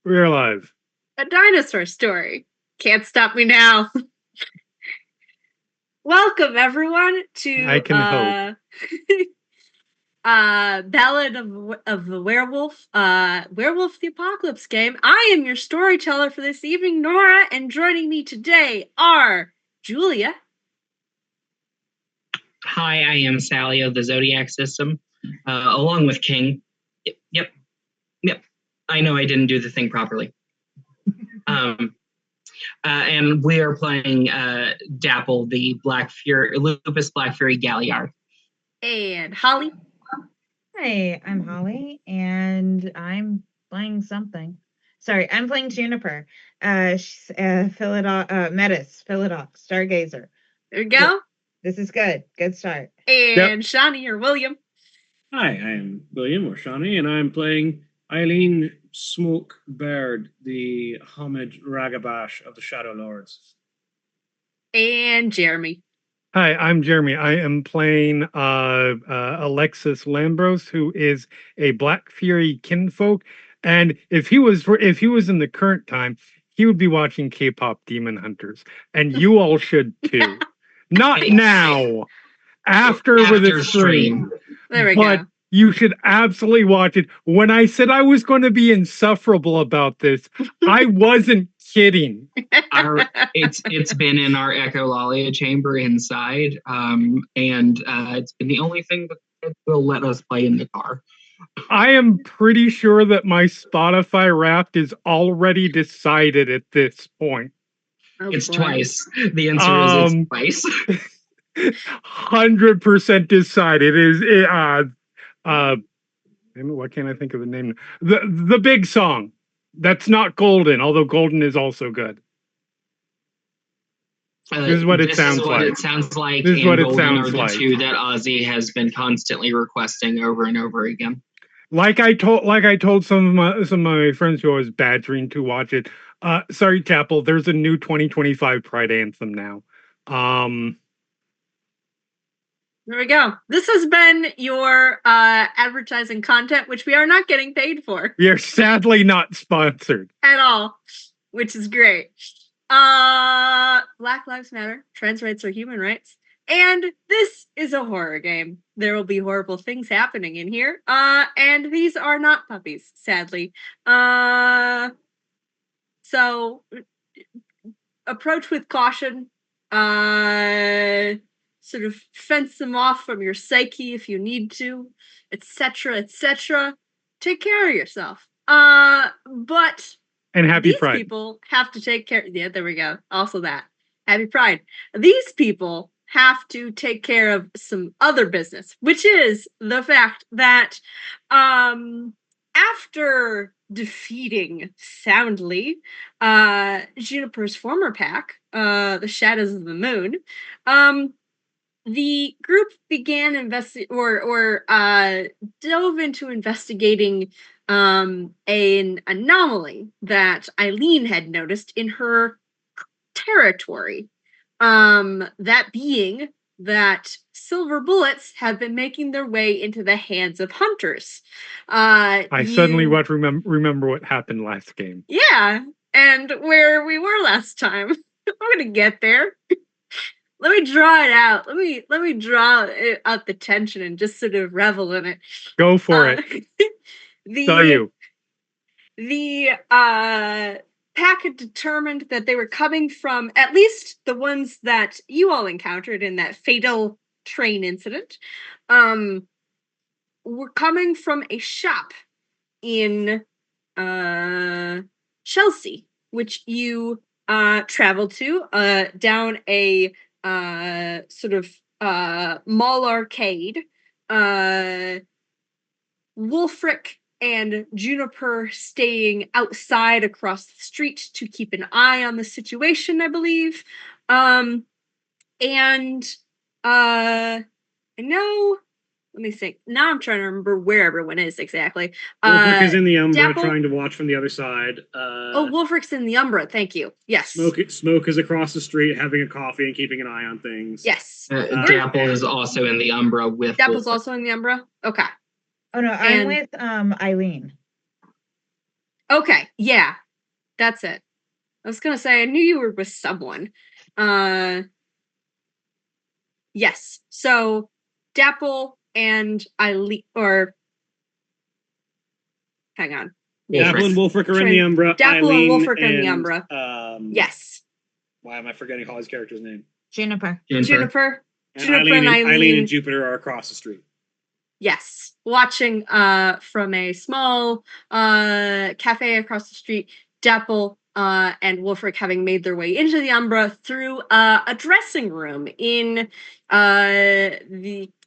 We're live. A dinosaur story. Can't stop me now. Welcome everyone I to can hope. Ballad of the Werewolf, Werewolf the Apocalypse game. I am your storyteller for this evening, Nora, and joining me today are Julia. Hi, I am Sally of the Zodiac System, along with King. Yep. I know I didn't do the thing properly. And we are playing Dapple, the Lupus Black Fury Galliard. And Holly. Hi, I'm Holly, and I'm playing something. Sorry, I'm playing Juniper. Metis, Philodox, Stargazer. There we go. This is good. Good start. And Shawnee or William. Hi, I am William or Shawnee, and I'm playing Eileen Smoke Baird, the Homage Ragabash of the Shadow Lords. And Jeremy. Hi, I'm Jeremy. I am playing Alexis Lambros, who is a Black Fury kinfolk. And if he was in the current time, he would be watching K-pop Demon Hunters, and you all should too. Not now, after with a stream. There we go. You should absolutely watch it. When I said I was going to be insufferable about this, I wasn't kidding. It's been in our echolalia chamber inside, and it's been the only thing that will let us play in the car. I am pretty sure that my Spotify Wrapped is already decided at this point. Oh, it's boy. Twice. The answer is twice. 100% decided. What can't I think of the name? The big song. That's not Golden, although Golden is also good. This is what it sounds like. It sounds like. This is what it sounds like. Two that Ozzy has been constantly requesting over and over again. Like I told some of my friends who I was badgering to watch it. Sorry, Chapel. There's a new 2025 Pride anthem now. There we go. This has been your advertising content, which we are not getting paid for. We are sadly not sponsored. At all, which is great. Black Lives Matter, trans rights are human rights, and this is a horror game. There will be horrible things happening in here, and these are not puppies, sadly. So approach with caution. Sort of fence them off from your psyche if you need to, etc., etc. Take care of yourself. But and happy these Pride. People have to take care. Yeah, there we go. Also that. Happy Pride. These people have to take care of some other business, which is the fact that after defeating soundly Juniper's former pack, the Shadows of the Moon, the group began dove into investigating an anomaly that Eileen had noticed in her territory. That being that silver bullets have been making their way into the hands of hunters. Suddenly remember what happened last game. Yeah, and where we were last time. I'm gonna get there. Let me draw it out. Let me draw out the tension and just sort of revel in it. Go for it. The pack had determined that they were coming from, at least the ones that you all encountered in that fatal train incident, were coming from a shop in Chelsea, which you traveled to down a sort of mall arcade. Wolfric and Juniper staying outside across the street to keep an eye on the situation, I believe. And I know, let me think. Now I'm trying to remember where everyone is exactly. Wolfric is in the Umbra, Dapple, trying to watch from the other side. Wolfric's in the Umbra, thank you. Yes. Smoke is across the street having a coffee and keeping an eye on things. Yes. Dapple is also in the Umbra with Dapple's Wolfric. Also in the Umbra? Okay. Oh no, I'm with Eileen. Okay, yeah, that's it. I was gonna say I knew you were with someone. Yes. So Dapple and Eileen, or hang on. Dapple and Wolfric are in Trying- the Umbra. Dapple and Eileen Wolfric are in the and, Umbra. Um, Yes. Why am I forgetting Holly's character's name? Juniper. Juniper. And Juniper and Eileen. Eileen and Jupiter are across the street. Yes, watching from a small cafe across the street, Dapple and Wolfric having made their way into the Umbra through a dressing room in a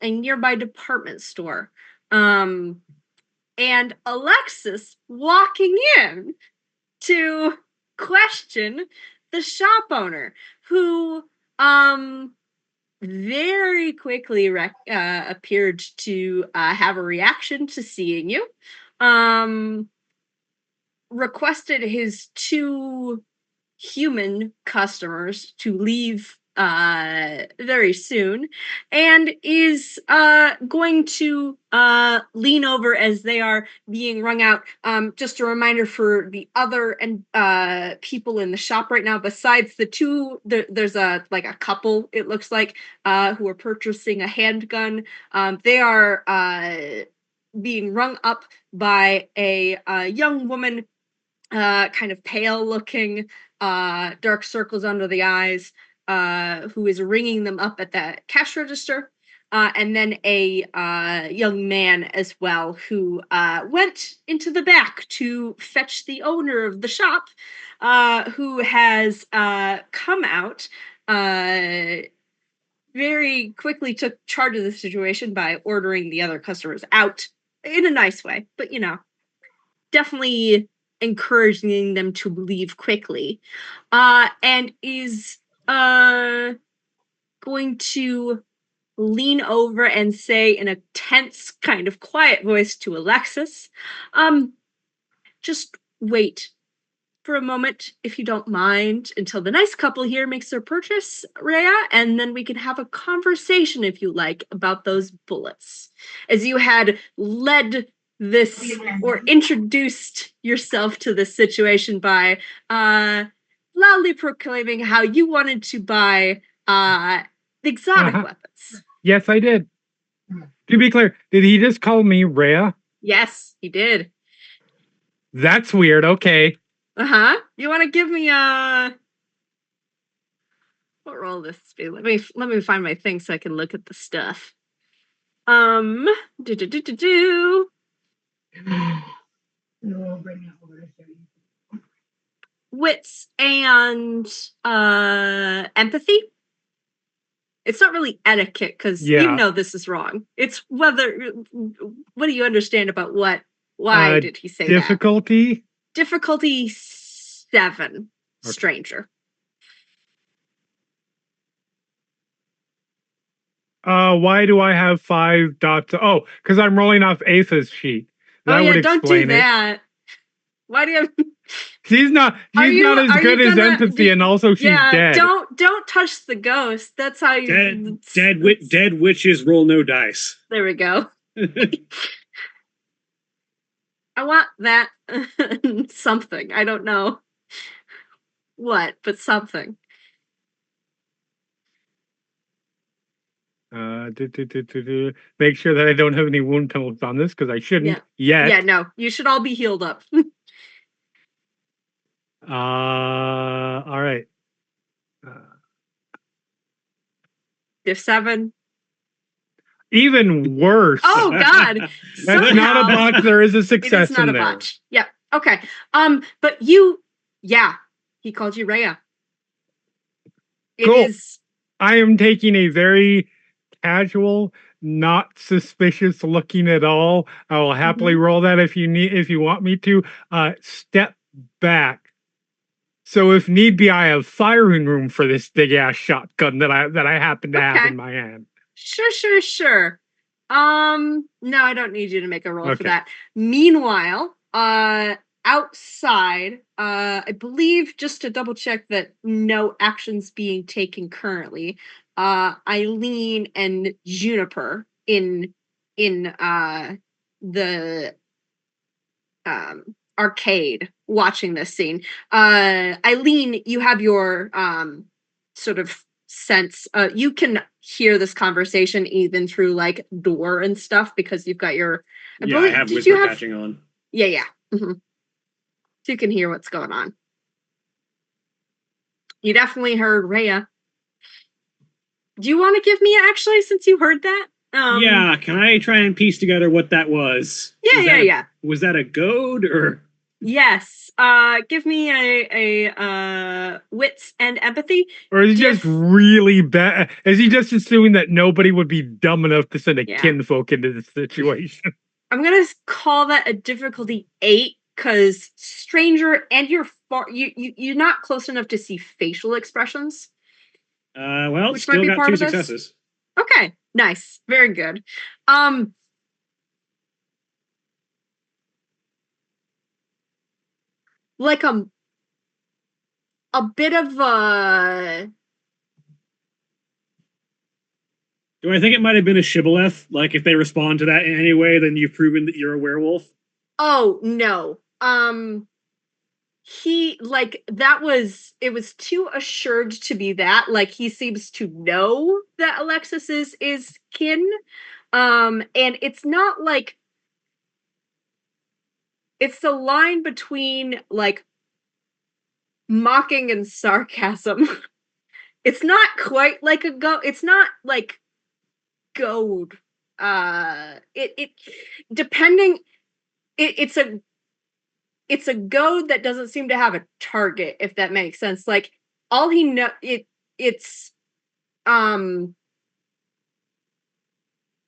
nearby department store. And Alexis walking in to question the shop owner, who very quickly appeared to have a reaction to seeing you. Requested his 2 human customers to leave very soon, and is going to lean over as they are being wrung out. Just a reminder for the other and people in the shop right now, besides the 2, there's a couple, it looks like, who are purchasing a handgun. They are being rung up by a young woman, kind of pale looking, dark circles under the eyes, who is ringing them up at the cash register. And then a young man as well, who went into the back to fetch the owner of the shop, who has come out, very quickly took charge of the situation by ordering the other customers out in a nice way, but definitely encouraging them to leave quickly, and is going to lean over and say in a tense, kind of quiet voice to Alexis, just wait for a moment, if you don't mind, until the nice couple here makes their purchase, Rhea, and then we can have a conversation, if you like, about those bullets. As you had led this, or introduced yourself to this situation by loudly proclaiming how you wanted to buy exotic weapons. Yes, I did. To be clear, did he just call me Rhea? Yes, he did. That's weird. Okay. You want to give me a... What roll this be? Let me find my thing so I can look at the stuff. Wits and empathy. It's not really etiquette, because you know this is wrong. It's whether, what do you understand about what? Why did he say difficulty? that? Difficulty 7. Okay. Stranger. Why do I have 5 dots? Oh, because I'm rolling off Asa's sheet. That would don't do explain that. Why do you have... She's not as good as empathy, and also she's dead. Don't touch the ghost. That's how you... Dead witches roll no dice. There we go. I want that something. I don't know what, but something. Make sure that I don't have any wound penalties on this, because I shouldn't yet. Yeah, no. You should all be healed up. All right. There's 7. Even worse. Oh God! That's not a botch. There is a success it is not in a there. botch. Yep. Okay. But he called you Rhea. Cool. I am taking a very casual, not suspicious looking at all. I will happily roll that if you want me to. Step back. So if need be, I have firing room for this big ass shotgun that I happen to have in my hand. Sure. No, I don't need you to make a roll for that. Meanwhile, outside, I believe, just to double check that no actions being taken currently, Eileen and Juniper in the arcade watching this scene. Eileen, you have your sort of sense. You can hear this conversation even through like door and stuff because you've got your. I have did whisper you have? catching on. Yeah. So you can hear what's going on. You definitely heard Rhea. Do you want to give me actually, since you heard that? Yeah, can I try and piece together what that was? Yeah. Was that a goad or? Yes. Give me a wits and empathy. Or is he just really bad? Is he just assuming that nobody would be dumb enough to send a Yeah. kinfolk into this situation? I'm gonna call that a difficulty 8 because stranger and you're you're not close enough to see facial expressions. Well, Which might still be got part 2 of this. successes. Okay, nice, very good. Like a bit of a. Do I think it might have been a shibboleth? Like, if they respond to that in any way, then you've proven that you're a werewolf? Oh, no. He, like, it was too assured to be that. Like, he seems to know that Alexis is kin. And it's not like. It's the line between, like, mocking and sarcasm. It's not quite like a go. It's not like goad. It depending. It's a goad that doesn't seem to have a target, if that makes sense. Like all he know it's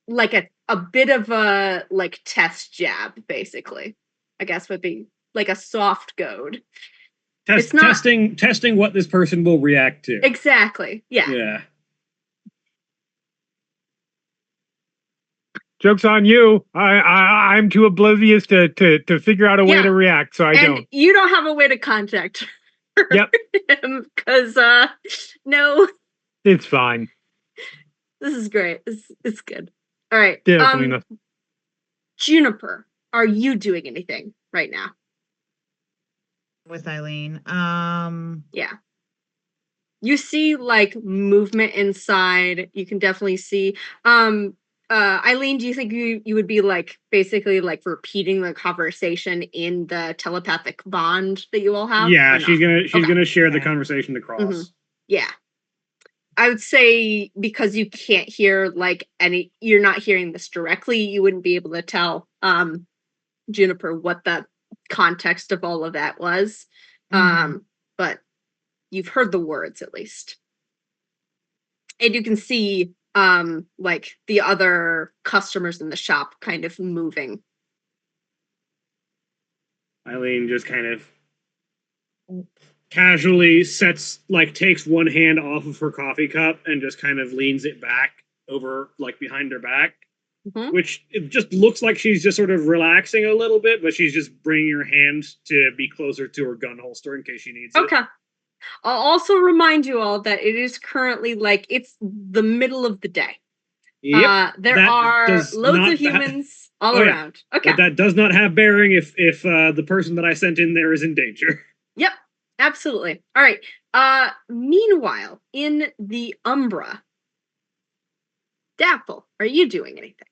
like a bit of a like test jab, basically. I guess would be like a soft goad. It's not testing what this person will react to. exactly. Yeah. Yeah. Joke's on you. I'm too oblivious to figure out a way Yeah. to react, so I And don't. you don't have a way to contact Yep. him because no, It's fine. this is great. It's good. All right. Definitely not. Juniper, are you doing anything right now? With Eileen. Yeah. You see like movement inside. You can definitely see. Eileen, do you think you would be like basically like repeating the conversation in the telepathic bond that you all have? Yeah, or she's not? gonna share the Okay. conversation across. Yeah. I would say because you can't hear like you're not hearing this directly, you wouldn't be able to tell Juniper what the context of all of that was. But you've heard the words at least. And you can see like the other customers in the shop kind of moving. Eileen just kind of casually takes one hand off of her coffee cup and just kind of leans it back over like behind her back. Which it just looks like she's just sort of relaxing a little bit, but she's just bringing her hand to be closer to her gun holster in case she needs it. Okay. I'll also remind you all that it is currently like it's the middle of the day. Yep. There are loads of humans all around. Yeah. Okay. But that does not have bearing if the person that I sent in there is in danger. Yep. Absolutely. All right. Meanwhile, in the Umbra, Dapple, are you doing anything?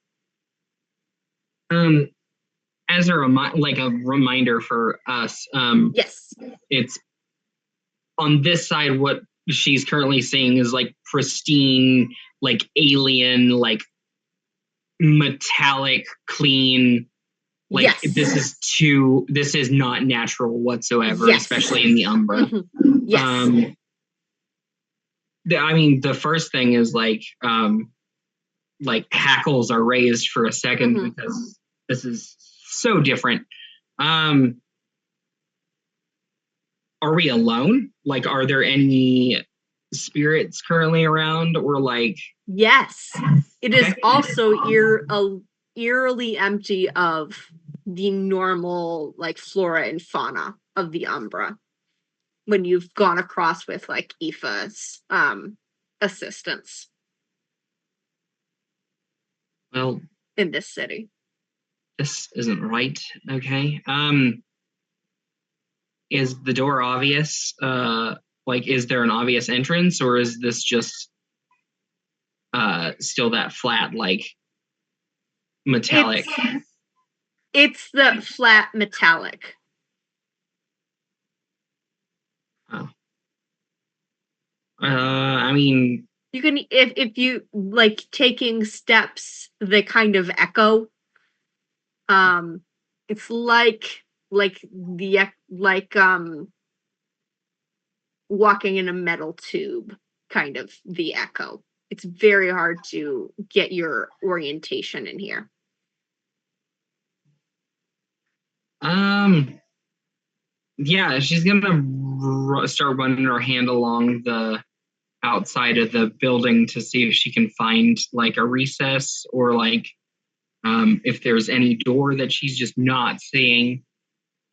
As a reminder for us, yes, it's on this side. What she's currently seeing is like pristine, like alien, like metallic, clean. Like yes. This is not natural whatsoever, yes. especially in the Umbra. Yes. I mean, the first thing is like hackles are raised for a second because this is so different. Are we alone? Like, are there any spirits currently around, or like? Yes, it is also eerily empty of the normal like flora and fauna of the Umbra. When you've gone across with like Aoife's assistance. Well, in this city. This isn't right. Okay. is the door obvious? Like, is there an obvious entrance, or is this just still that flat, like, metallic? It's the flat metallic. Oh. I mean, You can if you like taking steps, they kind of echo. It's like walking in a metal tube, kind of the echo. It's very hard to get your orientation in here. Yeah, she's gonna start running her hand along the outside of the building to see if she can find like a recess or like if there's any door that she's just not seeing.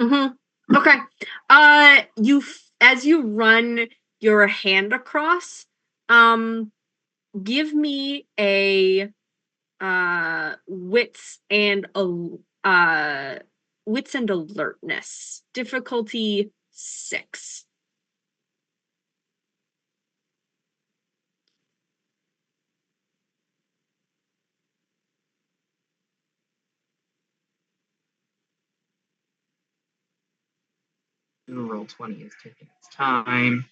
Okay. As you run your hand across, give me a wits and alertness, difficulty 6. Roll 20 is taking its time.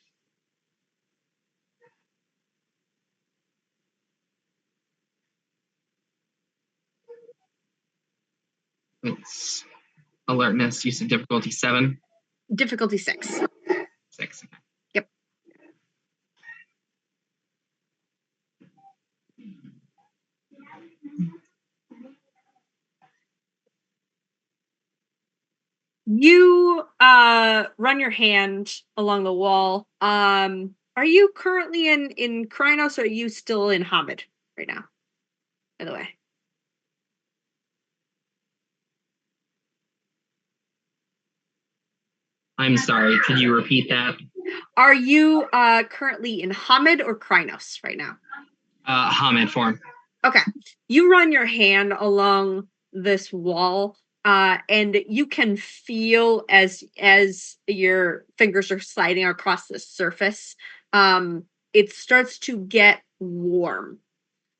It's alertness. You said difficulty 7. Difficulty 6. 6. Yep. You run your hand along the wall. Are you currently in Krynos, or are you still in Hamid right now? By the way. I'm sorry, could you repeat that? Are you currently in Hamid or Krynos right now? Hamid form. Okay. You run your hand along this wall, and you can feel as your fingers are sliding across the surface, it starts to get warm.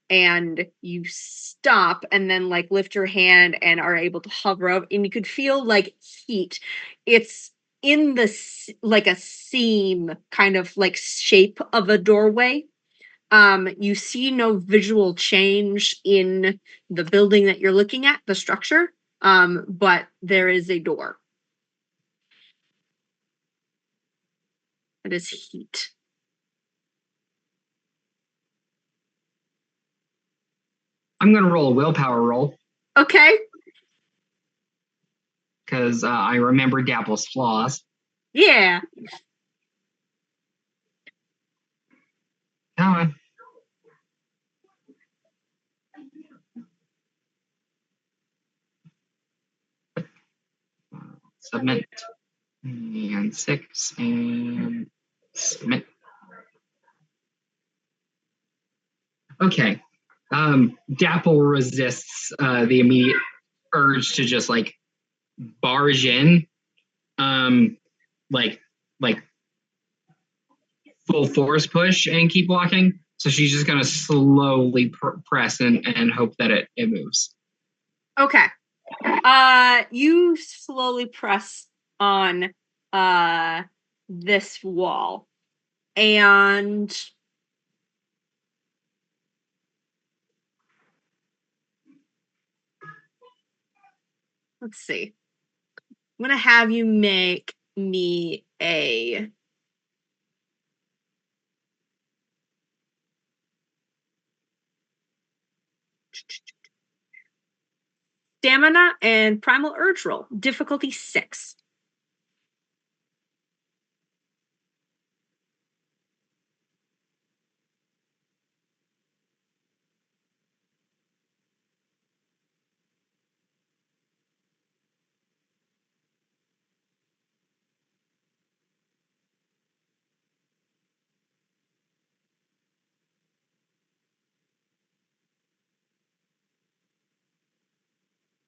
And you stop and then like lift your hand and are able to hover up, and you could feel like heat. It's in the like a seam kind of like shape of a doorway. You see no visual change in the building that you're looking at, the structure, but there is a door. It is heat. I'm gonna roll a willpower roll. Okay. Because I remember Dapple's flaws. Yeah. Come on. Submit. And 6 and submit. Okay. Dapple resists the immediate urge to just like barge in. Like full force push and keep walking. So she's just gonna slowly press and hope that it moves. Okay. You slowly press on this wall, and let's see. I'm gonna have you make me a stamina and primal urge roll, difficulty 6.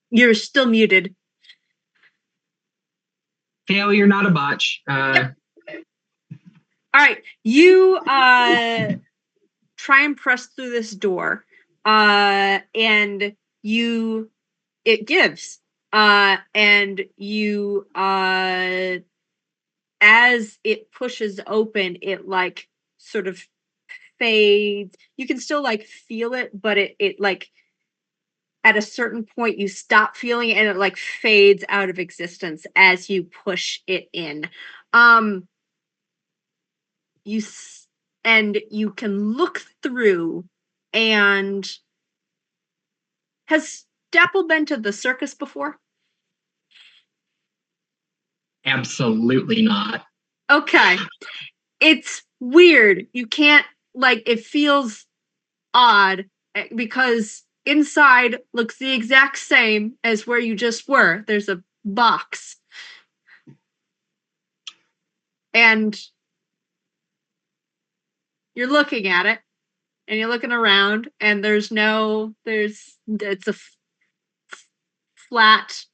You're still muted. Failure, not a botch. All right, you try and press through this door, and it gives, and you as it pushes open, it like sort of fades. You can still like feel it, but it like at a certain point you stop feeling it and it like fades out of existence as you push it in. Um you and you can look through. And has Dapple been to the circus before? Absolutely not. Okay. It's weird. You can't, like, it feels odd because inside looks the exact same as where you just were. There's a box. And you're looking at it and you're looking around and it's a flat,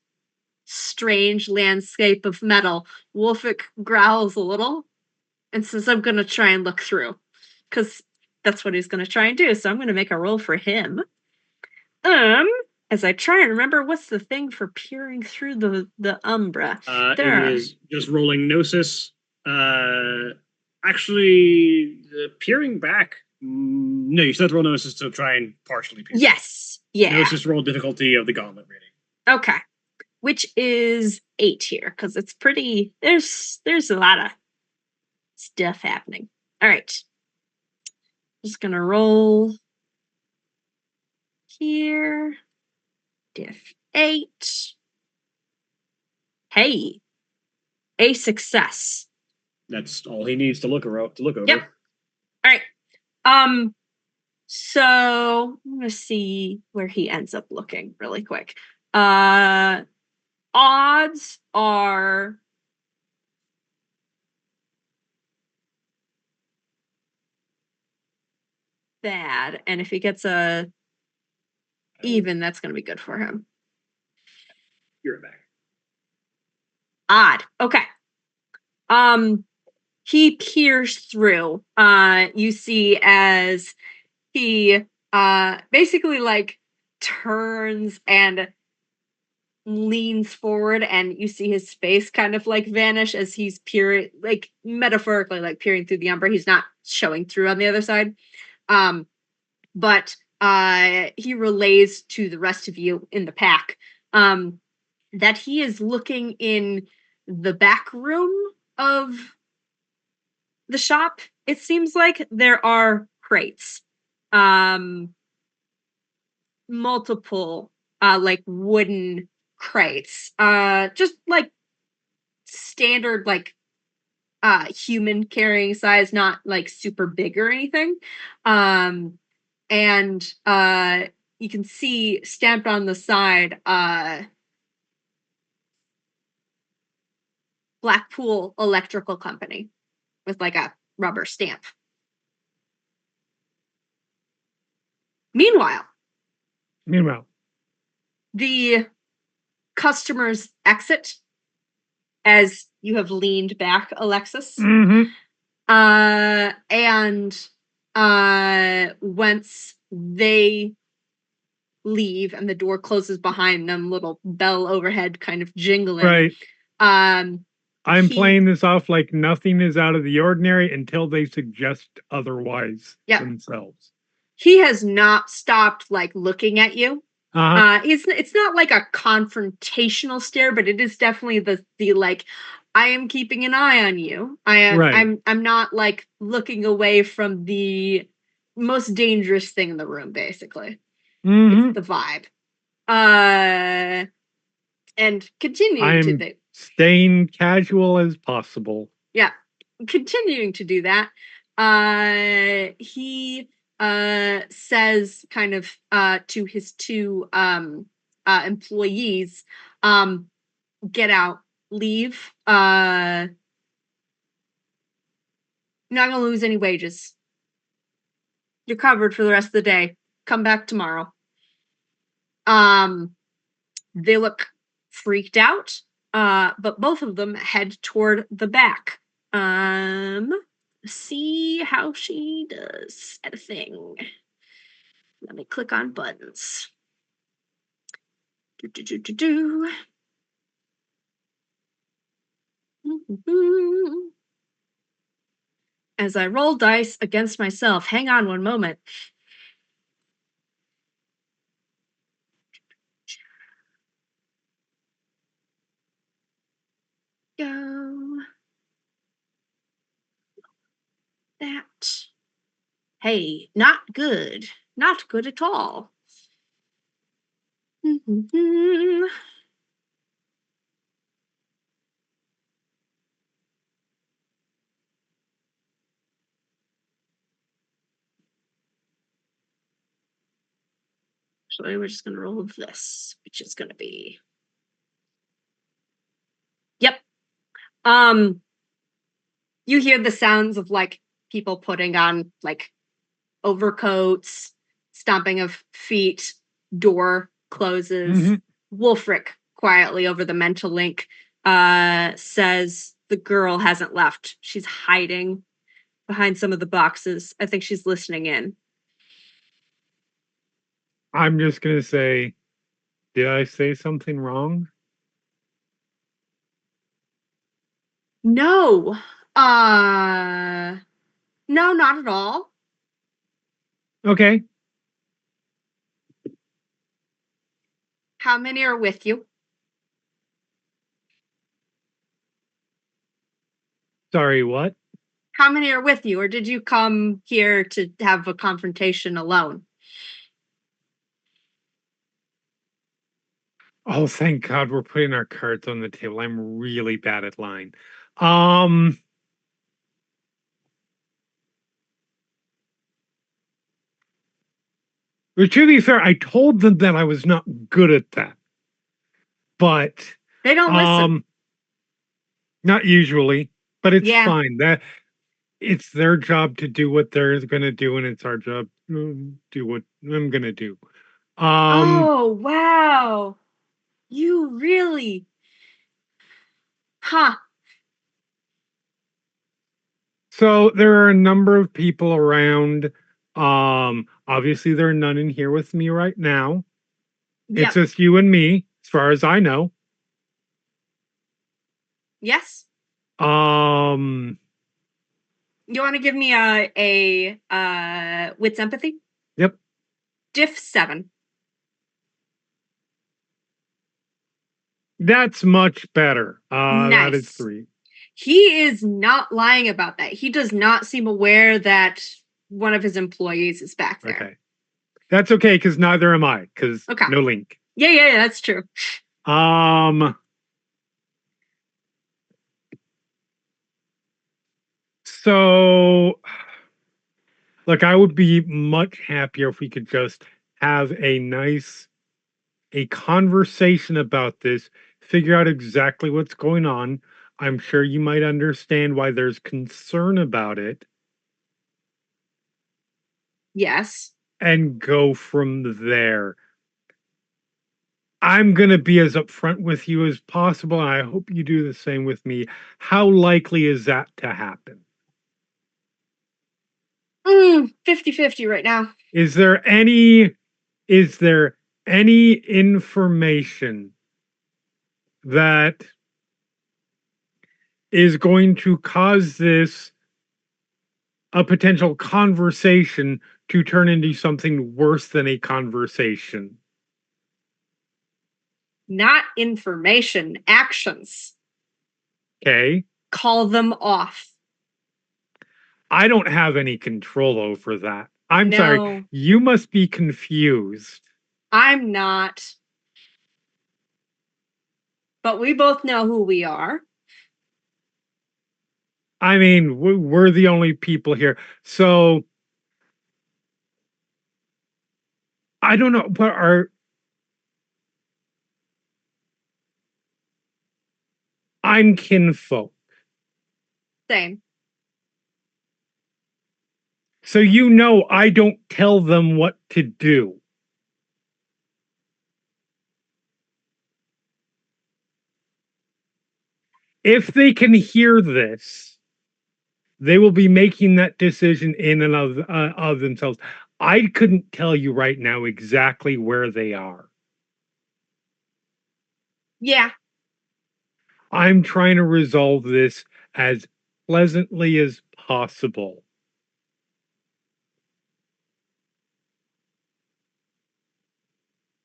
strange landscape of metal. Wolfic growls a little and says, I'm going to try and look through. Because that's what he's going to try and do. So I'm going to make a roll for him. As I try and remember, what's the thing for peering through the umbra? It is just rolling gnosis. Actually, peering back. No, you still have to roll gnosis to try and partially peer. Yes. Yeah. Gnosis roll difficulty of the gauntlet rating. Okay. Which is 8 here, because it's pretty. There's a lot of stuff happening. All right. Just gonna roll here. Diff 8. Hey, a success. That's all he needs to look over. Yep. All right. So I'm gonna see where he ends up looking really quick. Odds are bad, and if he gets a even, that's gonna be good for him. You're back. Odd. Okay. He peers through. You see as he basically like turns and leans forward, and you see his face kind of like vanish as he's peering, like metaphorically, like peering through the umbra. He's not showing through on the other side. But he relays to the rest of you in the pack that he is looking in the back room of the shop. It seems like there are crates, multiple like wooden crates, just like standard like human carrying size, not like super big or anything. And you can see stamped on the side Blackpool Electrical Company with like a rubber stamp. Meanwhile, the customers exit as you have leaned back, Alexis. Mm-hmm. And once they leave and the door closes behind them, little bell overhead kind of jingling. Right. I'm he- playing this off like nothing is out of the ordinary until they suggest otherwise themselves. He has not stopped like looking at you. Uh-huh. It's not like a confrontational stare, but it is definitely the like, I am keeping an eye on you. I'm not like looking away from the most dangerous thing in the room, basically. Mm-hmm. It's the vibe. And continuing to staying casual as possible. Yeah. Continuing to do that. He says kind of to his two employees, get out, leave. You're not gonna lose any wages. You're covered for the rest of the day. Come back tomorrow. They look freaked out. but both of them head toward the back. See how she does at a thing. Let me click on buttons. As I roll dice against myself, hang on one moment. Go. That. Hey, not good. Not good at all. Actually, we're just going to roll this, which is going to be. Yep. You hear the sounds of like people putting on like overcoats, stomping of feet, door closes. Wolfric quietly over the mental link says the girl hasn't left. She's hiding behind some of the boxes. I think she's listening in. I'm just going to say, did I say something wrong? No. No, not at all. Okay. How many are with you? Sorry, what? How many are with you? Or did you come here to have a confrontation alone? Oh, thank God we're putting our cards on the table. I'm really bad at lying. But to be fair, I told them that I was not good at that. But they don't listen. Not usually, but it's Yeah. fine. That it's their job to do what they're gonna do, and it's our job to do what I'm gonna do. Oh wow. You really. Huh. So there are a number of people around. Obviously there are none in here with me right now. Yep. It's just you and me, as far as I know. Yes. You want to give me a wits empathy? Yep. Diff 7. That's much better. That is Nice. 3. He is not lying about that. He does not seem aware that one of his employees is back there. Okay. That's okay, because neither am I, because no link. Yeah, that's true. So, look, I would be much happier if we could just have a conversation about this, figure out exactly what's going on. I'm sure you might understand why there's concern about it. Yes. And go from there. I'm going to be as upfront with you as possible, and I hope you do the same with me. How likely is that to happen? 50-50 right now. Is there any information that is going to cause this a potential conversation to turn into something worse than a conversation? Not information, actions. Okay. Call them off. I don't have any control over that. I'm sorry. You must be confused. I'm not. But we both know who we are. I mean, we're the only people here. So I don't know, but I'm kinfolk. Same. So you know I don't tell them what to do. if they can hear this, they will be making that decision in and of themselves. I couldn't tell you right now exactly where they are. Yeah. I'm trying to resolve this as pleasantly as possible.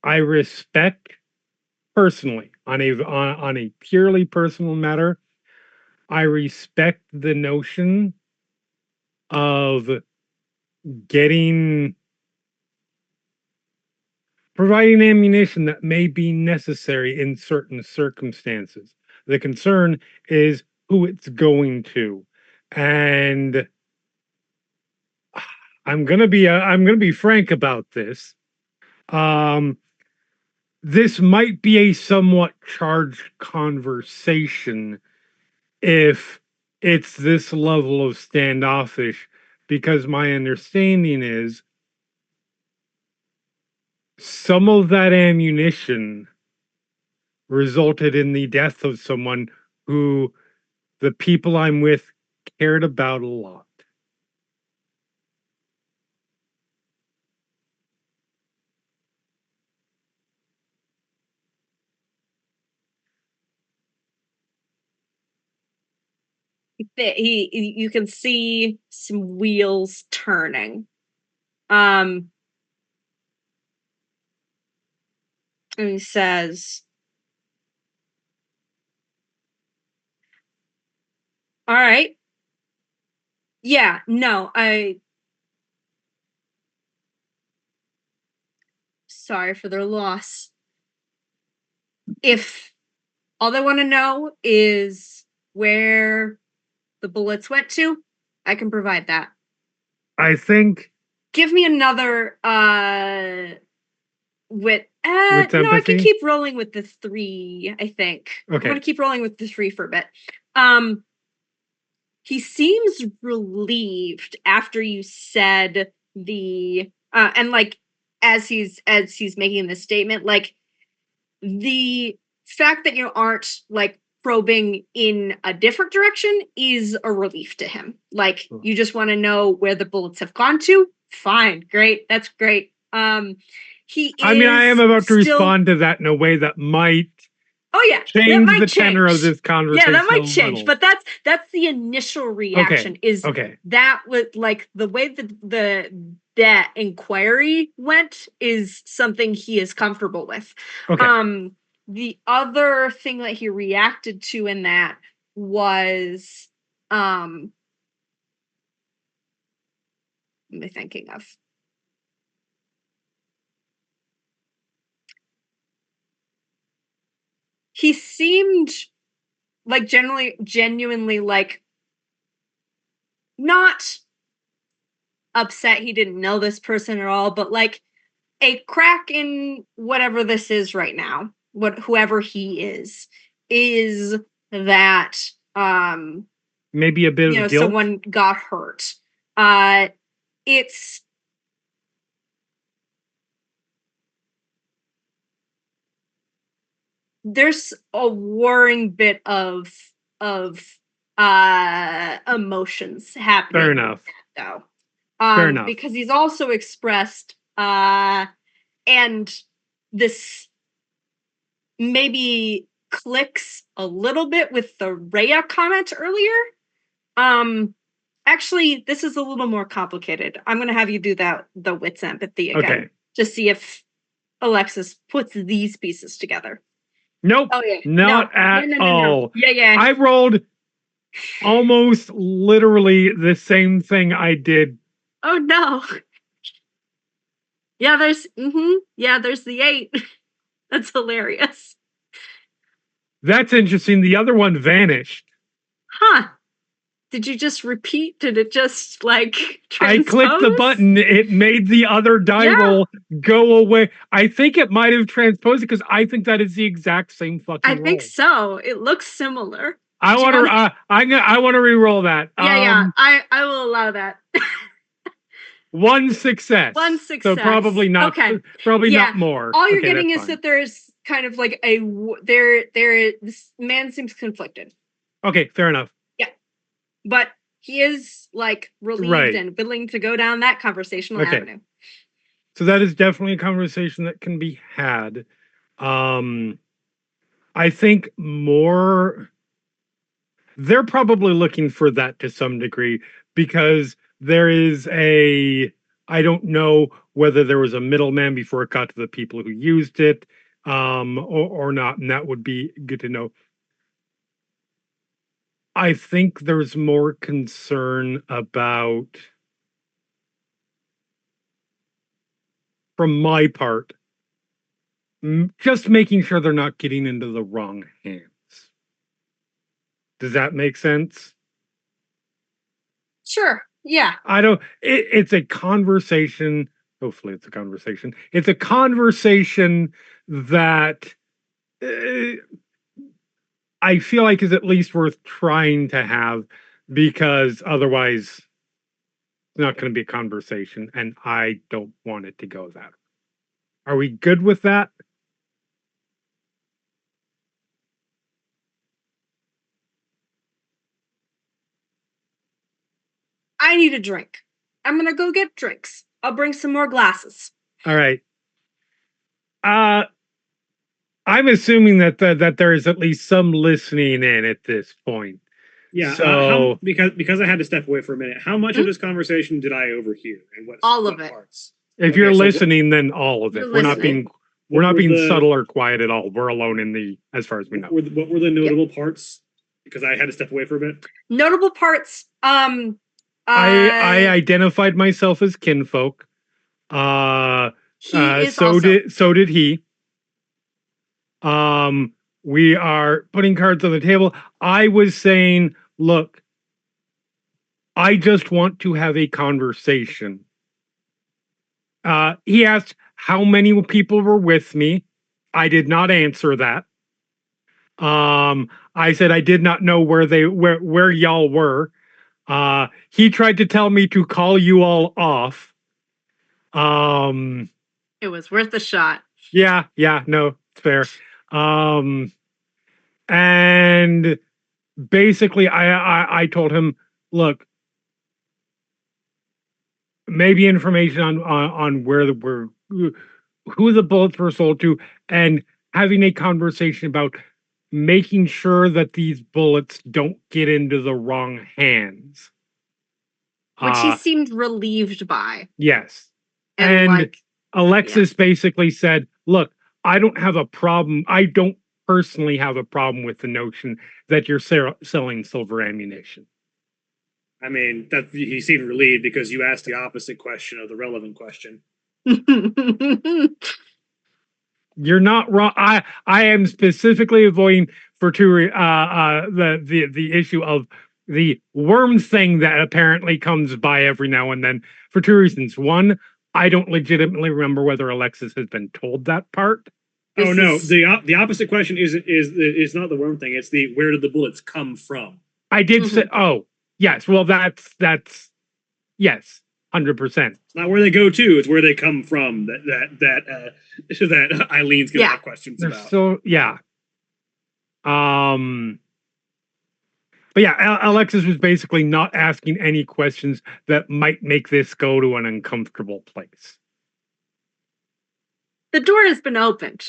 I respect personally on a purely personal matter. I respect the notion of providing ammunition that may be necessary in certain circumstances. The concern is who it's going to, and I'm gonna be frank about this. This might be a somewhat charged conversation if it's this level of standoffish, because my understanding is some of that ammunition resulted in the death of someone who the people I'm with cared about a lot. You can see some wheels turning. And he says, all right. Yeah, no, sorry for their loss. If all they want to know is where the bullets went to, I can provide that. I think Give me another with no, I can empathy? keep rolling with the 3, I think. Okay. I'm gonna keep rolling with the 3 for a bit. He seems relieved after you said the and like as he's making this statement, like the fact that you aren't like probing in a different direction is a relief to him. Like you just want to know where the bullets have gone to. Fine, great, that's great. He is I mean, I am about to respond to that in a way that might change the tenor of this conversation. Yeah, that might change, but that's the initial reaction. That was like the way that inquiry went is something he is comfortable with. Okay. The other thing that he reacted to in that was what am I thinking of? He seemed like genuinely like not upset he didn't know this person at all, but like a crack in whatever this is right now, whoever he is that maybe a bit of guilt. Someone got hurt. It's there's a warring bit of emotions happening. Fair enough. Though. Fair enough. Because he's also expressed and this maybe clicks a little bit with the Rhea comment earlier. Actually, this is a little more complicated. I'm going to have you do the wits empathy again to see if Alexis puts these pieces together. Nope. Oh, yeah. Not at all. Yeah. I rolled almost literally the same thing I did. Oh no. Yeah, there's the 8. That's hilarious. That's interesting. The other one vanished. Huh. Did you just repeat? Did it just like transpose? I clicked the button. It made the other die roll go away. I think it might have transposed it because I think that is the exact same fucking roll. I think so. It looks similar. I want to re-roll that. Yeah. I will allow that. One success. So probably not. Okay. Probably not more. All you're getting is that there's kind of like this man seems conflicted. Okay, fair enough. But he is like relieved Right. and willing to go down that conversational Okay. avenue. So that is definitely a conversation that can be had. I think more they're probably looking for that to some degree because there is I don't know whether there was a middleman before it got to the people who used it, or not, and that would be good to know. I think there's more concern about, from my part, just making sure they're not getting into the wrong hands. Does that make sense? Sure. Yeah. I don't, it's a conversation. Hopefully, it's a conversation. It's a conversation that I feel like is at least worth trying to have because otherwise, it's not going to be a conversation, and I don't want it to go that. Are we good with that? I need a drink. I'm gonna go get drinks. I'll bring some more glasses. All right. I'm assuming that that there is at least some listening in at this point. Yeah. So because I had to step away for a minute, how much of this conversation did I overhear, and what All of what it. parts? if Okay, you're so listening, then all of it. You're We're not listening. being we're not were being the- subtle or quiet at all. We're alone in the as far as we know. What were the notable parts? Because I had to step away for a bit. Notable parts. I identified myself as kinfolk. He is So also. did he. We are putting cards on the table. I was saying, look, I just want to have a conversation. He asked how many people were with me. I did not answer that. I said I did not know where y'all were. He tried to tell me to call you all off. It was worth a shot. Yeah, no, it's fair. And basically I told him, look, maybe information on where who the bullets were sold to, and having a conversation about making sure that these bullets don't get into the wrong hands. Which he seemed relieved by. Yes. And like, Alexis basically said, look, I don't have a problem. I don't personally have a problem with the notion that you're selling silver ammunition. I mean, that he seemed relieved because you asked the opposite question of the relevant question. You're not wrong. I am specifically avoiding for the issue of the worm thing that apparently comes by every now and then for two reasons. One, I don't legitimately remember whether Alexis has been told that part. Oh no, the opposite question is not the worm thing. It's the where did the bullets come from? I did say, oh yes, well that's yes, 100%. It's not where they go to; it's where they come from. That Eileen's gonna have questions about. So yeah, but yeah, Alexis was basically not asking any questions that might make this go to an uncomfortable place. The door has been opened,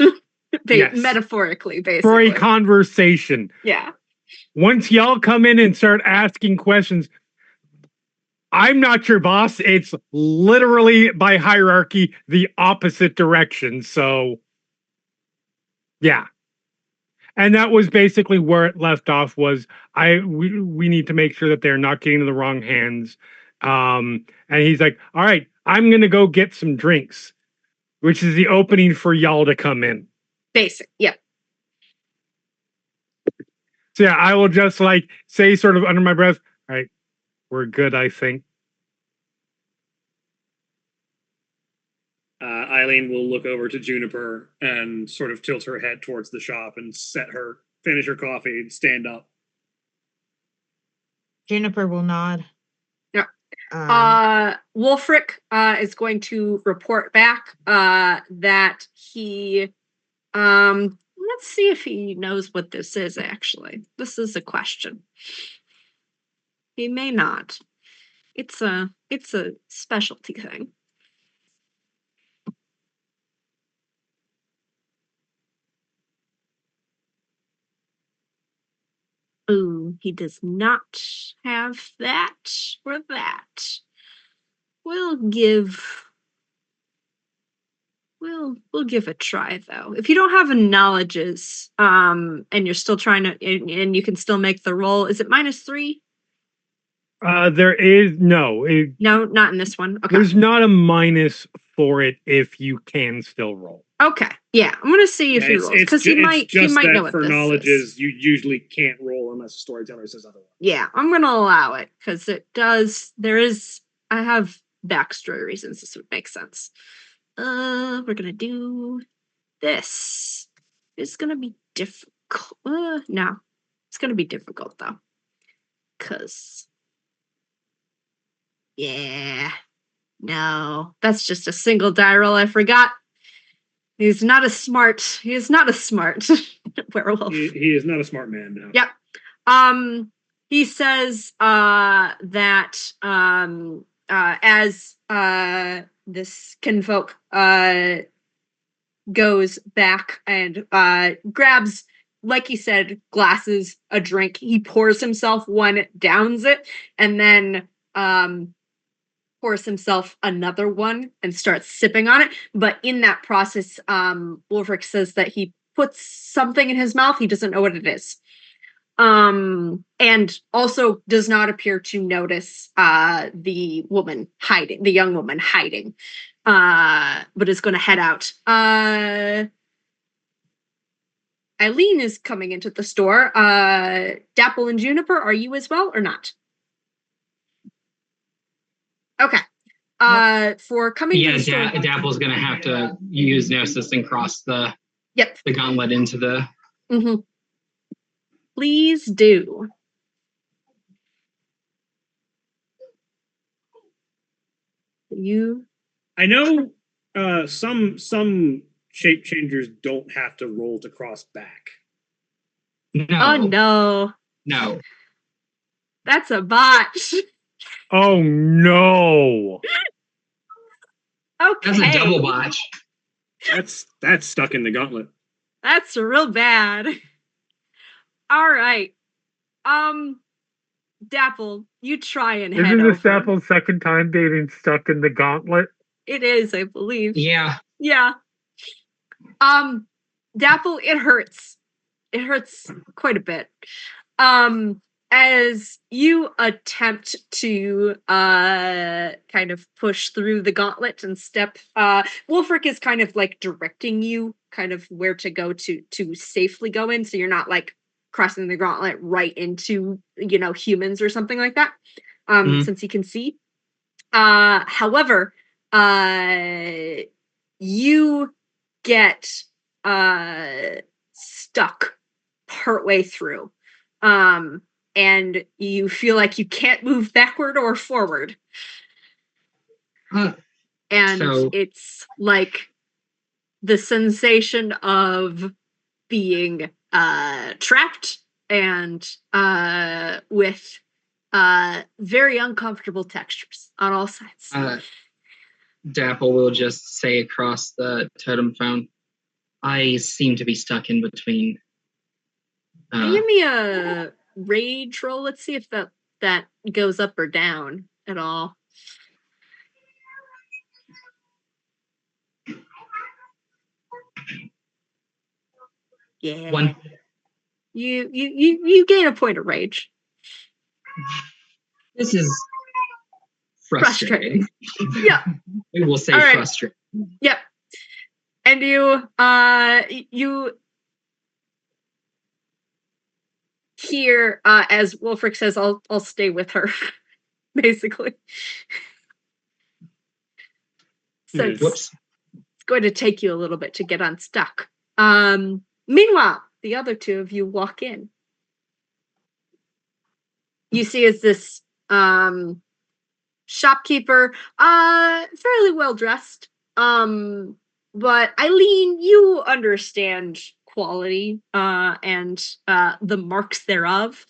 Yes. metaphorically, basically. For a conversation. Yeah. Once y'all come in and start asking questions, I'm not your boss. It's literally by hierarchy the opposite direction. So, yeah. And that was basically where it left off. Was we need to make sure that they're not getting in the wrong hands. And he's like, all right, I'm gonna go get some drinks, which is the opening for y'all to come in. Basic, yeah. So yeah, I will just like say sort of under my breath, all right, we're good, I think. Eileen will look over to Juniper and sort of tilt her head towards the shop and finish her coffee and stand up. Juniper will nod. Yeah. Wolfric is going to report back that he Let's see if he knows what this is, actually. This is a question. He may not. It's a specialty thing. Ooh, he does not have that or that. We'll give a try though. If you don't have a knowledges, and you're still trying to, and you can still make the roll, is it -3? There is no. No, not in this one. Okay. There's not a minus for it if you can still roll. Okay. Yeah, I'm gonna see if he rolls because he might know what for this knowledges is. you usually can't roll unless the storyteller says otherwise. Yeah, I'm gonna allow it because it does. I have backstory reasons. This would make sense. We're gonna do this. It's gonna be difficult. No, it's gonna be difficult though, cause yeah, no, that's just a single die roll. I forgot. He is not a smart werewolf. He is not a smart man. No. Yep. He says that as this kinfolk goes back and grabs, like he said, glasses, a drink. He pours himself one, downs it, and then pours himself another one and starts sipping on it. But in that process, Wolfric says that he puts something in his mouth. He doesn't know what it is. And also does not appear to notice the young woman hiding, but is going to head out. Eileen is coming into the store. Dapple and Juniper, are you as well or not? Okay. For coming to the store. Dapple's gonna have to use Gnosis and cross the gauntlet into the. Mm-hmm. Please do. I know some shape changers don't have to roll to cross back. No. Oh no. No. That's a botch. Oh no. Okay. That's a double botch. That's stuck in the gauntlet. That's real bad. All right. Dapple, you try and head over. Isn't this Dapple's second time being stuck in the gauntlet? It is, I believe. Yeah. Yeah. Dapple, it hurts. It hurts quite a bit. As you attempt to kind of push through the gauntlet and step, Wolfric is kind of like directing you kind of where to go to safely go in, so you're not like crossing the gauntlet right into, humans or something like that, since he can see. However, you get stuck partway through. And you feel like you can't move backward or forward. It's like the sensation of being trapped and with very uncomfortable textures on all sides. Dapple will just say across the totem phone, I seem to be stuck in between. Give me a rage roll. Let's see if that goes up or down at all. Yeah. 1. You gain a point of rage. This is frustrating. Yeah. We will say right. frustrating. Yep. And you hear as Wolfric says, I'll stay with her, basically. Since Whoops. it's going to take you a little bit to get unstuck. Meanwhile, the other two of you walk in. You see as this shopkeeper, fairly well dressed. But Eileen, you understand quality and the marks thereof.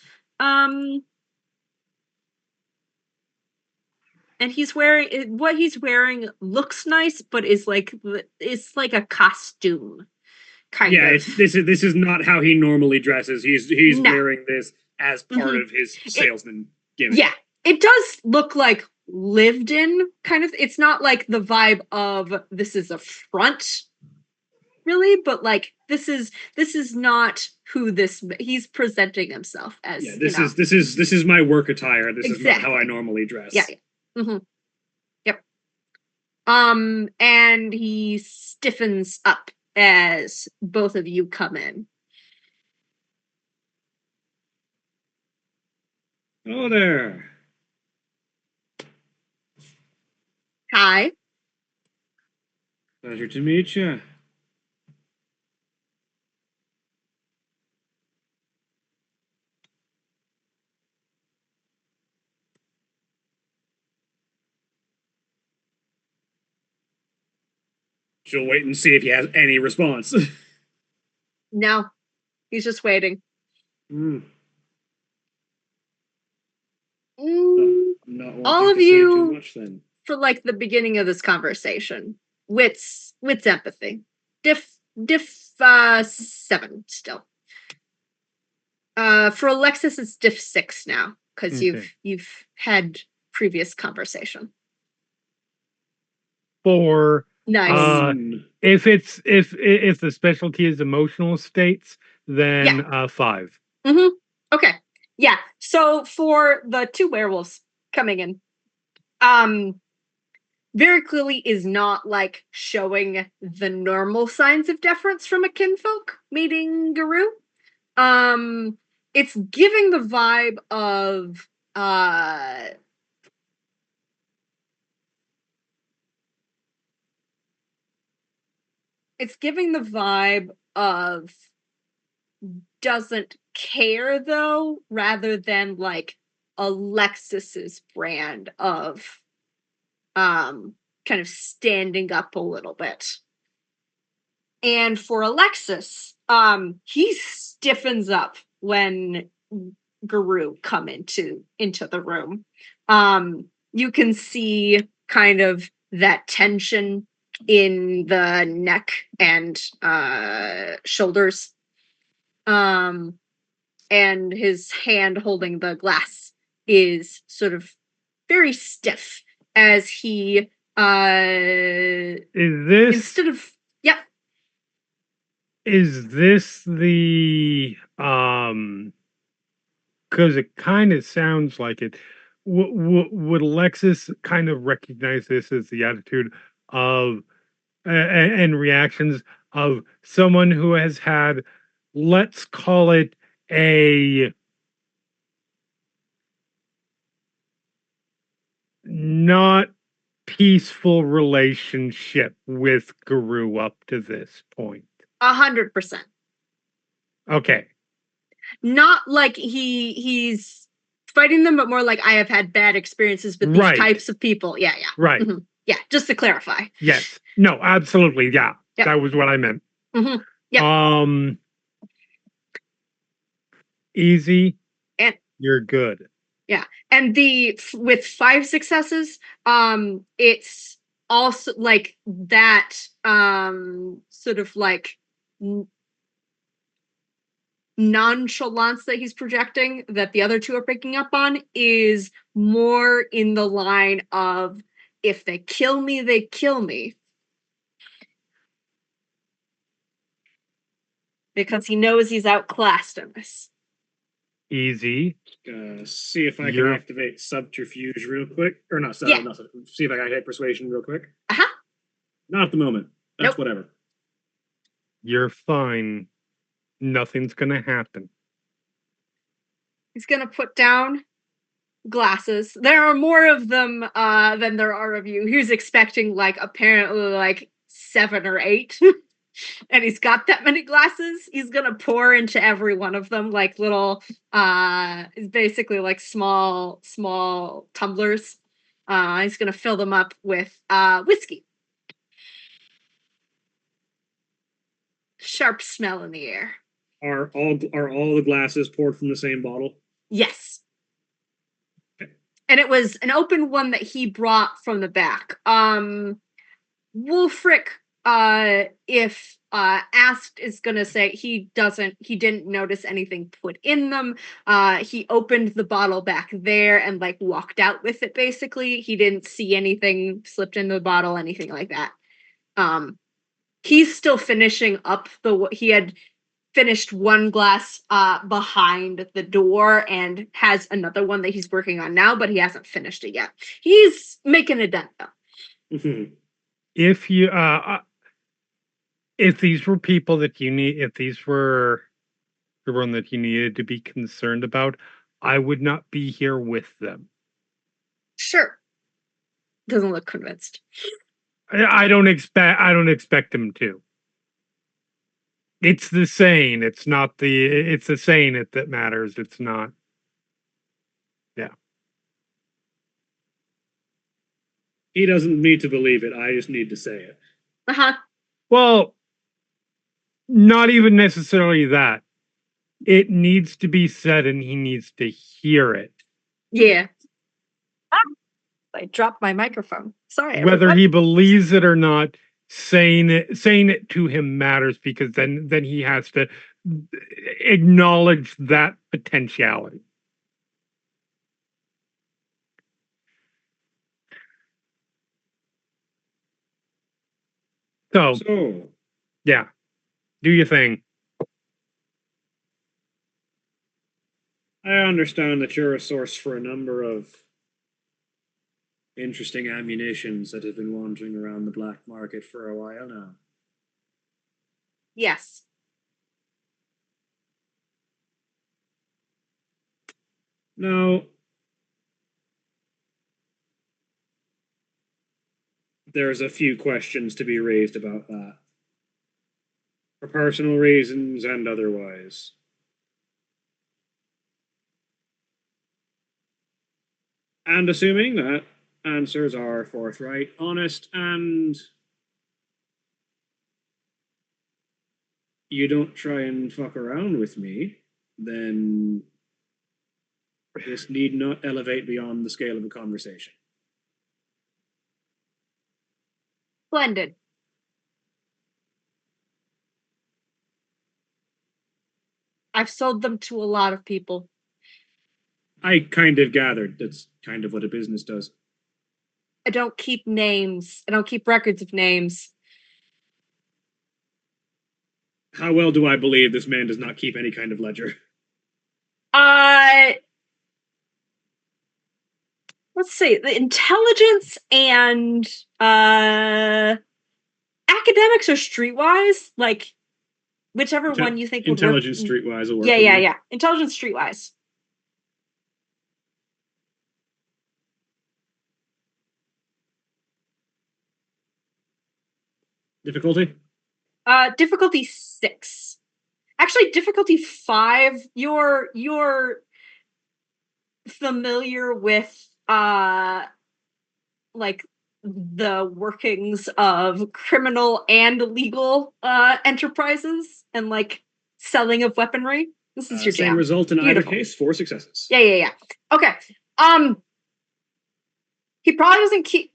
And he's wearing what he's wearing looks nice, but is like it's like a costume kind of. This is not how he normally dresses. He's No. wearing this as part of his salesman gimmick. Yeah, it does look like lived in kind of. It's not like the vibe of this is a front, really, but like this is not who he's presenting himself as. Yeah, this is my work attire. This is not how I normally dress. Yeah. Mm-hmm. Yep. And he stiffens up as both of you come in. Hello there. Hi. Pleasure to meet you. She'll wait and see if he has any response. No, he's just waiting. All of you, too much, then. for like the beginning of this conversation, wits empathy. Diff 7 still. For Alexis, it's diff 6 now because you've had previous conversation. 4. Nice. If the specialty is emotional states, then 5. Mm-hmm. Okay. Yeah. So for the 2 werewolves coming in, very clearly is not like showing the normal signs of deference from a kinfolk meeting Guru. It's giving the vibe of doesn't care though, rather than like Alexis's brand of kind of standing up a little bit. And for Alexis, he stiffens up when Guru come into the room. You can see kind of that tension in the neck and shoulders. And his hand holding the glass is sort of very stiff as he Is this the because it kind of sounds like it. Would Alexis kind of recognize this as the attitude of and reactions of someone who has had, let's call it a not peaceful relationship with Guru up to this point? 100%. Okay. Not like he's fighting them, but more like I have had bad experiences with these types of people. Yeah. Right. Mm-hmm. Yeah, just to clarify. Yes. No, absolutely. Yeah. Yep. That was what I meant. Mm-hmm. Yep. Easy. And you're good. Yeah. And with 5 successes, it's also like that sort of like nonchalance that he's projecting that the other 2 are picking up on is more in the line of, if they kill me, they kill me. Because he knows he's outclassed in this. Easy. See if I can activate subterfuge real quick. Or not, see if I can activate persuasion real quick. Uh-huh. Not at the moment. That's whatever. You're fine. Nothing's gonna happen. He's gonna put down glasses. There are more of them than there are of you. He was expecting like apparently like 7 or 8. And he's got that many glasses. He's gonna pour into every one of them like little basically like small tumblers. He's gonna fill them up with whiskey. sharp smell in the air. Are all the glasses poured from the same bottle? Yes. Okay. And it was an open one that he brought from the back. Wolfric, if asked, is gonna say he didn't notice anything put in them. He opened the bottle back there and like walked out with it. Basically, he didn't see anything slipped into the bottle, anything like that. He's still finishing up he had finished one glass behind the door and has another one that he's working on now, but he hasn't finished it yet. He's making a dent though. Mm-hmm. If these were people that you need, if these were the one that you needed to be concerned about, I would not be here with them. Sure. Doesn't look convinced. I don't expect him to. It's the saying. It's the saying that matters. It's not. Yeah. He doesn't need to believe it. I just need to say it. Uh-huh. Well, not even necessarily that. It needs to be said and he needs to hear it. Yeah. I dropped my microphone. Sorry. Whether everybody. he believes it or not, saying it to him matters, because then he has to acknowledge that potentiality. So yeah, do your thing. I understand that you're a source for a number of interesting ammunitions that have been wandering around the black market for a while now. Yes. Now, there's a few questions to be raised about that, for personal reasons and otherwise. And assuming that answers are forthright, honest, and you don't try and fuck around with me, then this need not elevate beyond the scale of a conversation. Splendid. I've sold them to a lot of people. I kind of gathered that's kind of what a business does. I don't keep names. I don't keep records of names. How well do I believe this man does not keep any kind of ledger? Let's see. The intelligence and academics are streetwise. Like whichever one you think would work. Intelligence streetwise will work. Yeah. Intelligence streetwise. Difficulty? Difficulty 6. Actually, difficulty 5. You're familiar with like the workings of criminal and legal enterprises and like selling of weaponry. This is your Same jam. result in Beautiful. either case, 4 successes. Yeah. Okay. He probably doesn't keep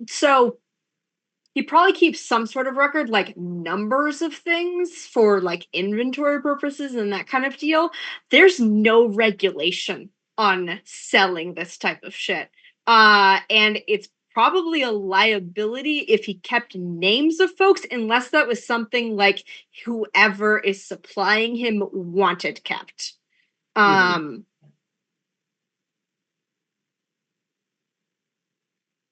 he probably keeps some sort of record, like numbers of things for like inventory purposes and that kind of deal. There's no regulation on selling this type of shit. And it's probably a liability if he kept names of folks, unless that was something like whoever is supplying him wanted kept.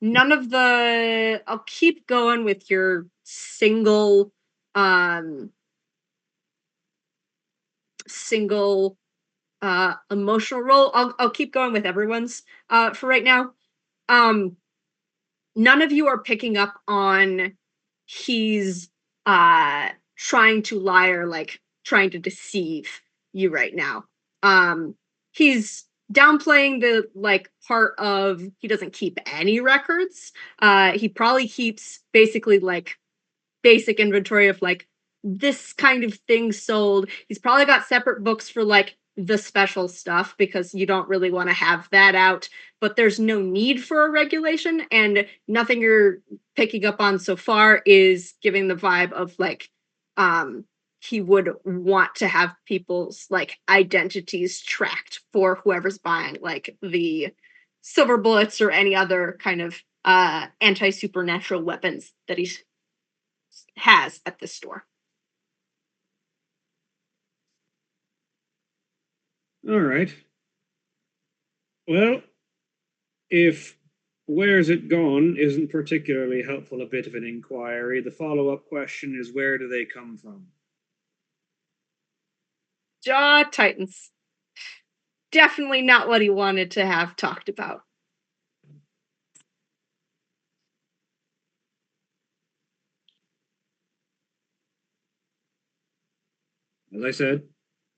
None of the I'll keep going with your single emotional roll. I'll keep going with everyone's for right now. None of you are picking up on he's trying to lie or like trying to deceive you right now. He's downplaying the like part of he doesn't keep any records. He probably keeps basically like basic inventory of like this kind of thing sold. He's probably got separate books for like the special stuff because you don't really want to have that out, but there's no need for a regulation, and nothing you're picking up on so far is giving the vibe of like he would want to have people's like identities tracked for whoever's buying like the silver bullets or any other kind of anti-supernatural weapons that he has at the store. All right. Well, if where's it gone isn't particularly helpful a bit of an inquiry, the follow-up question is where do they come from? Jaw tightens. Definitely not what he wanted to have talked about. As I said,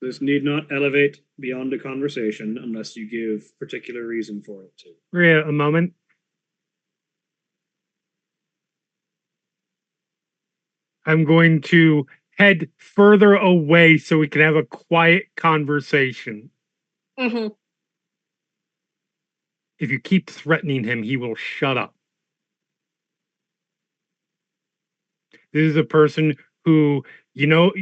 this need not elevate beyond a conversation unless you give particular reason for it to. Rhea, a moment. I'm going to head further away so we can have a quiet conversation. Mm-hmm. If you keep threatening him, he will shut up. This is a person who, you know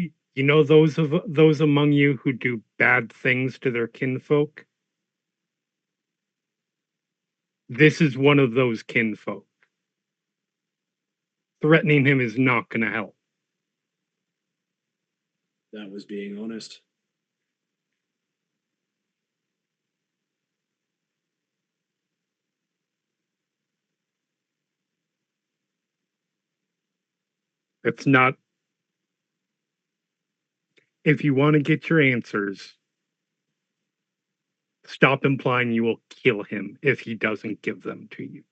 those among you who do bad things to their kinfolk? This is one of those kinfolk. Threatening him is not going to help. That was being honest. It's not. If you want to get your answers, stop implying you will kill him if he doesn't give them to you.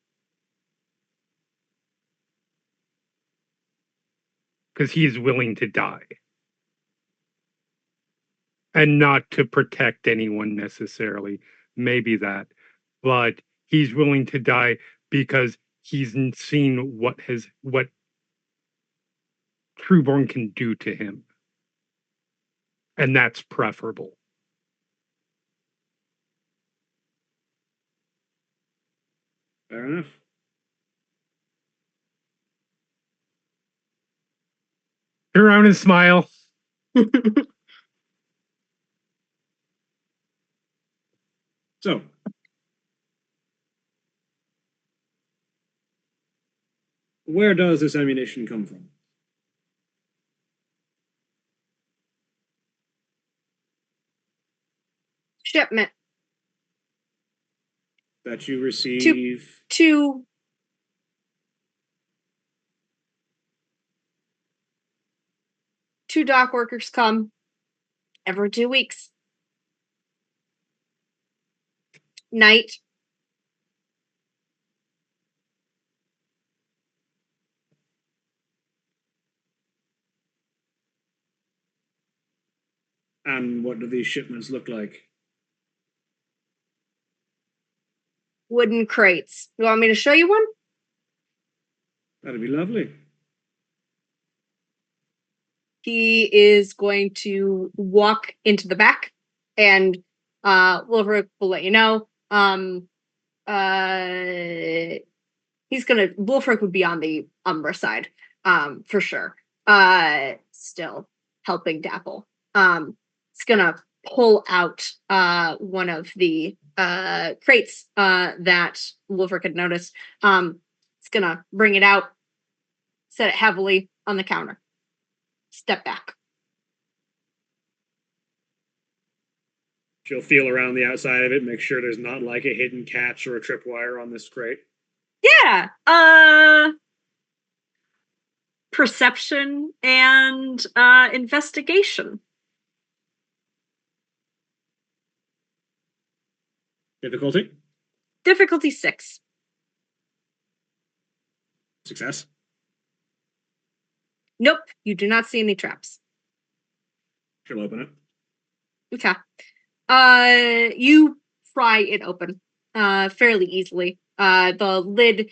Because he is willing to die. And not to protect anyone necessarily. Maybe that. But he's willing to die because he's seen what Trueborn can do to him. And that's preferable. Fair enough. Turn around and smile. So, where does this ammunition come from? Shipment. That you receive? Two dock workers come every 2 weeks. Night. And what do these shipments look like? Wooden crates. You want me to show you one? That'd be lovely. He is going to walk into the back, and Wolfric will let you know. Wolfric would be on the Umbra side, for sure. Still helping Dapple. It's gonna pull out one of the crates that Wolfric had noticed. It's gonna bring it out, set it heavily on the counter. Step back. She'll feel around the outside of it, make sure there's not like a hidden catch or a tripwire on this crate. Yeah. Perception and investigation. Difficulty? Difficulty 6. Success? Nope, you do not see any traps. She'll open it. Okay. You pry it open fairly easily. The lid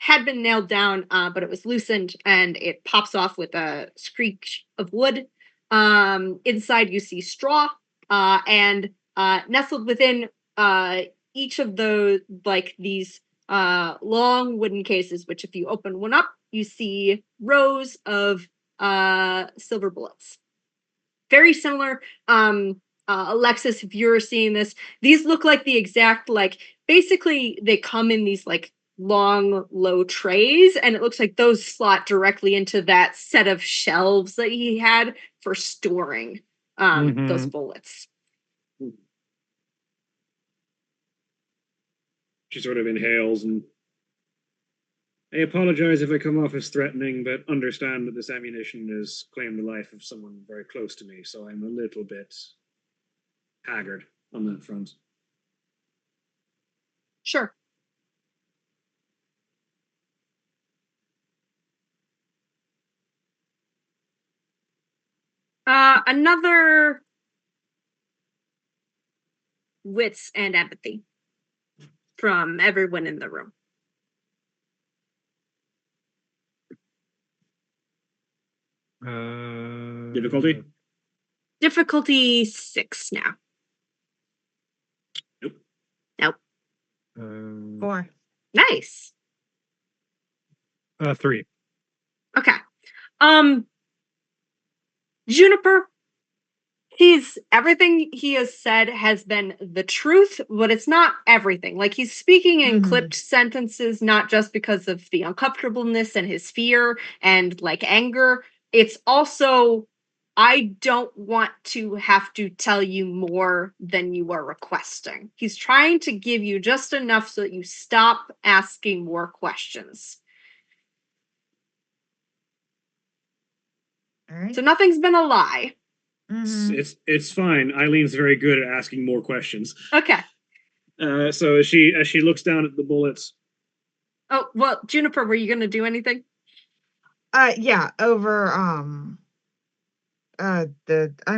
had been nailed down, but it was loosened and it pops off with a screech of wood. Inside you see straw, and nestled within each of those, like these long wooden cases, which if you open one up, you see rows of silver bullets. Very similar. Alexis, if you're seeing this, these look like the exact, like, basically they come in these like long, low trays, and it looks like those slot directly into that set of shelves that he had for storing those bullets. She sort of inhales and I apologize if I come off as threatening, but understand that this ammunition has claimed the life of someone very close to me, so I'm a little bit haggard on that front. Sure. Another wits and empathy from everyone in the room. Difficulty? Difficulty 6 now. Nope. 4. Nice. 3. Okay. Juniper, everything he has said has been the truth, but it's not everything. Like, he's speaking in clipped sentences, not just because of the uncomfortableness and his fear and like anger. It's also, I don't want to have to tell you more than you are requesting. He's trying to give you just enough so that you stop asking more questions. All right. So nothing's been a lie. It's fine. Eileen's very good at asking more questions. Okay. So as she looks down at the bullets. Oh, well, Juniper, were you gonna do anything? Yeah, over I'm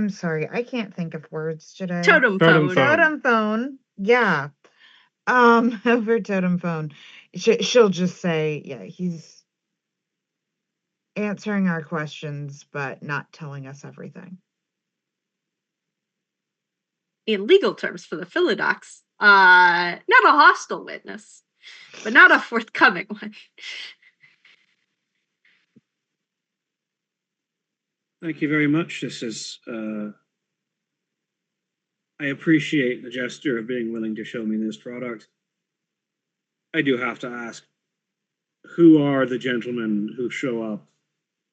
sorry, I can't think of words today. Totem Totem phone. phone. Totem phone. Yeah. Over totem phone. She'll just say, yeah, he's answering our questions, but not telling us everything. In legal terms for the Philodox, not a hostile witness, but not a forthcoming one. Thank you very much. This is I appreciate the gesture of being willing to show me this product. I do have to ask, who are the gentlemen who show up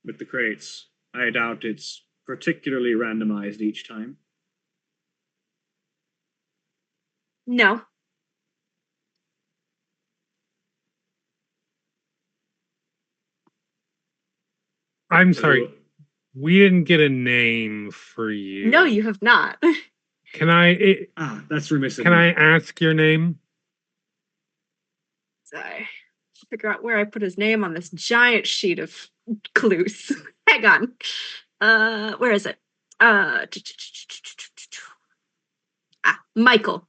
with the crates? I doubt it's particularly randomized each time. No. I'm sorry. We didn't get a name for you. No, you have not. Can I? That's remiss of Can me. I ask your name? Sorry. Figure out where I put his name on this giant sheet of clues. Hang on. Where is it? Michael.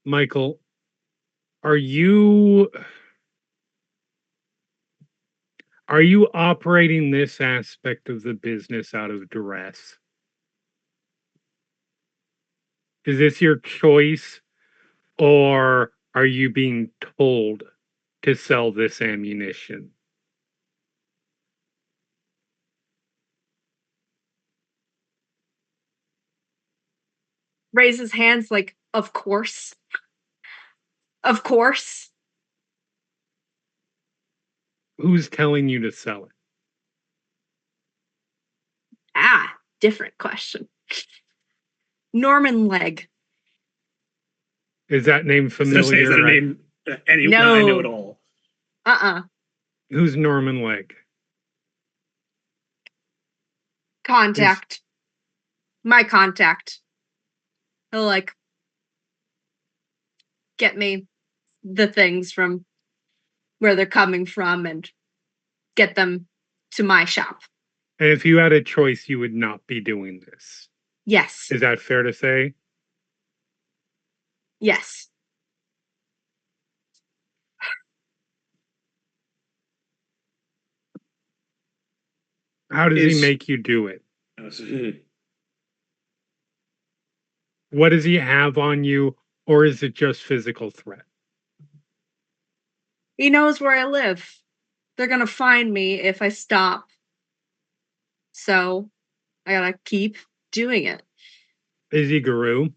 Michael, are you operating this aspect of the business out of duress? Is this your choice, or are you being told to sell this ammunition? Raises hands like, of course. Of course. Who's telling you to sell it? Different question. Norman Legg. Is that name familiar? Is that a name anyone I know at all? Who's Norman Legg? Contact. My contact. He'll like get me the things from where they're coming from and get them to my shop. And if you had a choice, you would not be doing this. Yes. Is that fair to say? Yes. How does he make you do it? What does he have on you, or is it just physical threat? He knows where I live. They're gonna find me if I stop. So I gotta keep doing it. Is he Guru?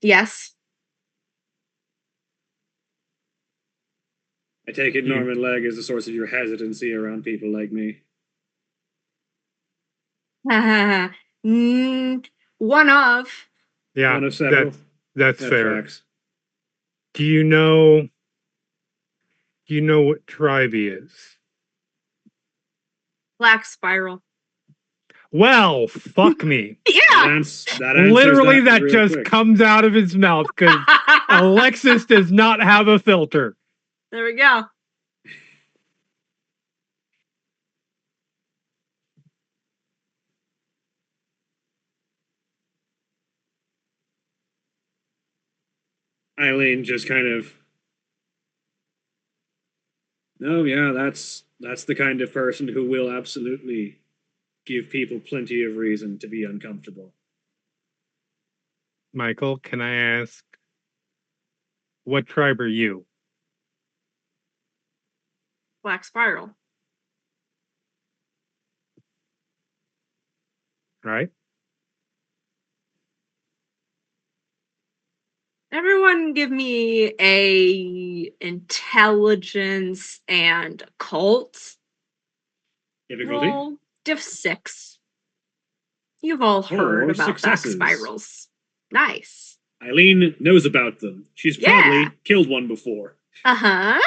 Yes. I take it Norman Legg is the source of your hesitancy around people like me. One of. Yeah, One of several. that's fair. Facts. Do you know what tribe he is? Black Spiral. Well, fuck me. Yeah. That answers Literally, that real just quick. comes out of his mouth because Alexis does not have a filter. There we go. Eileen just kind of. No, yeah, that's the kind of person who will absolutely give people plenty of reason to be uncomfortable. Michael, can I ask, what tribe are you? Black Spiral. Right? Everyone give me a intelligence and occult Difficulty? roll. Diff 6. You've all heard about successes. Black Spirals. Nice. Eileen knows about them. She's probably killed one before. Uh-huh.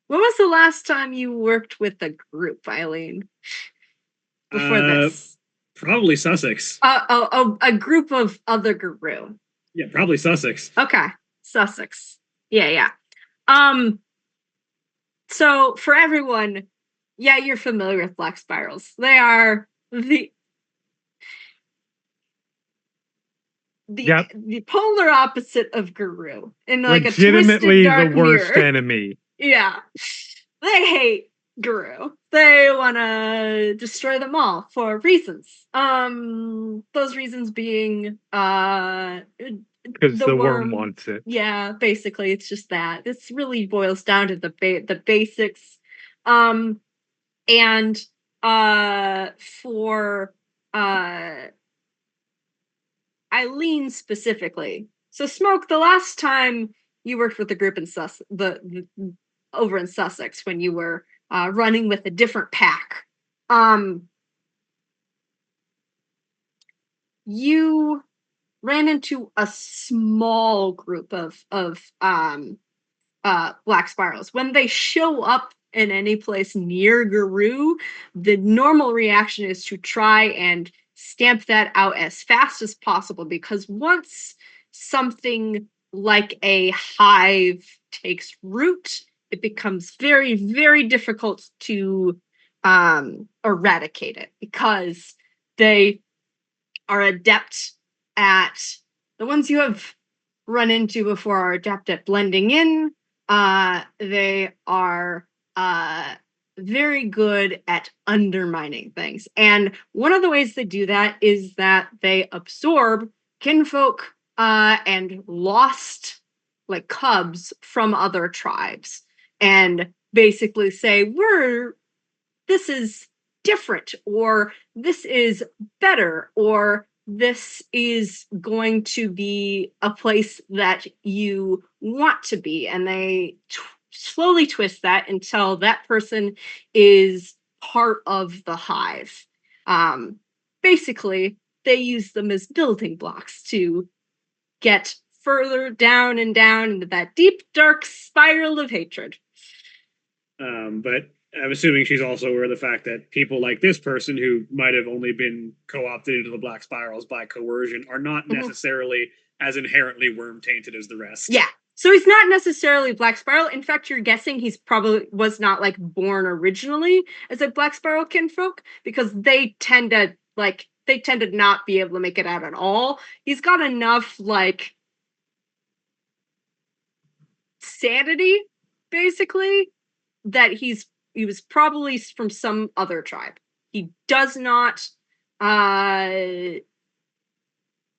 When was the last time you worked with a group, Eileen? Before this? Probably Sussex. A group of other guru. Yeah, probably Sussex. Okay. Sussex. Yeah. So for everyone, yeah, you're familiar with Black Spirals. They are the polar opposite of Guru in like legitimately a twisted, dark the worst mirror. enemy. Yeah. They hate Guru. They want to destroy them all for reasons. Those reasons being because the worm wants it. Yeah, basically it's just that. This really boils down to the basics. And for Eileen specifically. So Smoke, the last time you worked with the group in over in Sussex when you were running with a different pack, you ran into a small group of Black Spirals. When they show up in any place near Guru, the normal reaction is to try and stamp that out as fast as possible, because once something like a hive takes root, it becomes very, very difficult to eradicate it, because they are adept at, the ones you have run into before are adept at blending in. They are very good at undermining things. And one of the ways they do that is that they absorb kinfolk and lost like cubs from other tribes and basically say, this is different, or this is better, or this is going to be a place that you want to be. And they slowly twist that until that person is part of the hive. Basically, they use them as building blocks to get further down and down into that deep, dark spiral of hatred. But I'm assuming she's also aware of the fact that people like this person, who might have only been co-opted into the Black Spirals by coercion, are not necessarily as inherently worm-tainted as the rest. Yeah. So he's not necessarily Black Spiral. In fact, you're guessing he's probably was not like born originally as a Black Spiral kinfolk, because they tend to not be able to make it out at all. He's got enough like sanity, basically, that he's probably from some other tribe. He does not either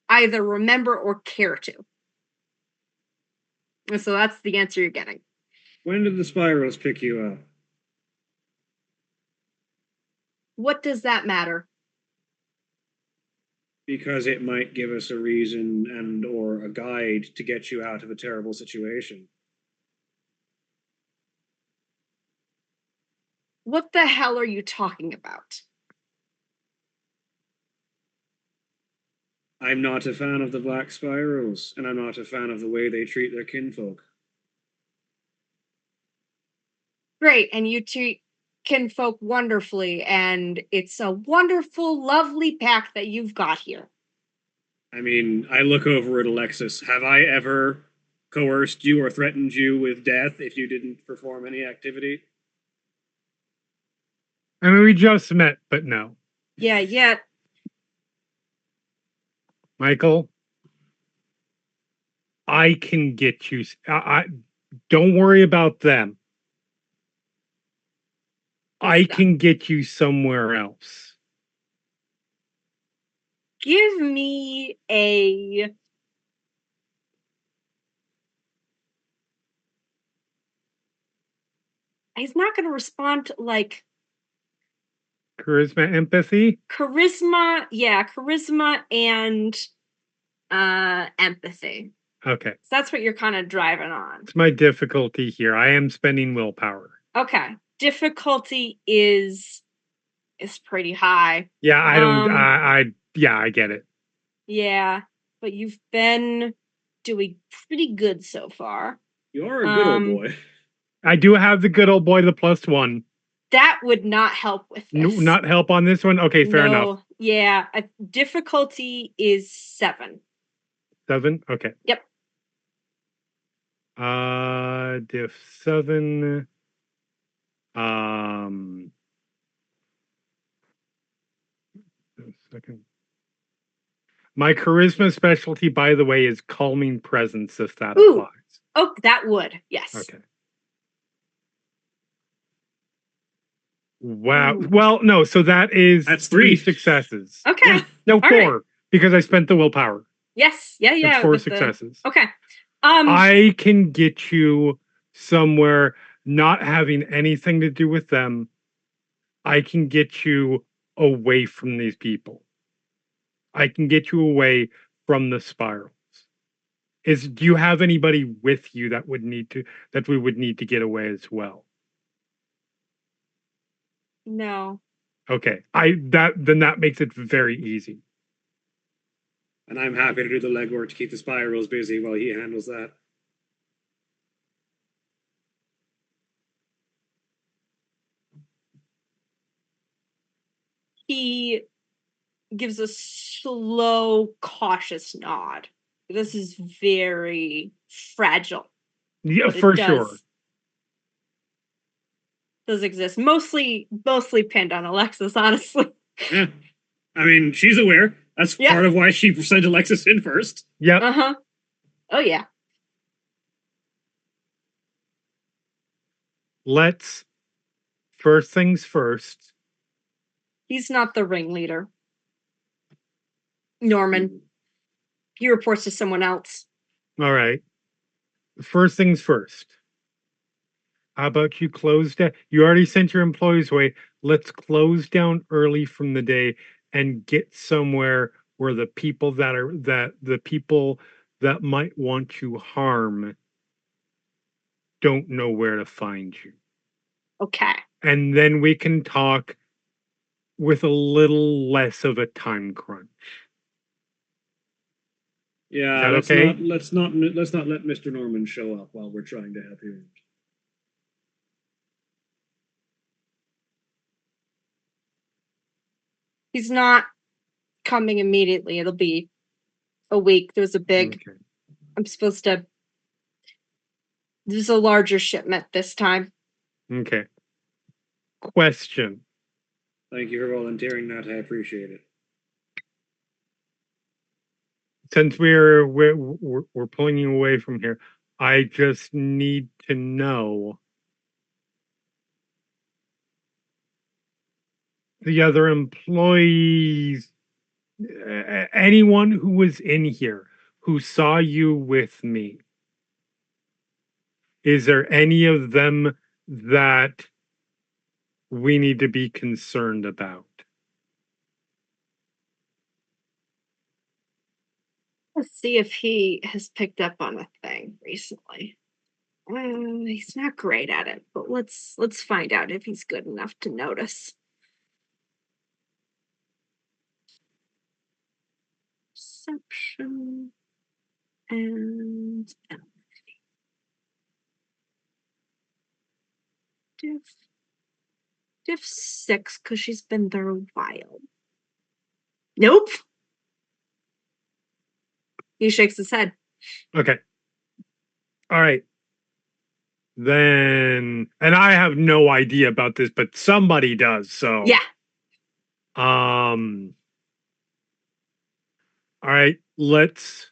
remember or care to. And so that's the answer you're getting. When did the spirals pick you up? What does that matter? Because it might give us a reason and or a guide to get you out of a terrible situation. What the hell are you talking about? I'm not a fan of the black spirals, and I'm not a fan of the way they treat their kinfolk. Great, and you treat kinfolk wonderfully, and it's a wonderful, lovely pack that you've got here. I mean, I look over at Alexis. Have I ever coerced you or threatened you with death if you didn't perform any activity? I mean, we just met, but no. Yeah. Michael, I can get you. I don't worry about them. I can get you somewhere else. Give me a... He's not going to respond to, like... Charisma, empathy? Charisma and empathy. Okay. So that's what you're kind of driving on. It's my difficulty here. I am spending willpower. Okay. Difficulty is pretty high. Yeah, I don't I get it. Yeah, but you've been doing pretty good so far. You are a good old boy. I do have the good old boy, the +1. That would not help with this. No, not help on this one? Okay, fair enough. Yeah, difficulty is 7. 7? Okay. Yep. Diff 7. Second. My charisma specialty, by the way, is calming presence, if that applies. Oh, that would, yes. Okay. Wow. Ooh. Well, no, so that's 3 successes. Okay. Yeah. No, 4, right. because I spent the willpower. Yes. Yeah. That's 4 successes. Okay. I can get you somewhere not having anything to do with them. I can get you away from these people. I can get you away from the spirals. Do you have anybody with you that we would need to get away as well? No. Okay. Then that makes it very easy. And I'm happy to do the legwork to keep the spirals busy while he handles that. He gives a slow, cautious nod. This is very fragile. Yeah, for sure. Does exist. Mostly pinned on Alexis, honestly. Yeah. I mean, she's aware. That's part of why she sent Alexis in first. Yep. Uh-huh. Oh, yeah. Let's, first things first. He's not the ringleader. Norman. He reports to someone else. All right. First things first. How about you close down? You already sent your employees away. Let's close down early from the day and get somewhere where the people that might want to harm don't know where to find you. Okay. And then we can talk with a little less of a time crunch. Yeah, okay? Let's not let Mr. Norman show up while we're trying to help you. He's not coming immediately. It'll be a week. There's a big... Okay. There's a larger shipment this time. Okay. Question. Thank you for volunteering that. I appreciate it. Since we're pulling you away from here, I just need to know the other employees, anyone who was in here who saw you with me, is there any of them that we need to be concerned about? Let's see if he has picked up on a thing recently. He's not great at it, but let's find out if he's good enough to notice. Perception and empathy. Diff 6 because she's been there a while. Nope. He shakes his head. Okay. All right. Then, and I have no idea about this, but somebody does. So Yeah. All right, let's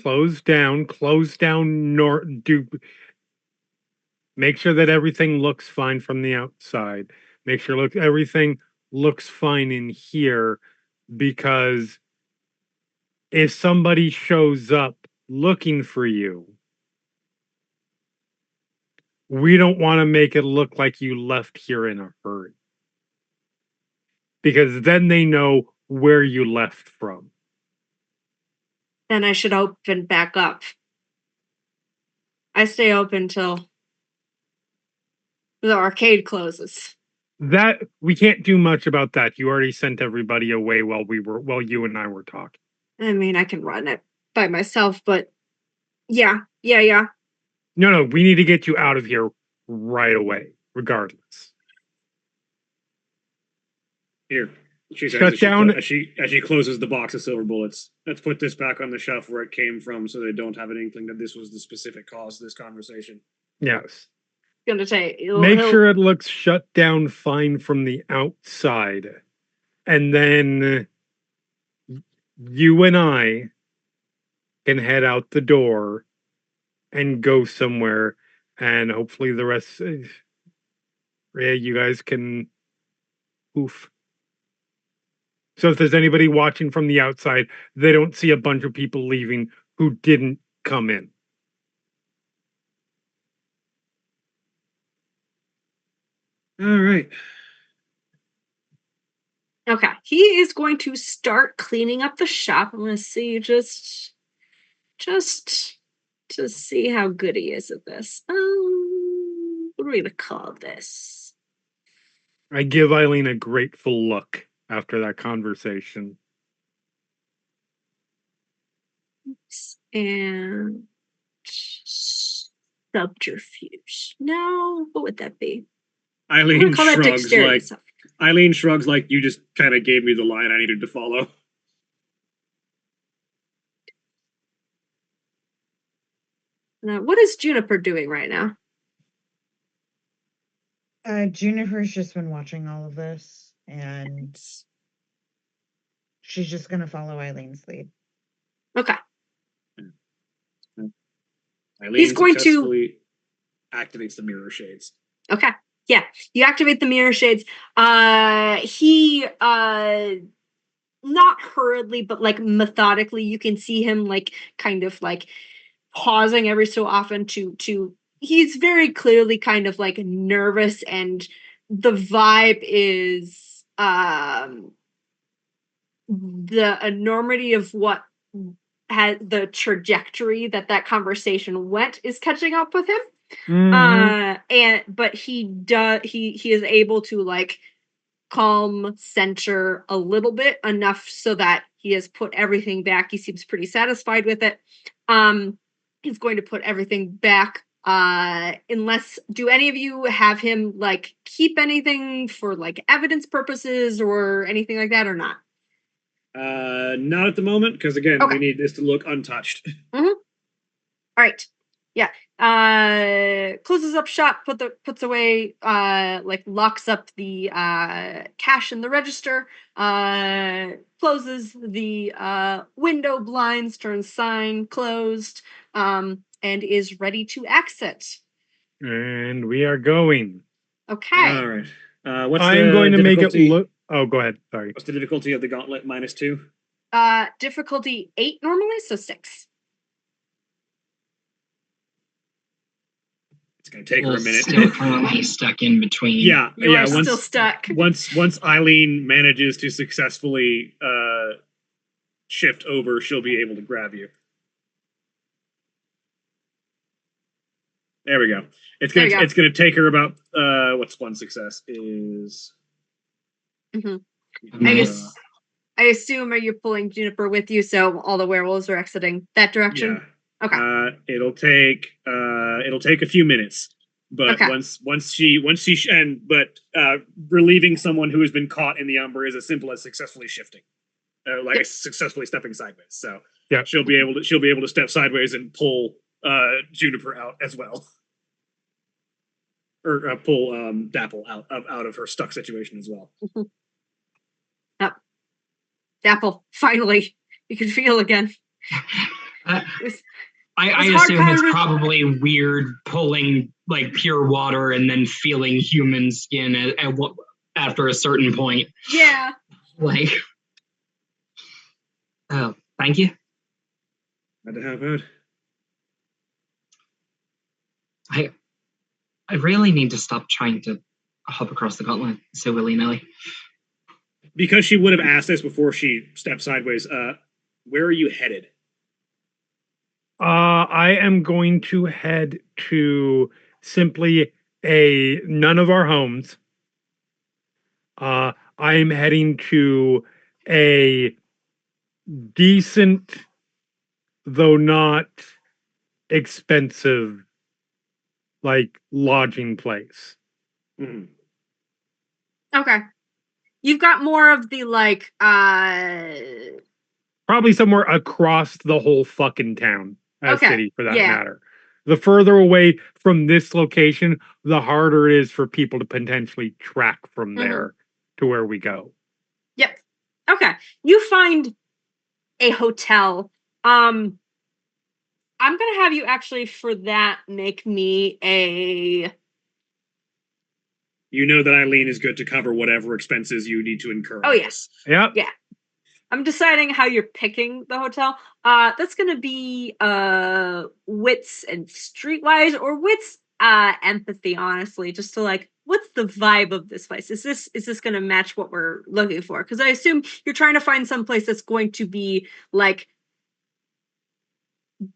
close down, make sure that everything looks fine from the outside. Make sure everything looks fine in here, because if somebody shows up looking for you, we don't want to make it look like you left here in a hurry, because then they know where you left from. Then I should open back up. I stay open till the arcade closes. That we can't do much about that. You already sent everybody away while you and I were talking. I mean, I can run it by myself, but yeah. No, we need to get you out of here right away, regardless. Here, she says Shut down. as she closes the box of silver bullets. Let's put this back on the shelf where it came from, so they don't have an inkling that this was the specific cause of this conversation. Yes. Gonna say Make sure it looks shut down fine from the outside, and then you and I can head out the door and go somewhere, and hopefully the rest, you guys can poof. So if there's anybody watching from the outside, they don't see a bunch of people leaving who didn't come in. All right. Okay, he is going to start cleaning up the shop. I'm going to see just to see how good he is at this. What are we going to call this? I give Eileen a grateful look after that conversation. And subterfuge. No, what would that be? Eileen shrugs like stuff. Eileen shrugs like you just kind of gave me the line I needed to follow. Now, what is Juniper doing right now? Juniper's just been watching all of this, and she's just gonna follow Eileen's lead. Okay. Eileen He's going to activates the mirror shades. Okay. Yeah, you activate the mirror shades. He not hurriedly, but like methodically, you can see him like kind of like pausing every so often to he's very clearly kind of like nervous, and the vibe is the enormity of what had the trajectory that conversation went is catching up with him. But he is able to like calm center a little bit enough so that he has put everything back. He seems pretty satisfied with it. He's going to put everything back. Unless, do any of you have him like keep anything for like evidence purposes or anything like that, or not? Not at the moment, because again, we need this to look untouched. All right. Yeah. Closes up shop, puts away, like locks up the cash in the register, closes the window blinds, turns sign closed, and is ready to exit. And we are going. Okay. All right. What's I am the going to make it difficulty? look. Oh, go ahead. Sorry. What's the difficulty of the gauntlet? -2. Difficulty 8 normally, so 6. It's gonna take her Well, a minute. still currently stuck in between. Yeah, You yeah. are still stuck. Once Eileen manages to successfully shift over, she'll be able to grab you. There we go. It's gonna take her about what's one success is. I assume, are you pulling Juniper with you so all the werewolves are exiting that direction? Yeah. Okay. It'll take a few minutes, but Okay. once she relieving someone who has been caught in the umber is as simple as successfully shifting, successfully stepping sideways. So yeah, she'll be able to step sideways and pull Juniper out as well, or pull Dapple out of her stuck situation as well. Yep. Dapple, finally, you can feel again. I assume it's probably weird pulling like pure water and then feeling human skin after a certain point. Yeah. Like, oh, thank you. Glad to help out. I really need to stop trying to hop across the gauntlet so willy-nilly. Because she would have asked this before she stepped sideways. Where are you headed? I am going to head to simply none of our homes. I am heading to a decent, though not expensive, like lodging place. Mm-hmm. Okay. You've got more of the like probably somewhere across the whole fucking town, city for that yeah. matter. The further away from this location, the harder it is for people to potentially track from there to where we go. Yep. Okay. You find a hotel. I'm gonna have you actually for that make me a. You know that Eileen is good to cover whatever expenses you need to incur. Oh yes. Yep. Yeah. I'm deciding how you're picking the hotel. That's gonna be wits and streetwise or wits empathy, honestly, just to like, what's the vibe of this place? Is this gonna match what we're looking for? Because I assume you're trying to find some place that's going to be like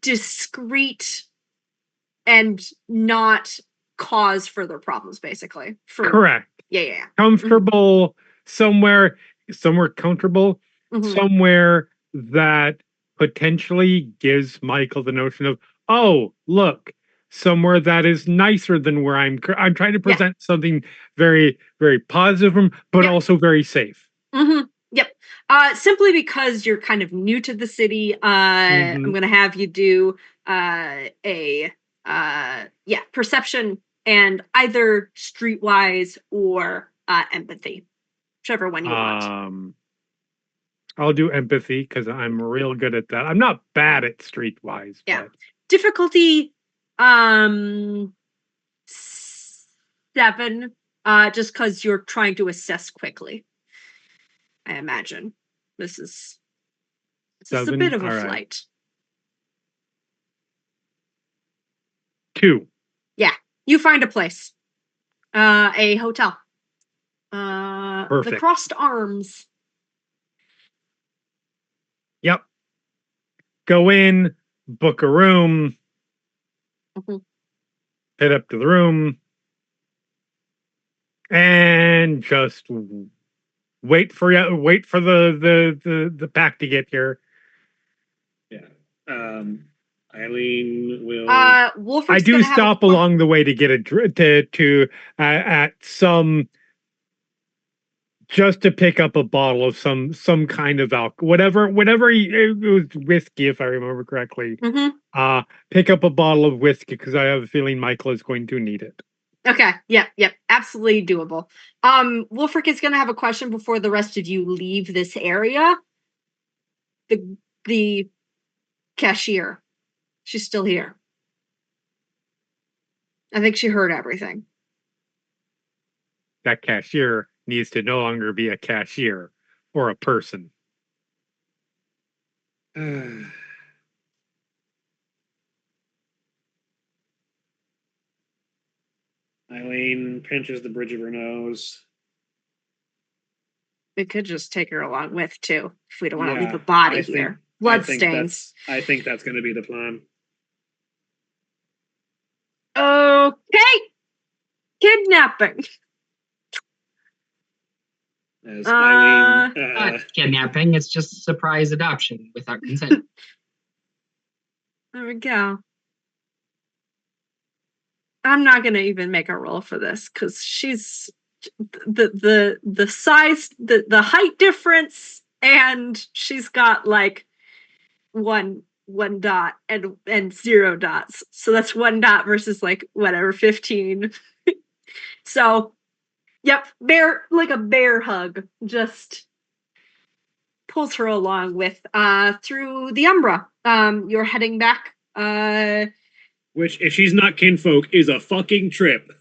discreet and not cause further problems, basically. Correct. Yeah. Comfortable, somewhere comfortable, somewhere that potentially gives Michael the notion of, oh, look, somewhere that is nicer than where I'm trying to present something very, very positive, but also very safe. Yep. Simply because you're kind of new to the city, I'm going to have you do perception and either streetwise or empathy, whichever one you want. I'll do empathy because I'm real good at that. I'm not bad at streetwise. Yeah. But... Difficulty 7, just because you're trying to assess quickly. I imagine this is a bit of a flight. 2. Yeah, you find a place, a hotel. Perfect. The Crossed Arms. Yep. Go in, book a room, head up to the room, and just wait for the pack to get here. Yeah. Eileen will. Wolfric. I do stop along the way to get at some, just to pick up a bottle of some kind of alcohol, whatever it was whiskey, if I remember correctly. Pick up a bottle of whiskey because I have a feeling Michael is going to need it. Okay. Yep. Absolutely doable. Wolfric is going to have a question before the rest of you leave this area. The cashier, she's still here. I think she heard everything. that cashier needs to no longer be a cashier or a person. Eileen pinches the bridge of her nose. We could just take her along with too, if we don't want to leave Yeah, a body I here. think- Blood stains. I think that's going to be the plan. Okay. Kidnapping. As Eileen, Not kidnapping, it's just surprise adoption without consent. There we go. I'm not gonna even make a roll for this because she's the size, the height difference, and she's got like one dot and 0 dots. So that's 1 dot versus like whatever 15. So yep, like a bear hug, just pulls her along with through the Umbra. You're heading back. which, if she's not kinfolk, is a fucking trip.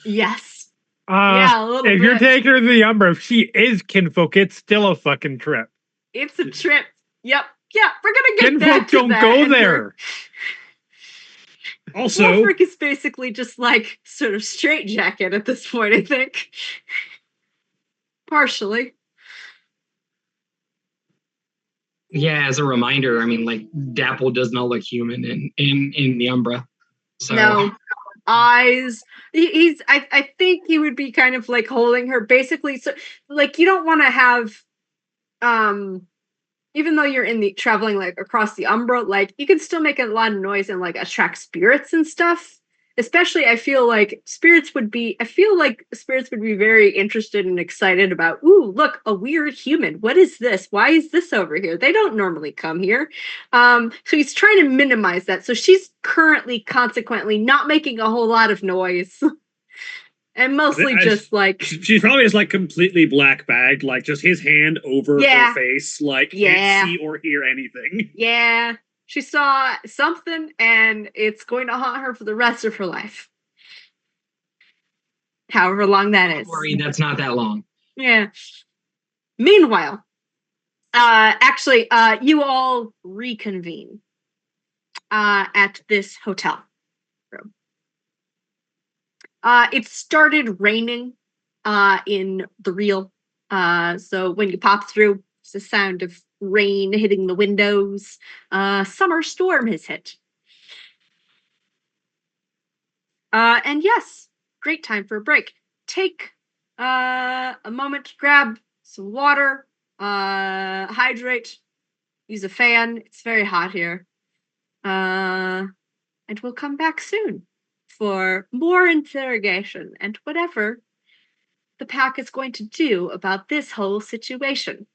Yes. Yeah, Yeah, a little if bit. you're taking her to the Umbra, if she is kinfolk, it's still a fucking trip. It's a trip. Yep. Yeah, we're gonna get Kinfolk back to don't that. go And there. Also, Wolfric is basically just like sort of straitjacket at this point, I think. Partially. Yeah, as a reminder, I mean, like Dapple does not look human in the Umbra. So No. Eyes. He's I think he would be kind of like holding her basically, so like you don't want to have even though you're in the traveling like across the Umbra, like you can still make a lot of noise and like attract spirits and stuff. Especially, I feel like spirits would be very interested and excited about, ooh, look, a weird human. What is this? Why is this over here? They don't normally come here. So he's trying to minimize that. So she's currently, consequently, not making a whole lot of noise. And mostly just like she's probably just like completely black bagged, like just his hand over Yeah. her face, like Yeah. can't see or hear anything. yeah, she saw something and it's going to haunt her for the rest of her life. However long that is. don't worry, that's not that long. Yeah. Meanwhile, you all reconvene at this hotel room. It started raining in the real. So when you pop through, it's the sound of rain hitting the windows. Summer storm has hit. And yes, great time for a break. Take a moment to grab some water, hydrate, use a fan. It's very hot here. And we'll come back soon for more interrogation and whatever the pack is going to do about this whole situation.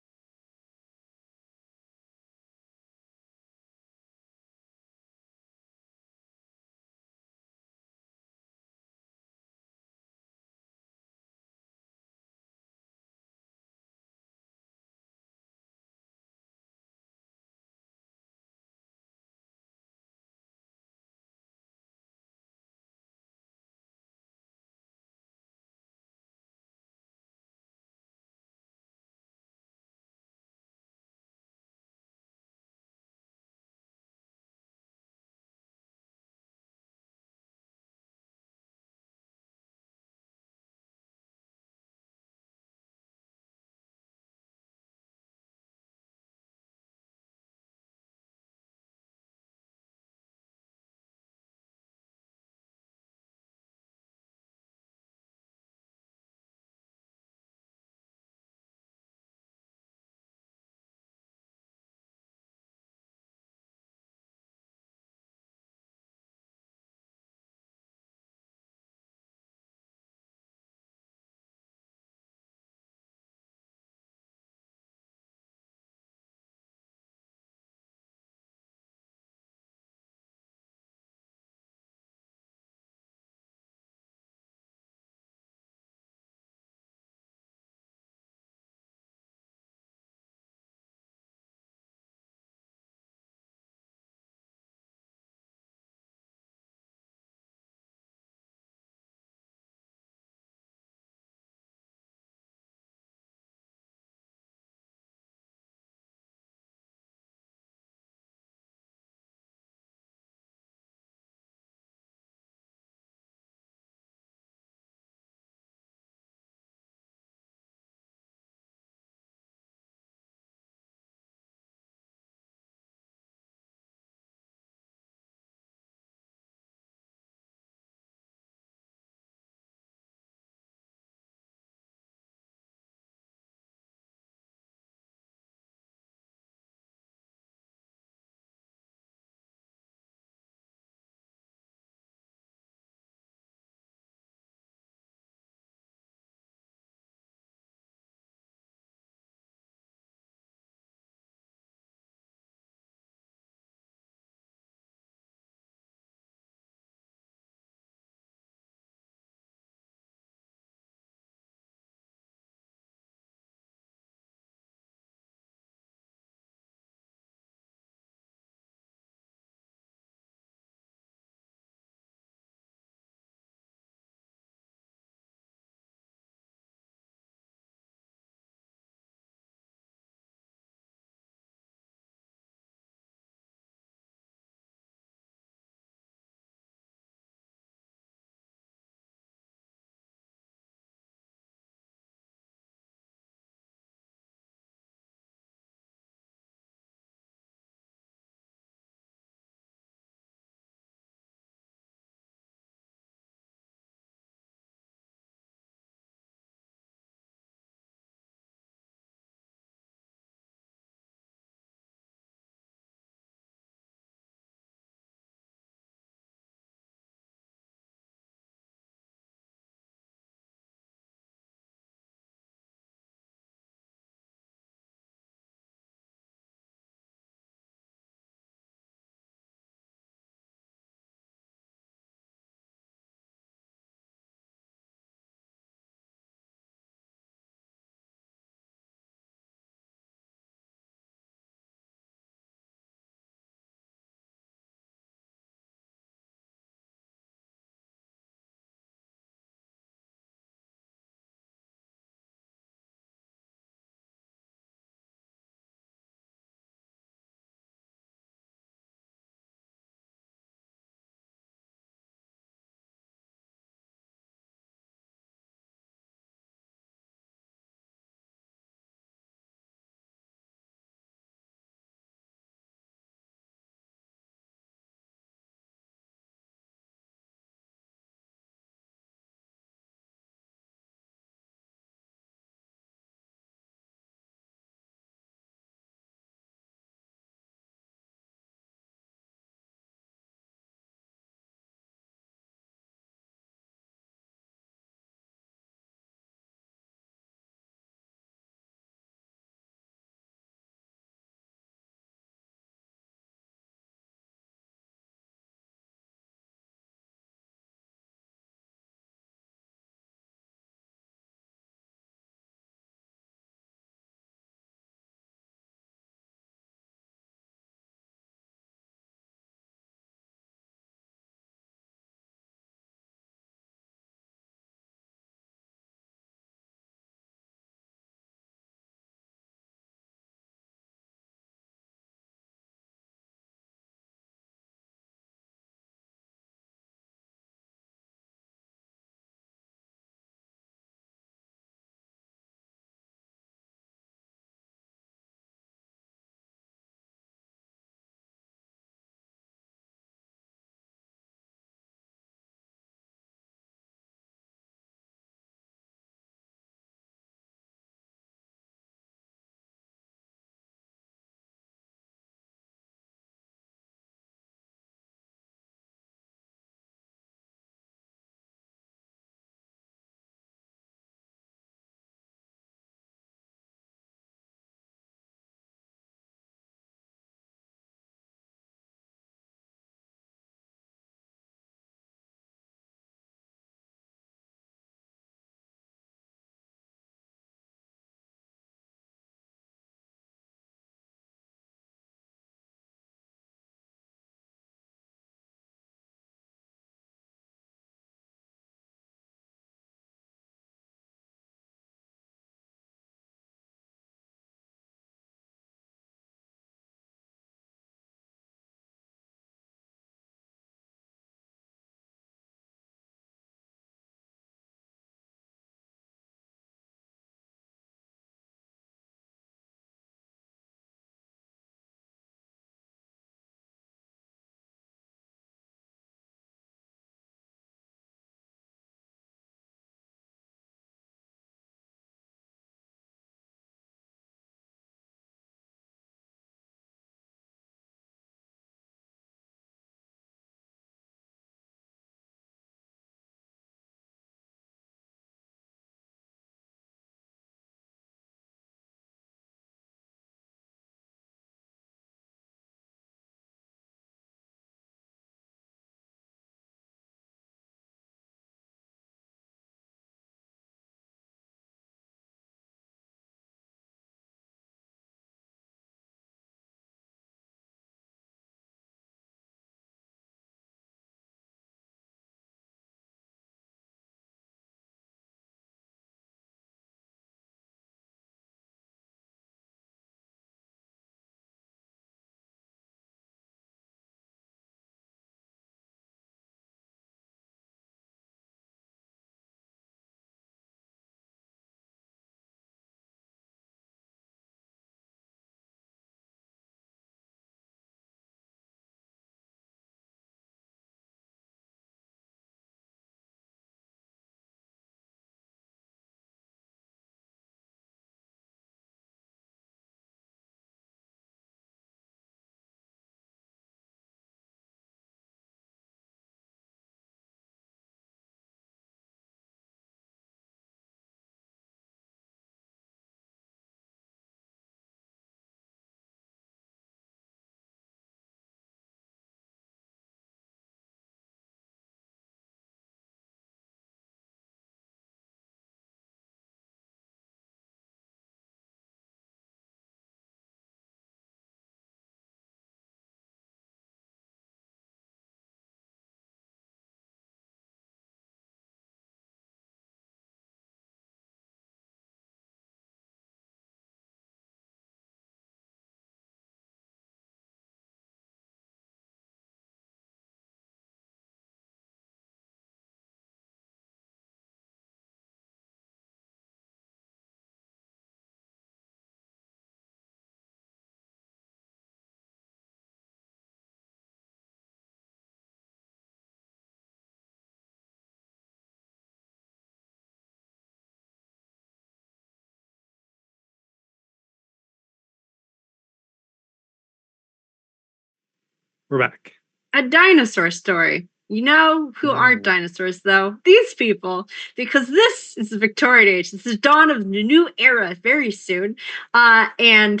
We're back. A dinosaur story. You know who aren't dinosaurs, though? These people. Because this is the Victorian age. This is dawn of the new era very soon. And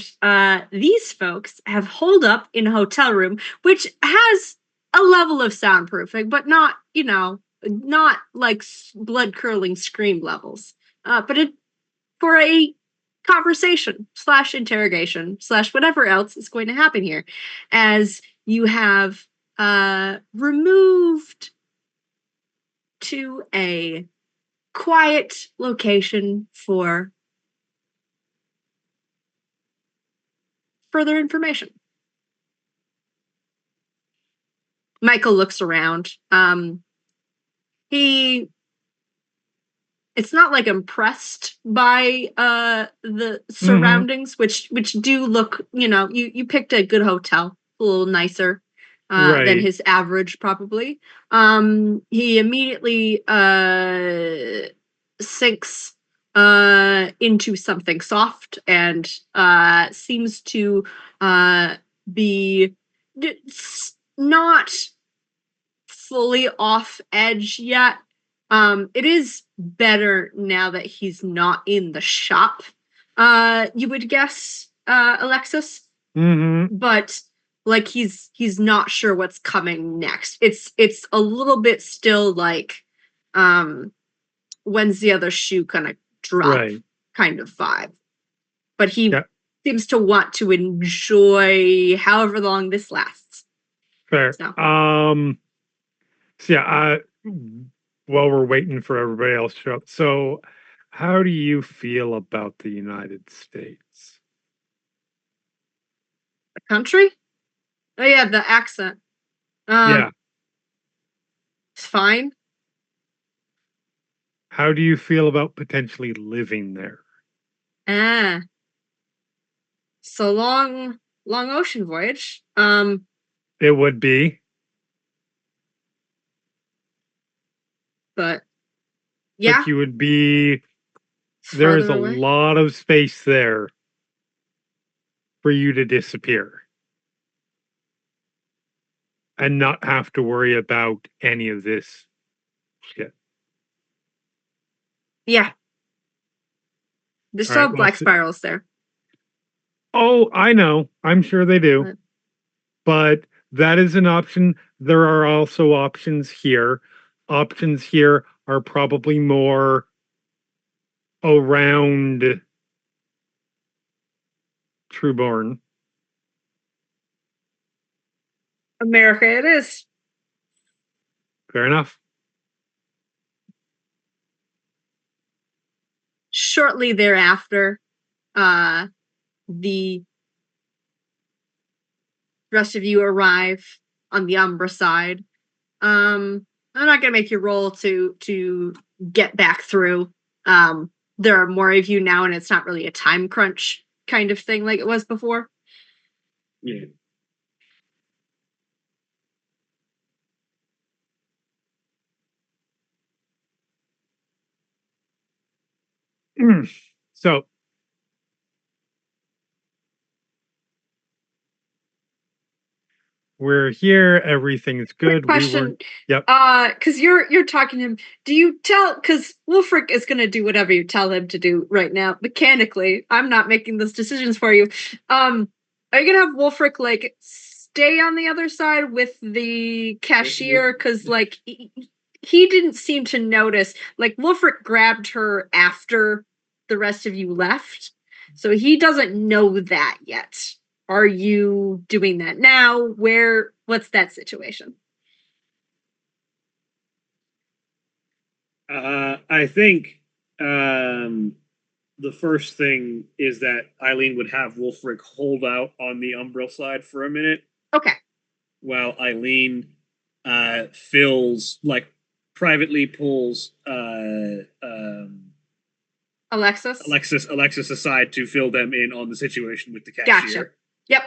these folks have holed up in a hotel room, which has a level of soundproofing, but not, not like blood-curdling scream levels. But for a conversation / interrogation / whatever else is going to happen here, as you have removed to a quiet location for further information. Michael looks around. It's not like impressed by the surroundings, which do look, you picked a good hotel, a little nicer than his average, probably. He immediately sinks into something soft and seems to be not fully off edge yet. It is better now that he's not in the shop, you would guess, Alexis. But like he's not sure what's coming next. It's a little bit still like when's the other shoe gonna drop kind of vibe. But he seems to want to enjoy however long this lasts. Fair. So. While we're waiting for everybody else to show up. So how do you feel about the United States? The country? Oh yeah, the accent. Yeah. It's fine. How do you feel about potentially living there? So long ocean voyage. It would be. But yeah. But you would be, there's a lot of space there for you to disappear. And not have to worry about any of this shit. Yeah. There's still black spirals there. Oh, I know. I'm sure they do. But that is an option. There are also options here. Options here are probably more around Trueborn. America it is. Fair enough. Shortly thereafter, the rest of you arrive on the Umbra side. I'm not gonna make you roll to get back through. There are more of you now, and it's not really a time crunch kind of thing like it was before. Yeah. So we're here, everything's good. Quick question. Yep. Because you're talking to him. Do you tell, because Wolfric is gonna do whatever you tell him to do right now, mechanically. I'm not making those decisions for you. Are you gonna have Wolfric like stay on the other side with the cashier? Because like he didn't seem to notice. Like Wolfric grabbed her after the rest of you left. So he doesn't know that yet. Are you doing that now? What's that situation? I think the first thing is that Eileen would have Wolfric hold out on the Umbral side for a minute. Okay. While Eileen privately pulls Alexis aside to fill them in on the situation with the cashier. Gotcha. Yep.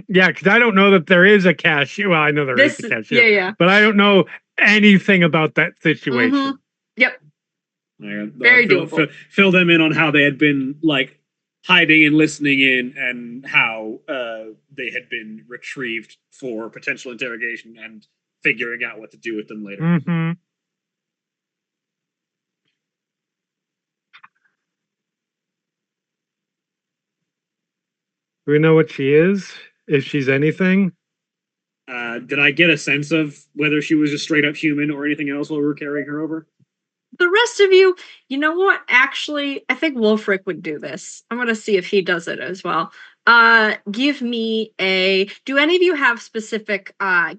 Yeah, because I don't know that there is a cashier. Well, I know there is a cashier. Yeah. But I don't know anything about that situation. Yep. Very doable. Fill them in on how they had been like hiding and listening in, and how they had been retrieved for potential interrogation and figuring out what to do with them later. Mm-hmm. Do we know what she is? If she's anything? Did I get a sense of whether she was a straight up human or anything else while we were carrying her over? The rest of you, you know what? Actually, I think Wolfric would do this. I'm gonna see if he does it as well. Give me a. Do any of you have specific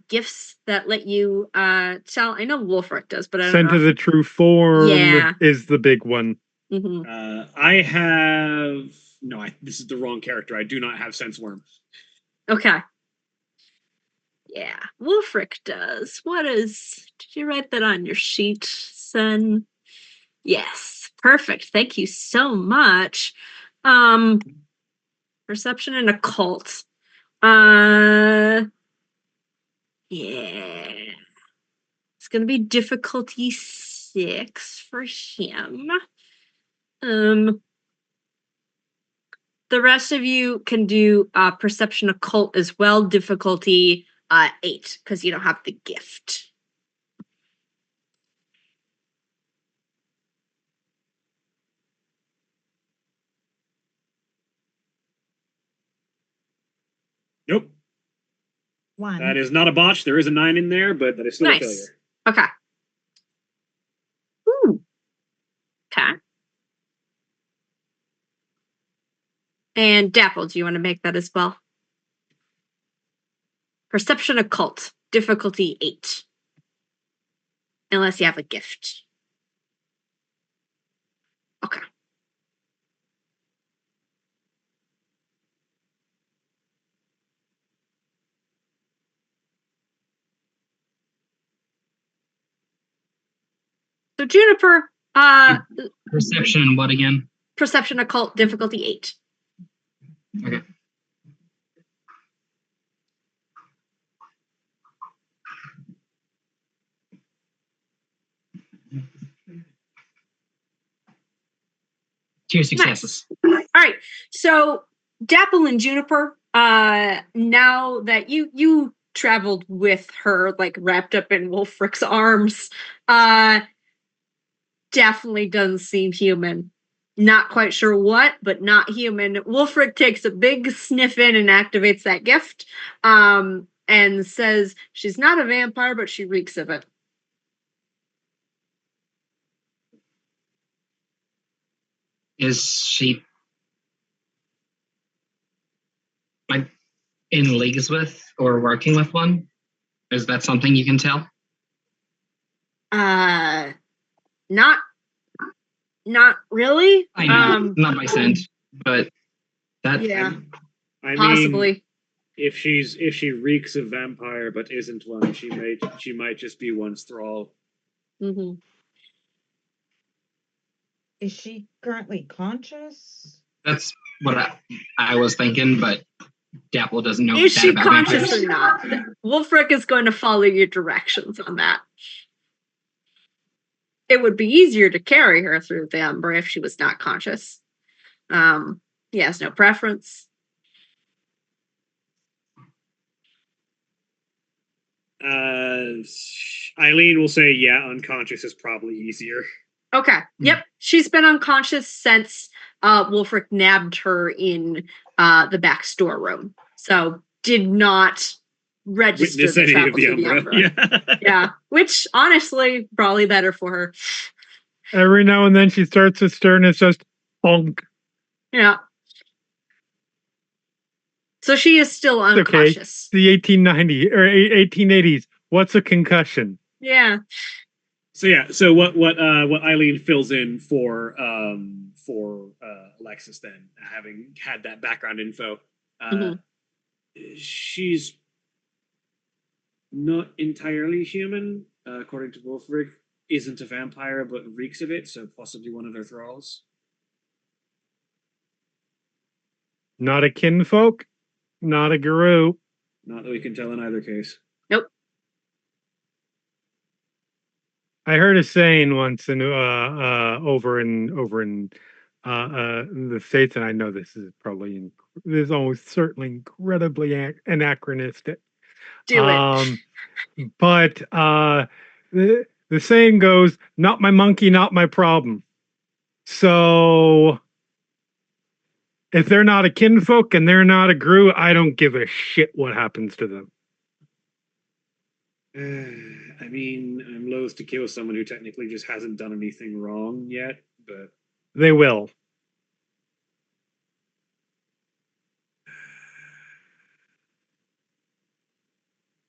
gifts that let you tell? I know Wolfric does, but I don't Scent know. of the true form Yeah. is the big one. I have no. This is the wrong character. I do not have sense worm. Okay. Yeah, Wolfric does. What is? Did you write that on your sheet, son? Yes, perfect. Thank you so much. Perception and occult. Yeah, it's gonna be difficulty 6 for him. The rest of you can do perception occult as well. Difficulty 8 because you don't have the gift. Nope. 1. That is not a botch. There is a 9 in there, but that is still a failure. Nice. Okay. Ooh. Okay. And Dapple, do you want to make that as well? Perception occult, difficulty 8. Unless you have a gift. Okay. So Juniper, Perception and what again? perception occult, difficulty 8. Okay. Two successes. Nice. All right. So Dapple and Juniper, now that you traveled with her, like wrapped up in Wolfric's arms, definitely doesn't seem human. Not quite sure what, but not human. Wolfric takes a big sniff in and activates that gift, and says she's not a vampire, but she reeks of it. Is she like in leagues with or working with one? Is that something you can tell? Not really. I know, not by scent, but that. Yeah, I mean, possibly. if she reeks of vampire but isn't one, she might just be one's thrall. Mm-hmm. Is she currently conscious? That's what I was thinking, but Dapple doesn't know. Is that she about conscious vampires. or not? Wolfric is going to follow your directions on that. It would be easier to carry her through the Umbra if she was not conscious. He has no preference. Eileen will say, yeah, unconscious is probably easier. Okay. Yep. She's been unconscious since Wolfric nabbed her in the back storeroom. So did not register Witness the any travel of the to the Umbra. Umbra. Yeah. Yeah. Which honestly, probably better for her. Every now and then she starts to stir and it's just bonk. Yeah. So she is still unconscious. The 1890 or 1880s. What's a concussion? Yeah. So what Eileen fills in for Alexis then, having had that background info, she's not entirely human, according to Wolfric. Isn't a vampire, but reeks of it, so possibly one of their thralls. Not a kinfolk, not a guru. Not that we can tell in either case. Nope. I heard a saying once in over in the States, and I know this is almost certainly incredibly anachronistic. Do it. But the saying goes, "Not my monkey, not my problem." So if they're not a kinfolk and they're not a Gru, I don't give a shit what happens to them. I mean, I'm loath to kill someone who technically just hasn't done anything wrong yet, but They will.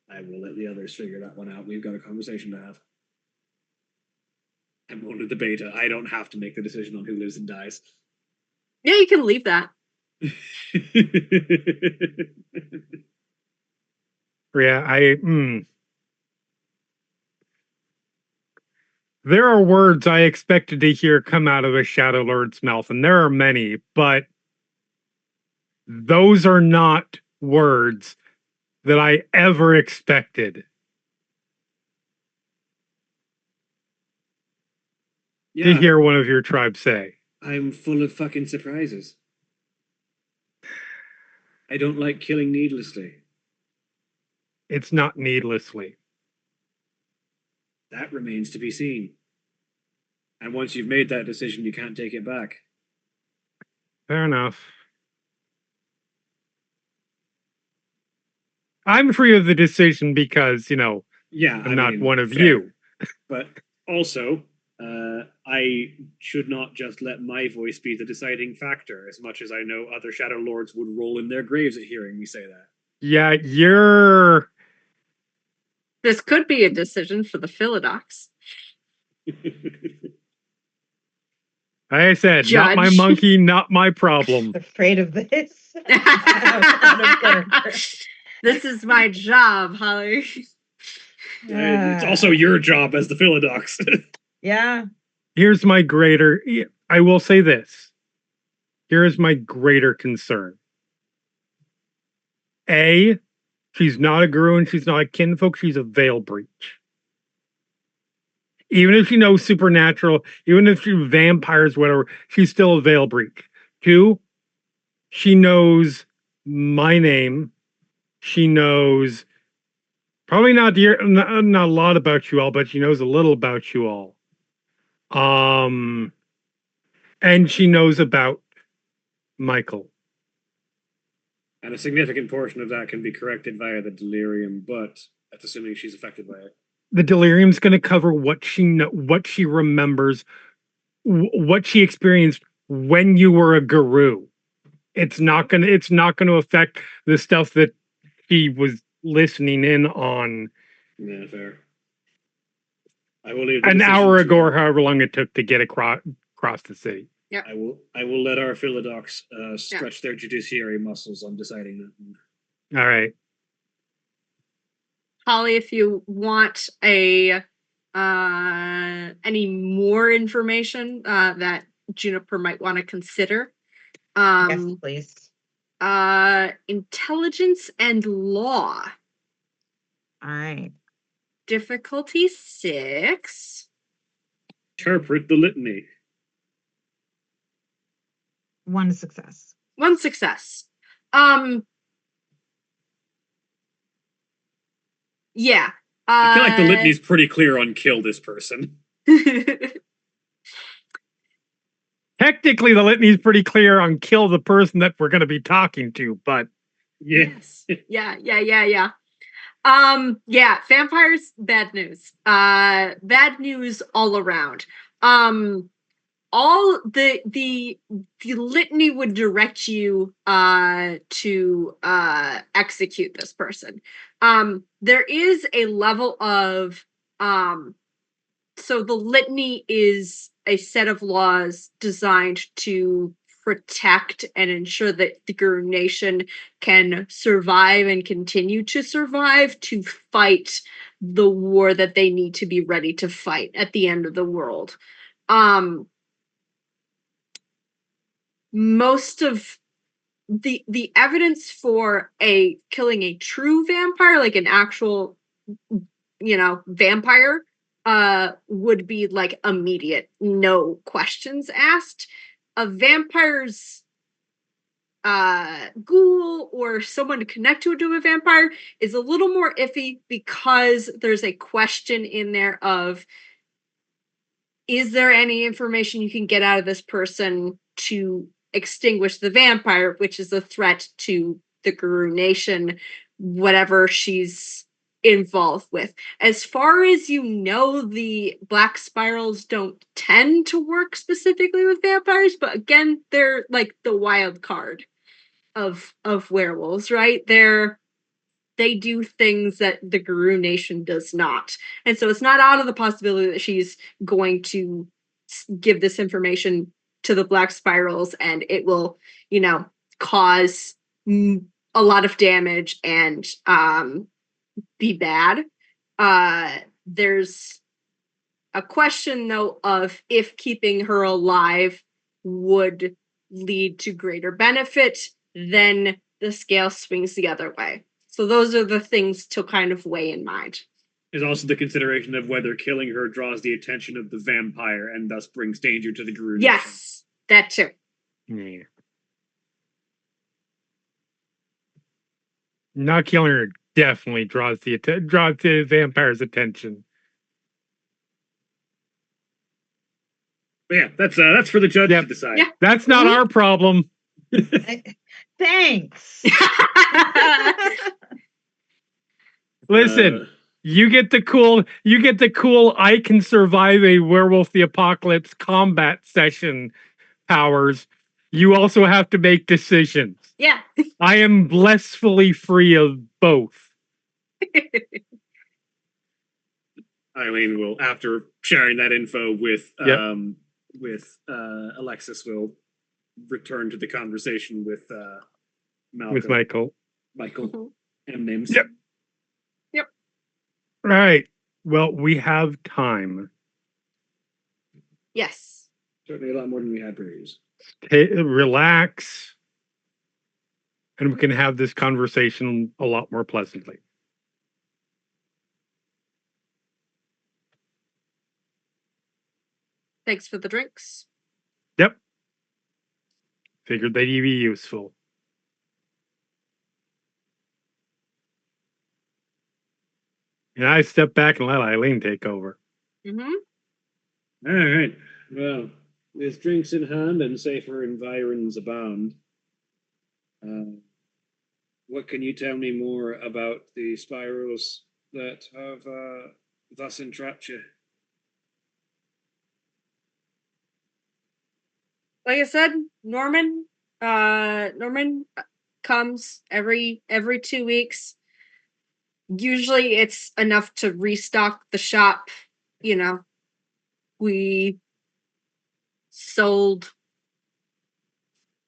I will let the others figure that one out. We've got a conversation to have. I'm going to debate it. I don't have to make the decision on who lives and dies. Yeah, you can leave that. Yeah, there are words I expected to hear come out of a Shadow Lord's mouth, and there are many, but those are not words that I ever expected to hear one of your tribe say. I'm full of fucking surprises. I don't like killing needlessly. It's not needlessly. That remains to be seen. And once you've made that decision, you can't take it back. Fair enough. I'm free of the decision because, I'm not one of fair. you. But also, I should not just let my voice be the deciding factor, as much as I know other Shadow Lords would roll in their graves at hearing me say that. Yeah, you're... This could be a decision for the Philodox. Like I said, not my Judge. monkey, not my problem. Afraid of this. This is my job, Holly. It's also your job as the Philodox. Yeah. Here's my greater... I will say this. Here is my greater concern. A, she's not a Guru and she's not a kinfolk, she's a veil breach. Even if she knows supernatural, even if she's vampires, whatever, she's still a veil breach. 2, she knows my name. She knows probably not a lot about you all, but she knows a little about you all. And she knows about Michael. And a significant portion of that can be corrected via the delirium, but that's assuming she's affected by it. The delirium's going to cover what she remembers, what she experienced when you were a Guru. It's not going to affect the stuff that she was listening in on. Yeah, fair. I will leave an hour ago or however long it took to get across the city. Yep. I will let our Philodox stretch their judiciary muscles on deciding that. All right. Holly, if you want any more information that Juniper might want to consider. Yes, please. Intelligence and law. All right. Difficulty 6. Interpret the litany. 1 success. 1 success. Yeah. I feel like the litany's pretty clear on kill this person. Technically, the litany's pretty clear on kill the person that we're going to be talking to, but yes. Yeah. Yeah, vampires, bad news. Bad news all around. All the litany would direct you to execute this person. There is a level of so the litany is a set of laws designed to protect and ensure that the Guru Nation can survive and continue to survive to fight the war that they need to be ready to fight at the end of the world. Most of the evidence for killing a true vampire, like an actual, vampire, would be like immediate, no questions asked. a vampire's ghoul or someone to connect to a vampire is a little more iffy because there's a question in there of, is there any information you can get out of this person to extinguish the vampire, which is a threat to the Guru Nation, whatever she's involved with. As far as you know, the black spirals don't tend to work specifically with vampires, but again, they're like the wild card of werewolves, right? They do things that the Guru Nation does not. And so it's not out of the possibility that she's going to give this information to the black spirals and it will, cause a lot of damage and be bad. There's a question, though, of if keeping her alive would lead to greater benefit, then the scale swings the other way. So those are the things to kind of weigh in mind. There's also the consideration of whether killing her draws the attention of the vampire and thus brings danger to the Guru. Yes, that too. Yeah. Not killing her definitely draws the vampire's attention. But yeah, that's for the judge to decide. Yeah. That's not our problem. Thanks. Listen, you get the cool I can survive a werewolf the apocalypse combat session powers. You also have to make decisions. Yeah. I am blissfully free of both. Eileen will, after sharing that info with Alexis, will return to the conversation with Malcolm. With Michael. Michael. M names. Yep. All right. Well, we have time. Yes. Certainly a lot more than we had previous. Relax. And we can have this conversation a lot more pleasantly. Thanks for the drinks. Yep. Figured they'd be useful. And I step back and let Eileen take over. Mm-hmm. All right. Well, with drinks in hand and safer environs abound, what can you tell me more about the spirals that have thus entrapped you? Like I said, Norman comes every 2 weeks. Usually it's enough to restock the shop. We sold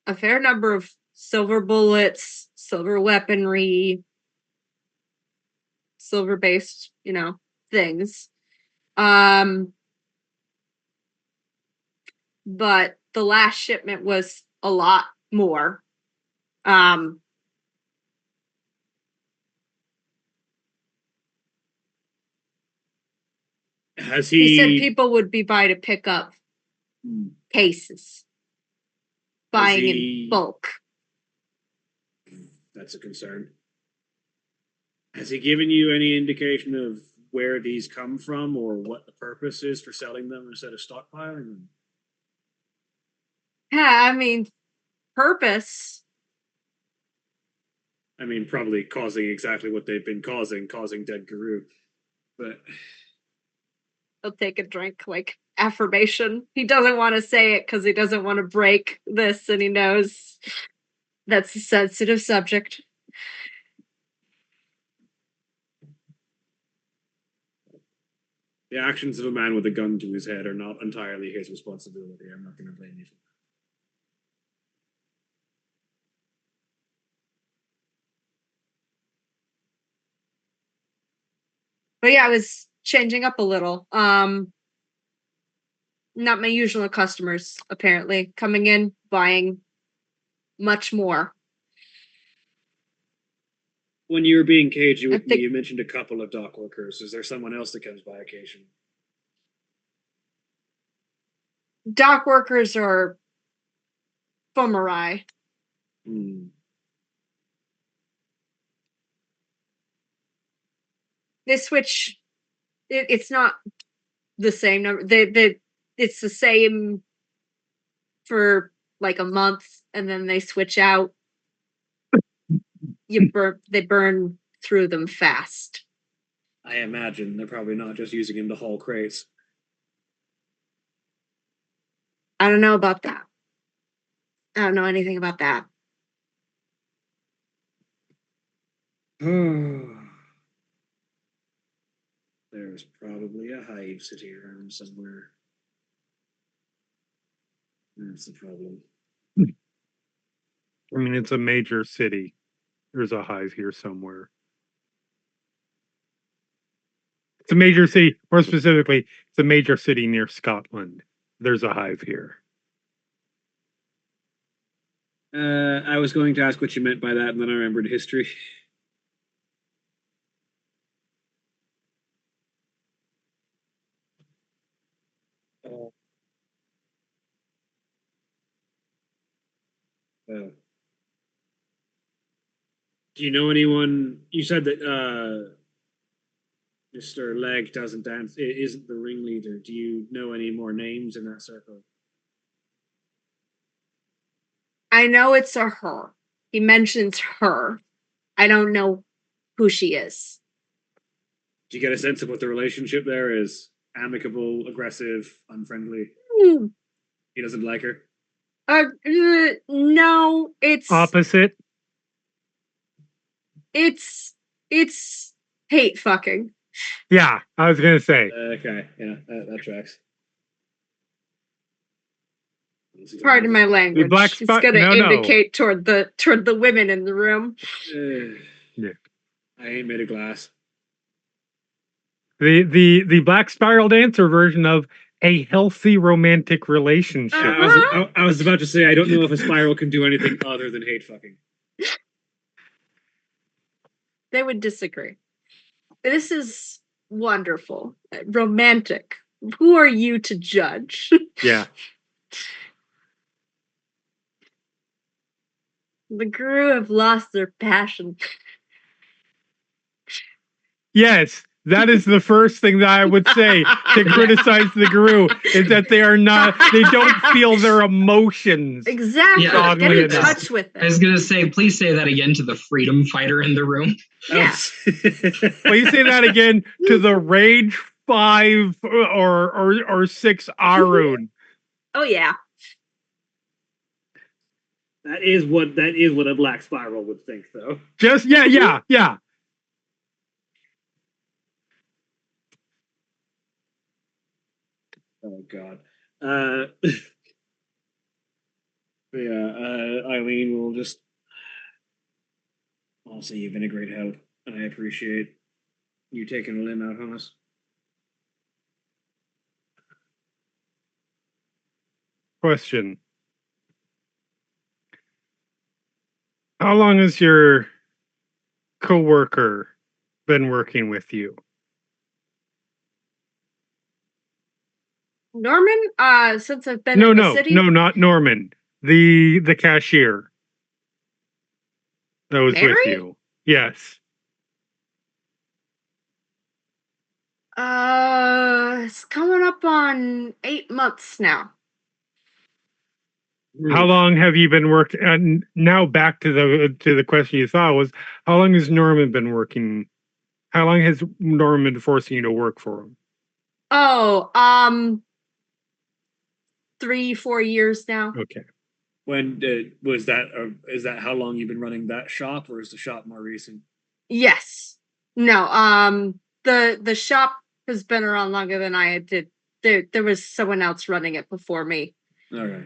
a fair number of silver bullets, silver weaponry, silver-based, things. But the last shipment was a lot more. He said people would be by to pick up cases, buying in bulk. That's a concern. Has he given you any indication of where these come from or what the purpose is for selling them instead of stockpiling them? Yeah, purpose. Probably causing exactly what they've been causing dead Guru. But he'll take a drink, like affirmation. He doesn't want to say it because he doesn't want to break this, and he knows that's a sensitive subject. The actions of a man with a gun to his head are not entirely his responsibility. I'm not going to blame you for that. But yeah, I was changing up a little. Not my usual customers, apparently, coming in, buying much more. When you were being cagey with me, you mentioned a couple of dock workers. Is there someone else that comes by occasionally? Dock workers are Fomori. They switch. It's not the same number. It's the same for like a month, and then they switch out. They burn through them fast. I imagine they're probably not just using him to haul crates. I don't know about that. I don't know anything about that. There's probably a hive sitting around somewhere. That's the problem. I mean, it's a major city. There's a hive here somewhere. It's a major city, more specifically, it's a major city near Scotland. There's a hive here. I was going to ask what you meant by that, and then I remembered history. Do you know anyone? You said that Mr. Leg doesn't dance. Isn't the ringleader? Do you know any more names in that circle? I know it's a her. He mentions her. I don't know who she is. Do you get a sense of what the relationship there is? Amicable, aggressive, unfriendly? He doesn't like her? No, it's opposite. It's hate fucking. Yeah, I was gonna say. Okay, yeah, that tracks. Pardon my language. The black spot. It's gonna No. indicate toward the women in the room. Yeah. I ain't made of glass. The black spiral dancer version of a healthy romantic relationship. I was about to say I don't know if a spiral can do anything other than hate fucking. They would disagree. This is wonderful, romantic. Who are you to judge? Yeah. The crew have lost their passion. Yes, that is the first thing that I would say to criticize the Guru is that they don't feel their emotions. Exactly. Yeah, Get in touch with it. I was gonna say, please say that again to the freedom fighter in the room. Yeah. Please say that again to the Rage 5 or 6 Arun. Oh yeah. That is what a black spiral would think, though. Just yeah. Oh God. Eileen will just. Honestly, you've been a great help, and I appreciate you taking a limb out on us. Question. How long has your coworker been working with you? Norman, since I've been in the city. No, not Norman. The cashier that was Mary? with you. Yes. It's coming up on 8 months now. How long have you been working? And now back to the question you thought was, how long has Norman been working? How long has Norman been forcing you to work for him? Oh, 3-4 years now. Okay. When was that? Is that how long you've been running that shop, or is the shop more recent? Yes. No. The shop has been around longer than I did. There was someone else running it before me. Okay.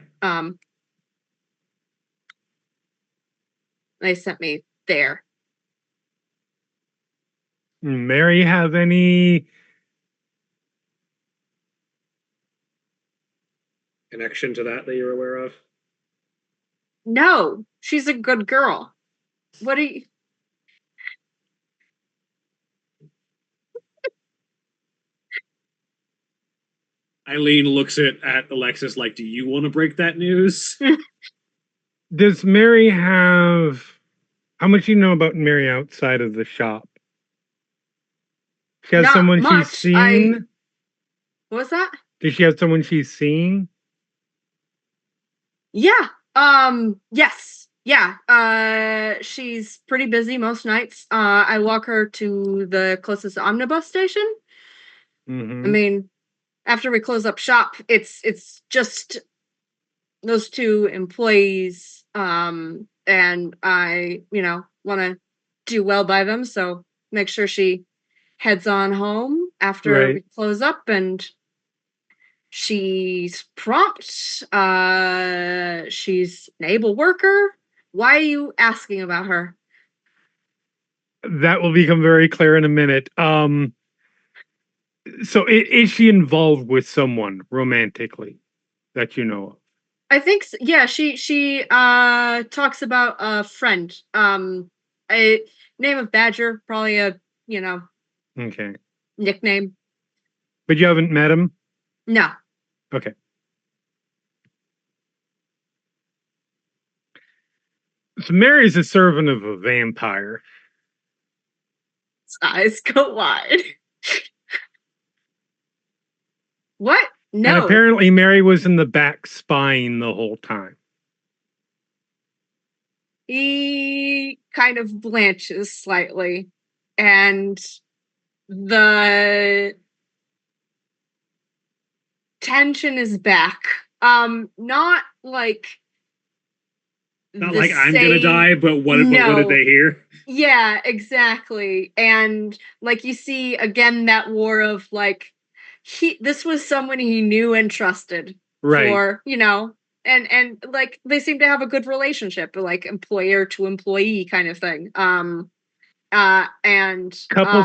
They sent me there. Mary have any Connection to that you're aware of? No, she's a good girl. What are you? Eileen looks at Alexis like, "Do you want to break that news?" Does Mary have? How much do you know about Mary outside of the shop? She has Not someone she's much. seen. What was that? Does she have someone she's seen? Yeah. Yes. Yeah. She's pretty busy most nights. I walk her to the closest omnibus station. Mm-hmm. I mean, after we close up shop, it's just those two employees. And I, want to do well by them, so make sure she heads on home after Right. we close up, and she's prompt. She's an able worker. Why are you asking about her? That will become very clear in a minute. So is she involved with someone romantically that you know of? I think yeah, she talks about a friend. A name of Badger, probably a, Okay. nickname. But you haven't met him? No. Okay. So Mary's a servant of a vampire. His eyes go wide. What? And No. apparently Mary was in the back spying the whole time. He kind of blanches slightly, and the tension is back. Not like Not the like I'm gonna same- die, but what No. did they hear? Yeah, exactly. And like you see again that war of like this was someone he knew and trusted Right. for, and like they seem to have a good relationship, like employer to employee kind of thing. And Couple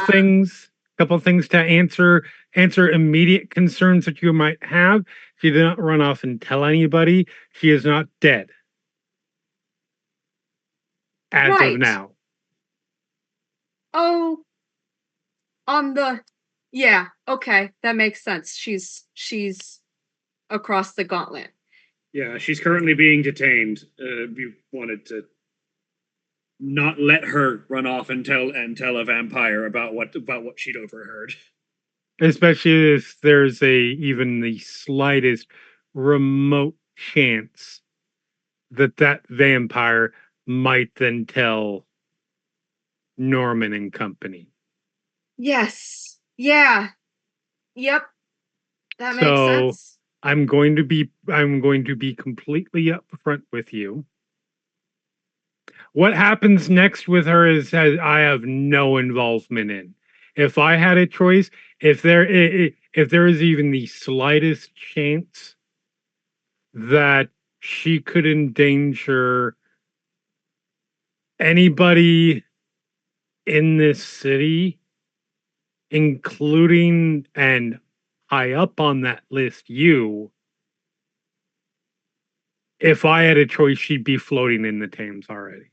things to answer immediate concerns that you might have. She did not run off and tell anybody. She is not dead. As Right. of now. Oh, yeah, okay, that makes sense. She's across the gauntlet. Yeah, she's currently being detained. We wanted to not let her run off and tell a vampire about what she'd overheard. Especially if there's even the slightest remote chance that vampire might then tell Norman and company. Yes. Yeah. Yep. That makes So sense. I'm going to be completely upfront with you. What happens next with her is I have no involvement in. If I had a choice, if there is even the slightest chance that she could endanger anybody in this city, including and high up on that list, you. If I had a choice, she'd be floating in the Thames already.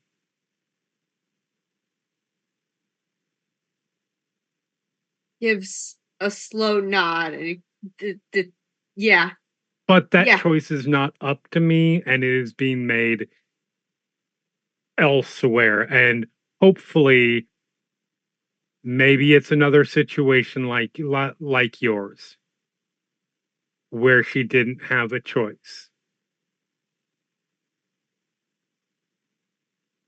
Gives a slow nod, and yeah. But that Yeah. choice is not up to me, and it is being made elsewhere. And hopefully, maybe it's another situation like yours, where she didn't have a choice.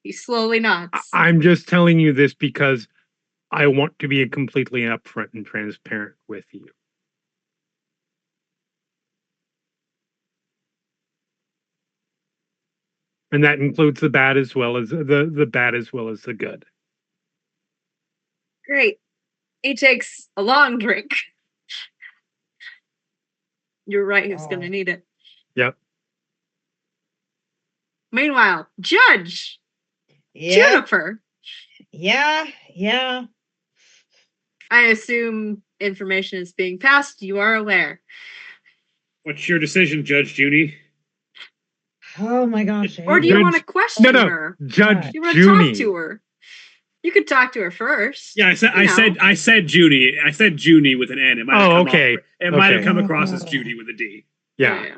He slowly nods. I'm just telling you this because I want to be completely upfront and transparent with you. And that includes the bad as well as the bad as well as the good. Great. He takes a long drink. You're right, he was Oh. gonna need it. Yep. Meanwhile, Judge Yeah. Juniper. Yeah. I assume information is being passed. You are aware. What's your decision, Judge Junie? Oh my gosh. Or do you Judge- want to question No. her? Judge Do you want to talk Junie. to her? You could talk to her first. Yeah, I said Junie. I said Junie with an N. It might have come okay. It might have Okay. come across as Judy with a D. Yeah.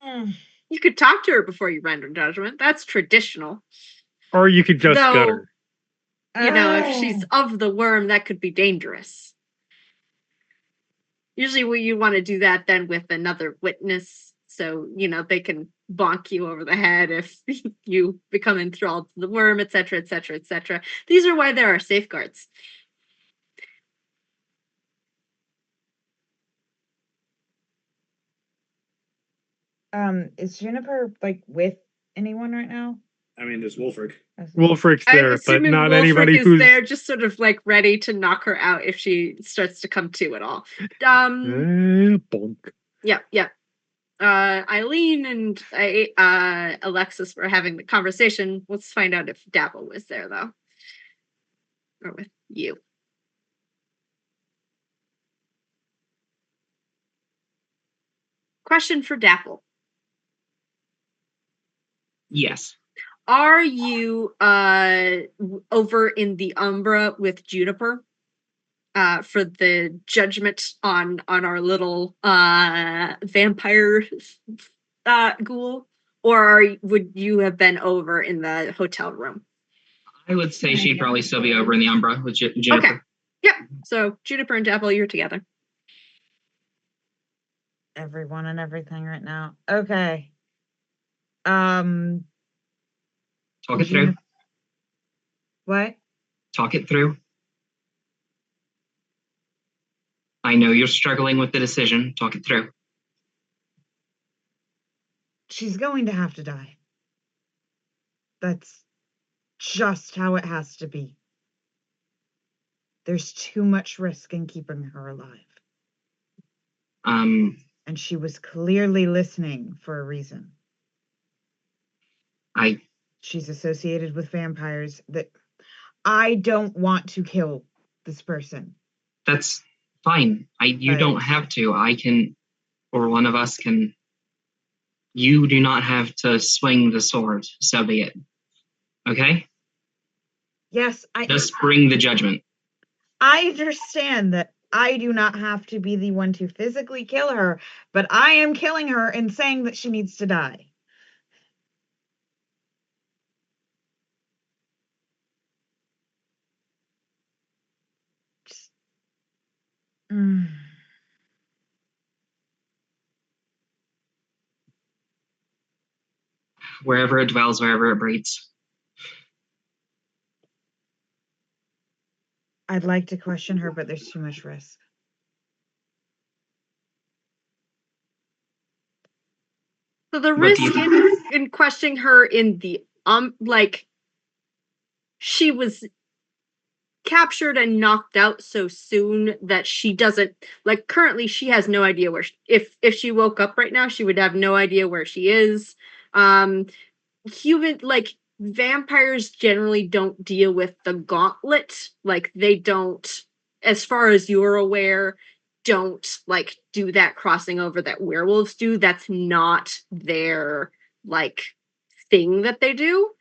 Mm. You could talk to her before you render judgment. That's traditional. Or you could just gut Though, her. you know, if she's of the worm, that could be dangerous. Usually you want to do that then with another witness, so, you know, they can bonk you over the head if you become enthralled to the worm, etc., etc., etc. These are why there are safeguards. Is Juniper like with anyone right now? I mean, there's Wolfric. Wolfric's I'm there, but assuming not Wolfric anybody is who's there, just sort of like ready to knock her out if she starts to come to at all. bonk. Yeah. Eileen and Alexis were having the conversation. Let's find out if Dapple was there, though. Or with you. Question for Dapple. Yes. Are you over in the Umbra with Juniper for the judgment on our little vampire ghoul, or would you have been over in the hotel room? I would say she'd probably still be over in the Umbra with Juniper. Okay. Yep. So Juniper and Dapple, you're together. Everyone and everything right now. Okay. Talk it through. What? Talk it through. I know you're struggling with the decision. Talk it through. She's going to have to die. That's just how it has to be. There's too much risk in keeping her alive. And she was clearly listening for a reason. She's associated with vampires that I don't want to kill this person. That's fine. You don't have to. I can, or one of us can. You do not have to swing the sword, so be it. Okay? Yes, Just bring the judgment. I understand that I do not have to be the one to physically kill her, but I am killing her and saying that she needs to die. Wherever it dwells, wherever it breeds. I'd like to question her, but there's too much risk. So the risk in questioning her in the like, she was captured and knocked out so soon that she doesn't, like, currently she has no idea where if she woke up right now, she would have no idea where she is. Vampires generally don't deal with the gauntlet. Like, they don't, as far as you're aware, don't like do that crossing over that werewolves do. That's not their like thing that they do.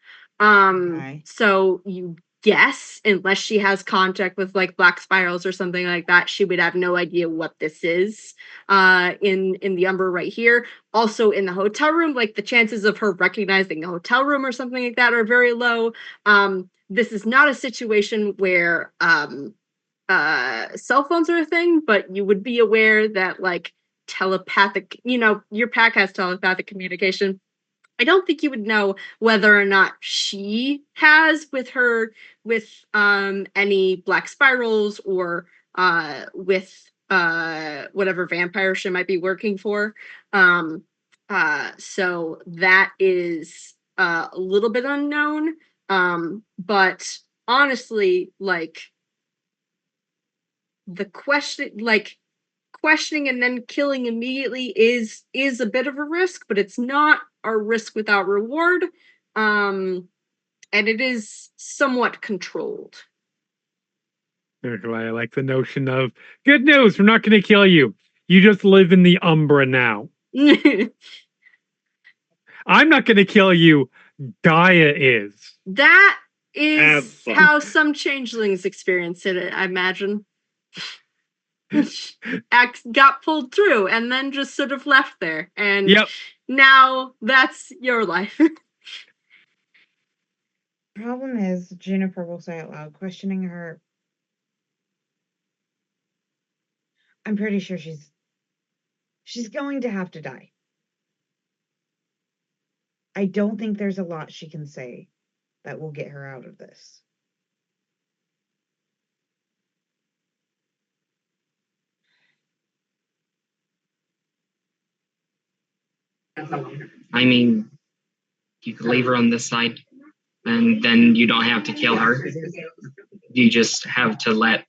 So you guess, unless she has contact with like black spirals or something like that, she would have no idea what this is in the Umbra right here. Also in the hotel room, like the chances of her recognizing a hotel room or something like that are very low. This is not a situation where cell phones are a thing, but you would be aware that like telepathic, you know, your pack has telepathic communication. I don't think you would know whether or not she has with any black spirals or with whatever vampire she might be working for. So that is a little bit unknown. But honestly, like the questioning and then killing immediately is a bit of a risk, but it's not a risk without reward. And it is somewhat controlled. I like the notion of good news, we're not going to kill you. You just live in the Umbra now. I'm not going to kill you. Gaia is. That is how some changelings experience it, I imagine. Got pulled through and then just sort of left there. And Now that's your life. Problem is, Juniper will say out loud, questioning her. I'm pretty sure she's going to have to die. I don't think there's a lot she can say that will get her out of this. I mean, you could leave her on this side, and then you don't have to kill her. You just have to let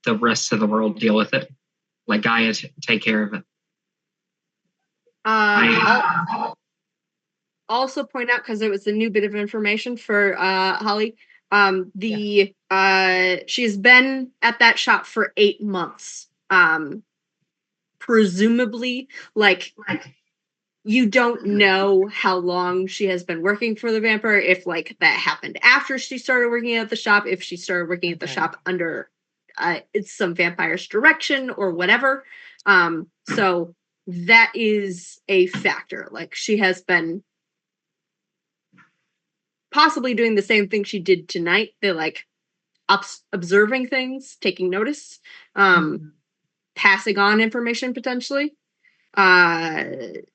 the rest of the world deal with it. Let Gaia take care of it. I'll also point out, because it was a new bit of information for Holly. She's been at that shop for 8 months. Presumably, like, you don't know how long she has been working for the vampire, if like that happened after she started working at the shop, if she started working at the shop under it's some vampire's direction or whatever. So that is a factor. Like, she has been possibly doing the same thing she did tonight. They're like observing things, taking notice, passing on information potentially.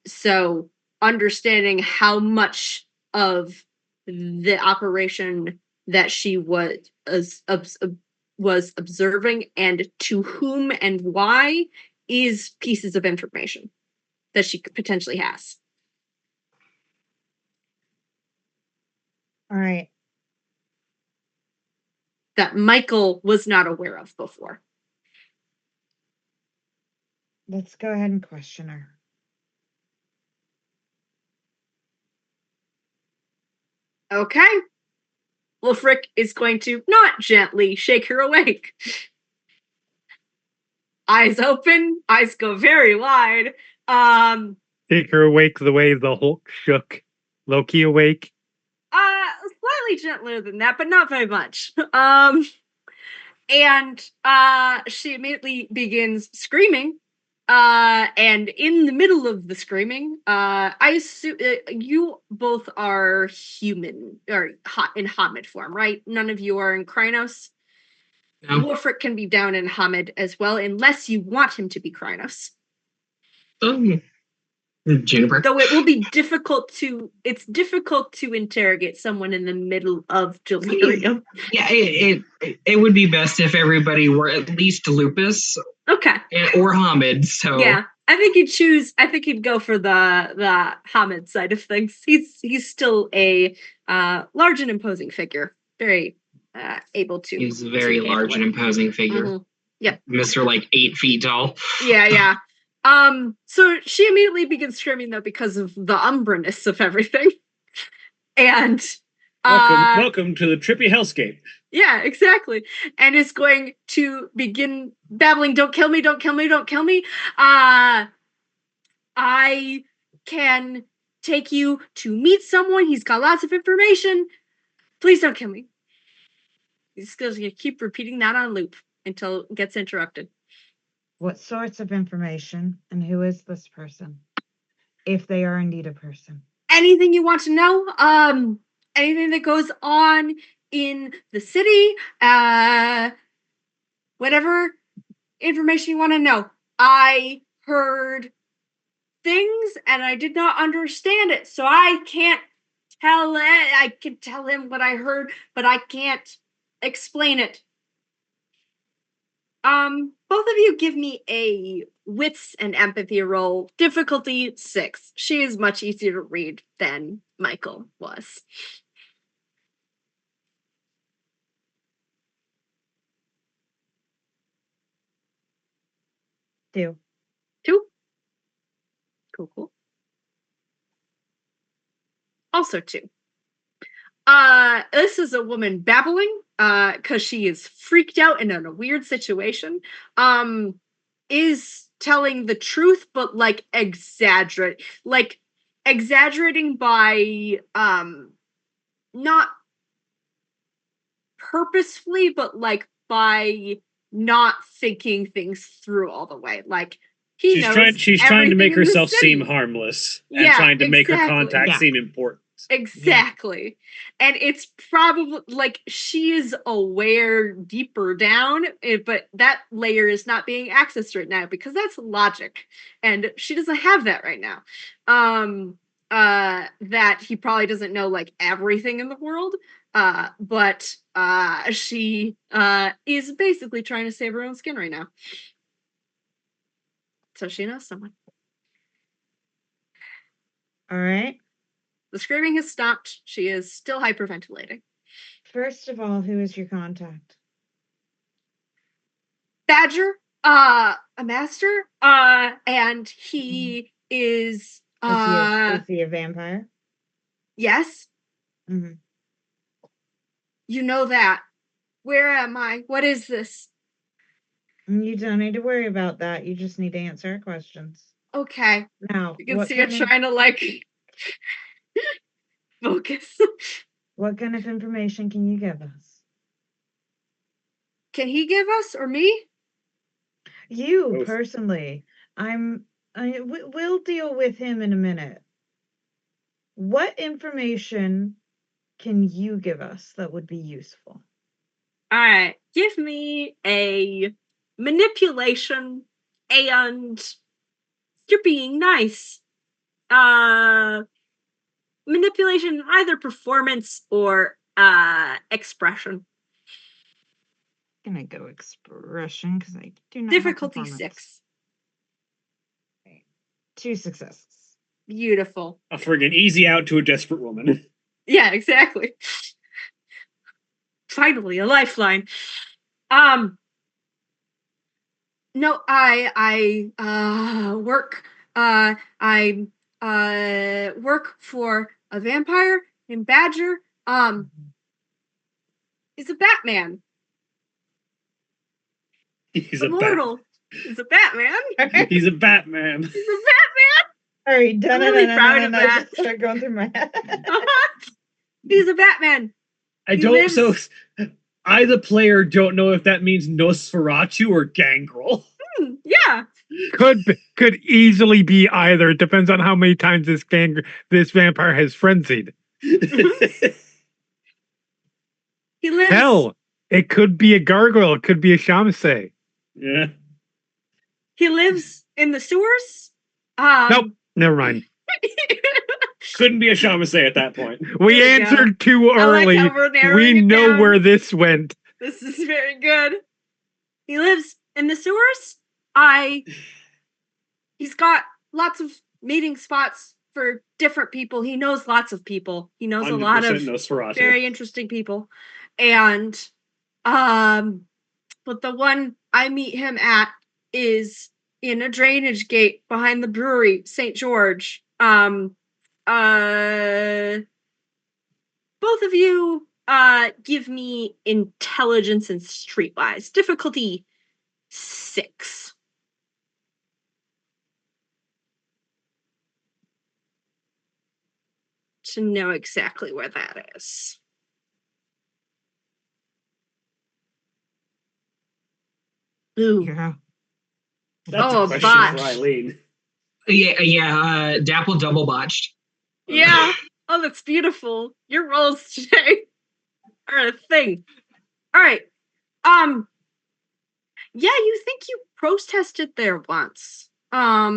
So understanding how much of the operation that she was observing and to whom and why is pieces of information that she potentially has. All right. That Michael was not aware of before. Let's go ahead and question her. Okay. Wolfric is going to not gently shake her awake. Eyes open, eyes go very wide. Take her awake the way the Hulk shook Loki awake. Slightly gentler than that, but not very much. And she immediately begins screaming. And in the middle of the screaming, I assume you both are human or in Hamid form, right? None of you are in Krynos. No. Wolfric can be down in Hamid as well, unless you want him to be Krynos. Juniper. Though it will be difficult to interrogate someone in the middle of delirium. Yeah, it would be best if everybody were at least Lupus. Okay. Or Hamid. So yeah, I think he'd go for the Hamid side of things. He's still a large and imposing figure, very able to. He's a very large and imposing figure. Mm-hmm. Yep. Mr. like 8 feet tall. Yeah. So she immediately begins screaming, though, because of the umbraness of everything. And welcome to the trippy hellscape. Yeah, exactly. And is going to begin babbling, don't kill me, don't kill me, don't kill me. I can take you to meet someone. He's got lots of information. Please don't kill me. He's going to keep repeating that on loop until it gets interrupted. What sorts of information, and who is this person? If they are indeed a person. Anything you want to know, anything that goes on in the city, whatever information you want to know. I heard things and I did not understand it, so I can't tell it. I can tell him what I heard, but I can't explain it. Both of you give me a wits and empathy roll. Difficulty 6. She is much easier to read than Michael was. Two. Cool. Also 2. This is a woman babbling, because she is freaked out and in a weird situation. Is telling the truth, but like exaggerating by not purposefully, but like by not thinking things through all the way. Like, He She's knows trying to make everything in the herself seem city. harmless and Yeah, trying to make her exactly. contact Yeah. seem important. Exactly. And it's probably like she is aware deeper down, but that layer is not being accessed right now because that's logic. And she doesn't have that right now. That he probably doesn't know like everything in the world. But she is basically trying to save her own skin right now. So she knows someone. All right. The screaming has stopped. She is still hyperventilating. First of all, who is your contact? Badger, a master, and he is Is he a vampire? yes, Mhm. you know that. Where am I? What is this? You don't need to worry about that. You just need to answer our questions. Okay. Now, You can see her trying to like focus. what kind of information can you give us? Can he give us or me? You Both. personally. We'll deal with him in a minute. What information can you give us that would be useful? Alright. Give me a manipulation and you're being nice. Manipulation, either performance or expression. I'm gonna go expression because I do not Difficulty have performance. 6. 2 successes. Beautiful. A friggin' easy out to a desperate woman. Yeah, exactly. Finally, a lifeline. No, I work I work for a vampire named Badger. He's a Batman. He's a Immortal. He's a Batman. He's a Batman. He's a Batman. All right, I'm really proud of that. just started going through my head. He's a Batman. I He don't. lives- So I, the player, don't know if that means Nosferatu or Gangrel. Yeah. Could easily be either. It depends on how many times this vampire has frenzied. He lives. Hell, it could be a gargoyle. It could be a shamusei. Yeah. He lives in the sewers. Nope, never mind. Couldn't be a shamusei at that point. We There you answered too I like early. how we're narrowing We it know down. where this went. This is very good. He lives in the sewers. He's got lots of meeting spots for different people. He knows lots of people. He knows a lot of 100% Nosferatu. very interesting people. And but the one I meet him at is in a drainage gate behind the brewery, St. George. Both of you give me intelligence and streetwise. Difficulty 6. To know exactly where that is. Ooh. Yeah. That's Oh, a a question botch. for Eileen. Yeah. Dapple double botched. Yeah. Oh, that's beautiful. Your rolls today are a thing. All right. Yeah, you think you protested there once. I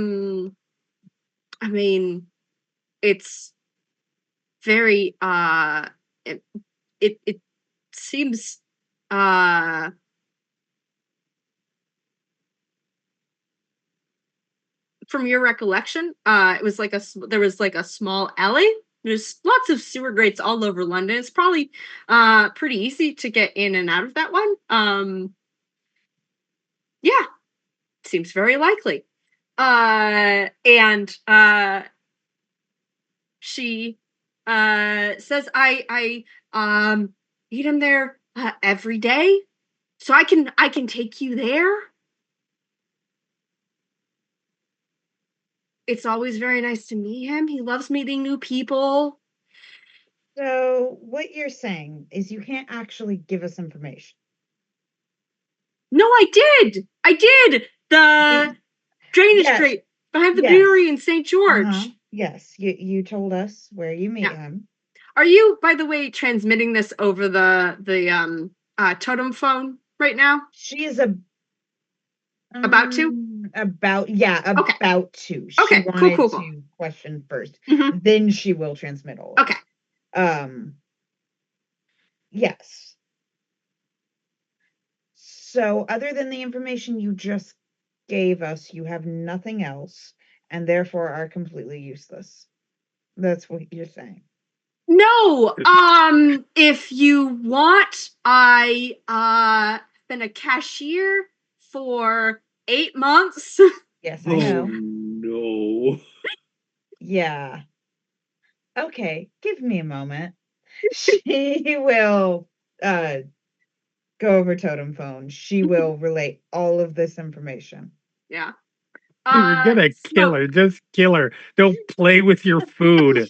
mean, it's very it seems from your recollection, it was like there was like a small alley. There's lots of sewer grates all over London. It's probably pretty easy to get in and out of that one. Yeah, seems very likely. And she says I eat him there every day, so I can take you there. It's always very nice to meet him. He loves meeting new people. So what you're saying is you can't actually give us information. No, I did. The Drainage Yes. Street, behind the Yes. brewery in St. George. Uh-huh. Yes, you told us where you meet Yeah. him. Are you, by the way, transmitting this over the totem phone right now? She is About to? About Okay. about to. Okay, She cool, wanted cool, cool. to question first. Mhm. Then she will transmit all. of Okay. it. Yes. So other than the information you just gave us, you have nothing else and therefore are completely useless. That's what you're saying. No, if you want, I been a cashier for 8 months. Yes, I know. no. Yeah. Okay, give me a moment. She will go over totem phone. She will relate all of this information. Yeah. You're gonna kill Smoke. her. Just kill her. Don't play with your food.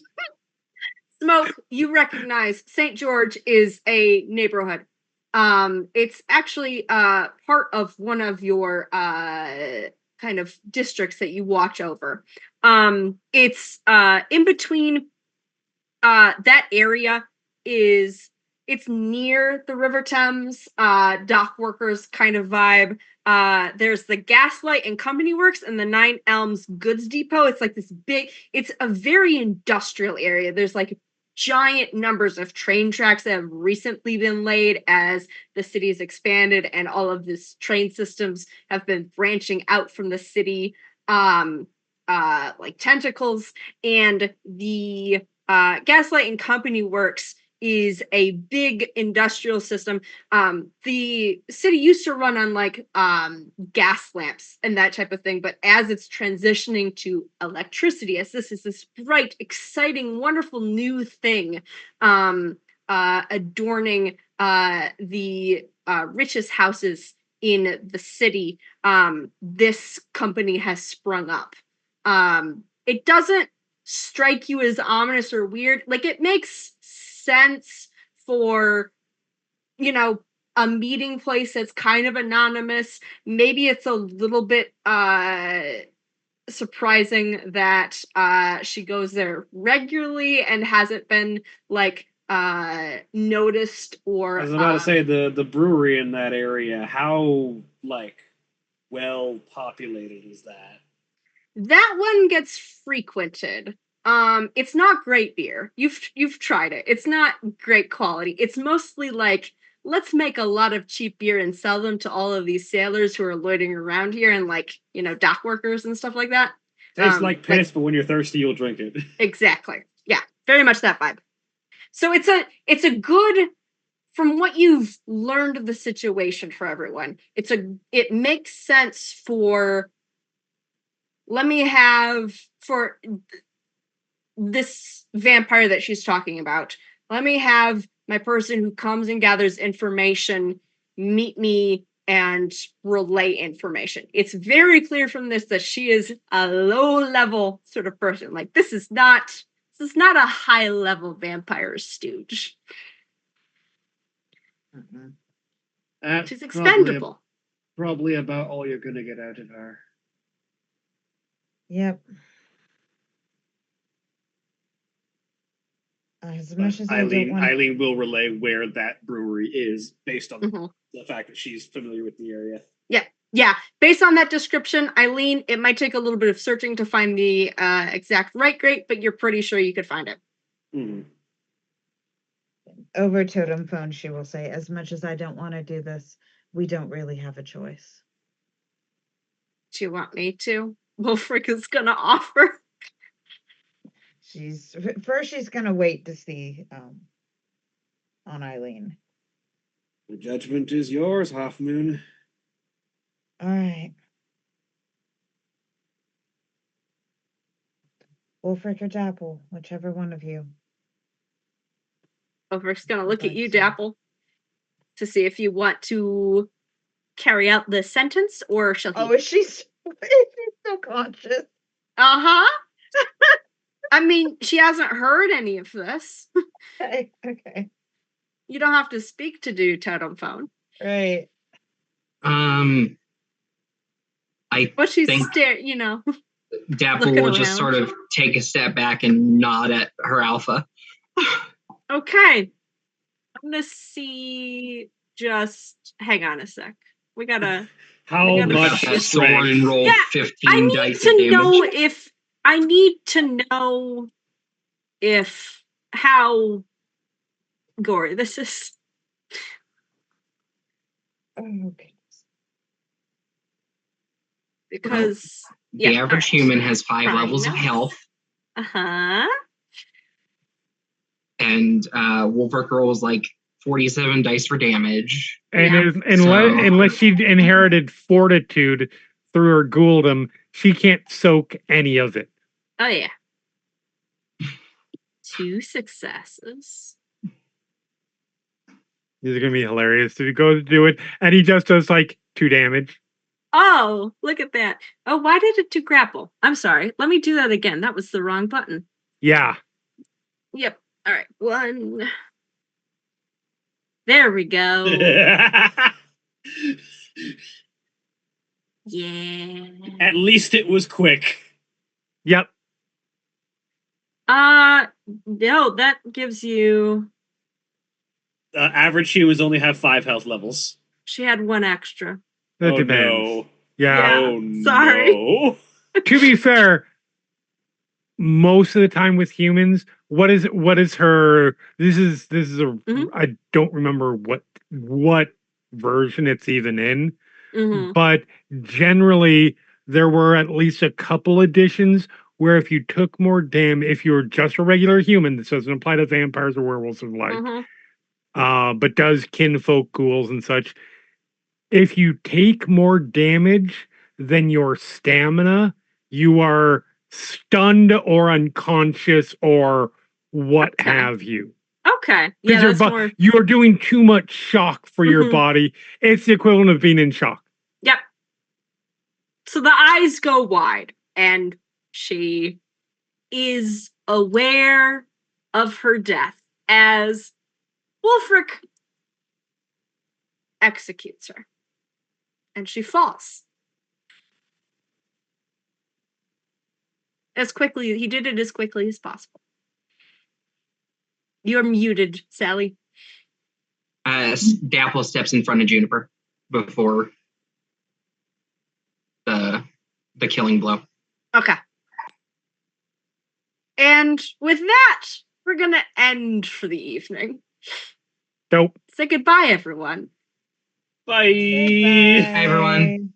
Smoke, you recognize St. George is a neighborhood. It's actually part of one of your kind of districts that you watch over. It's in between that area is it's near the River Thames, dock workers kind of vibe. There's the Gaslight and Company Works and the Nine Elms Goods Depot. It's like this big, it's a very industrial area. There's like giant numbers of train tracks that have recently been laid as the city has expanded and all of these train systems have been branching out from the city like tentacles. And the Gaslight and Company Works is a big industrial system. The city used to run on like gas lamps and that type of thing, but as it's transitioning to electricity, as this is this bright, exciting, wonderful new thing adorning the richest houses in the city, this company has sprung up. It doesn't strike you as ominous or weird. Like, it makes sense for, you know, a meeting place that's kind of anonymous. Maybe it's a little bit surprising that she goes there regularly and hasn't been like noticed or I was about to say the brewery in that area. How like well populated is that? that one gets frequented. It's not great beer. You've tried it. It's not great quality. It's mostly like, let's make a lot of cheap beer and sell them to all of these sailors who are loitering around here and like, you know, dock workers and stuff like that. Tastes like piss, but when you're thirsty, you'll drink it. Exactly. Yeah, very much that vibe. So it's a good, from what you've learned of the situation for everyone, it makes sense for, let me have, for this vampire that she's talking about, let me have my person who comes and gathers information meet me and relay information. It's very clear from this that she is a low level sort of person. Like, this is not a high level vampire stooge. Mhm. That's She's expendable. Probably about all you're gonna get out of her. Yep. As much as I don't Eileen, want Eileen will relay where that brewery is based on Mhm. the fact that she's familiar with the area. Yeah, based on that description, Eileen, it might take a little bit of searching to find the exact right grate, but you're pretty sure you could find it. Mm-hmm. over totem phone, she will say, as much as I don't want to do this, we don't really have a choice. Do you want me to? Wolfric is gonna offer. She's gonna wait to see on Eileen. The judgment is yours, Half Moon. All right. Wolfric or Dapple, whichever one of you. Wolfric's gonna look at you, Thanks, yeah. Dapple, to see if you want to carry out the sentence, or shall he? Oh, is she so conscious? Uh-huh. I mean, she hasn't heard any of this. Okay. You don't have to speak to do totem phone. Right. I I But she's think Dapple looking will just around. sort of take a step back and nod at her alpha. Okay. I'm gonna see. Just hang on a sec. We gotta. How We gotta Whip out much that sword and strength? roll Yeah, 15 I need dice of to damage. know if. I need to know if how gory this is. Okay. Because The average human has 5 Trying levels of now. health, Uh-huh. and Wolfric rolls like 47 dice for damage. And Yeah. unless she inherited fortitude through her ghouldom, she can't soak any of it. Oh yeah. 2 successes. This is gonna be hilarious if he goes to do it and he just does like 2 damage. Oh, look at that. Oh, why did it do grapple? I'm sorry. Let me do that again. That was the wrong button. Yeah. Yep. All right. 1. There we go. Yeah. At least it was quick. Yep. No, that gives you. Average humans only have 5 health levels. She had 1 extra. That Oh, depends. no. Yeah. Oh, sorry. no. To be fair, most of the time with humans, what is her this is a Mhm. I don't remember what version it's even in, Mm-hmm. but generally there were at least a couple editions where if you took more damage, if you were just a regular human, this doesn't apply to vampires or werewolves and like, but does kinfolk, ghouls, and such. If you take more damage than your stamina, you are stunned or unconscious or what Okay. have you. Okay. Because Yeah, that's more. you are doing too much shock for your Mhm. body. It's the equivalent of being in shock. Yep. So the eyes go wide, and she is aware of her death as Wulfric executes her. And she falls. He did it as quickly as possible. You're muted, Sally. Dapple steps in front of Juniper before the killing blow. Okay. And with that, we're gonna end for the evening. Nope. Say goodbye, everyone. Bye. Hi, everyone.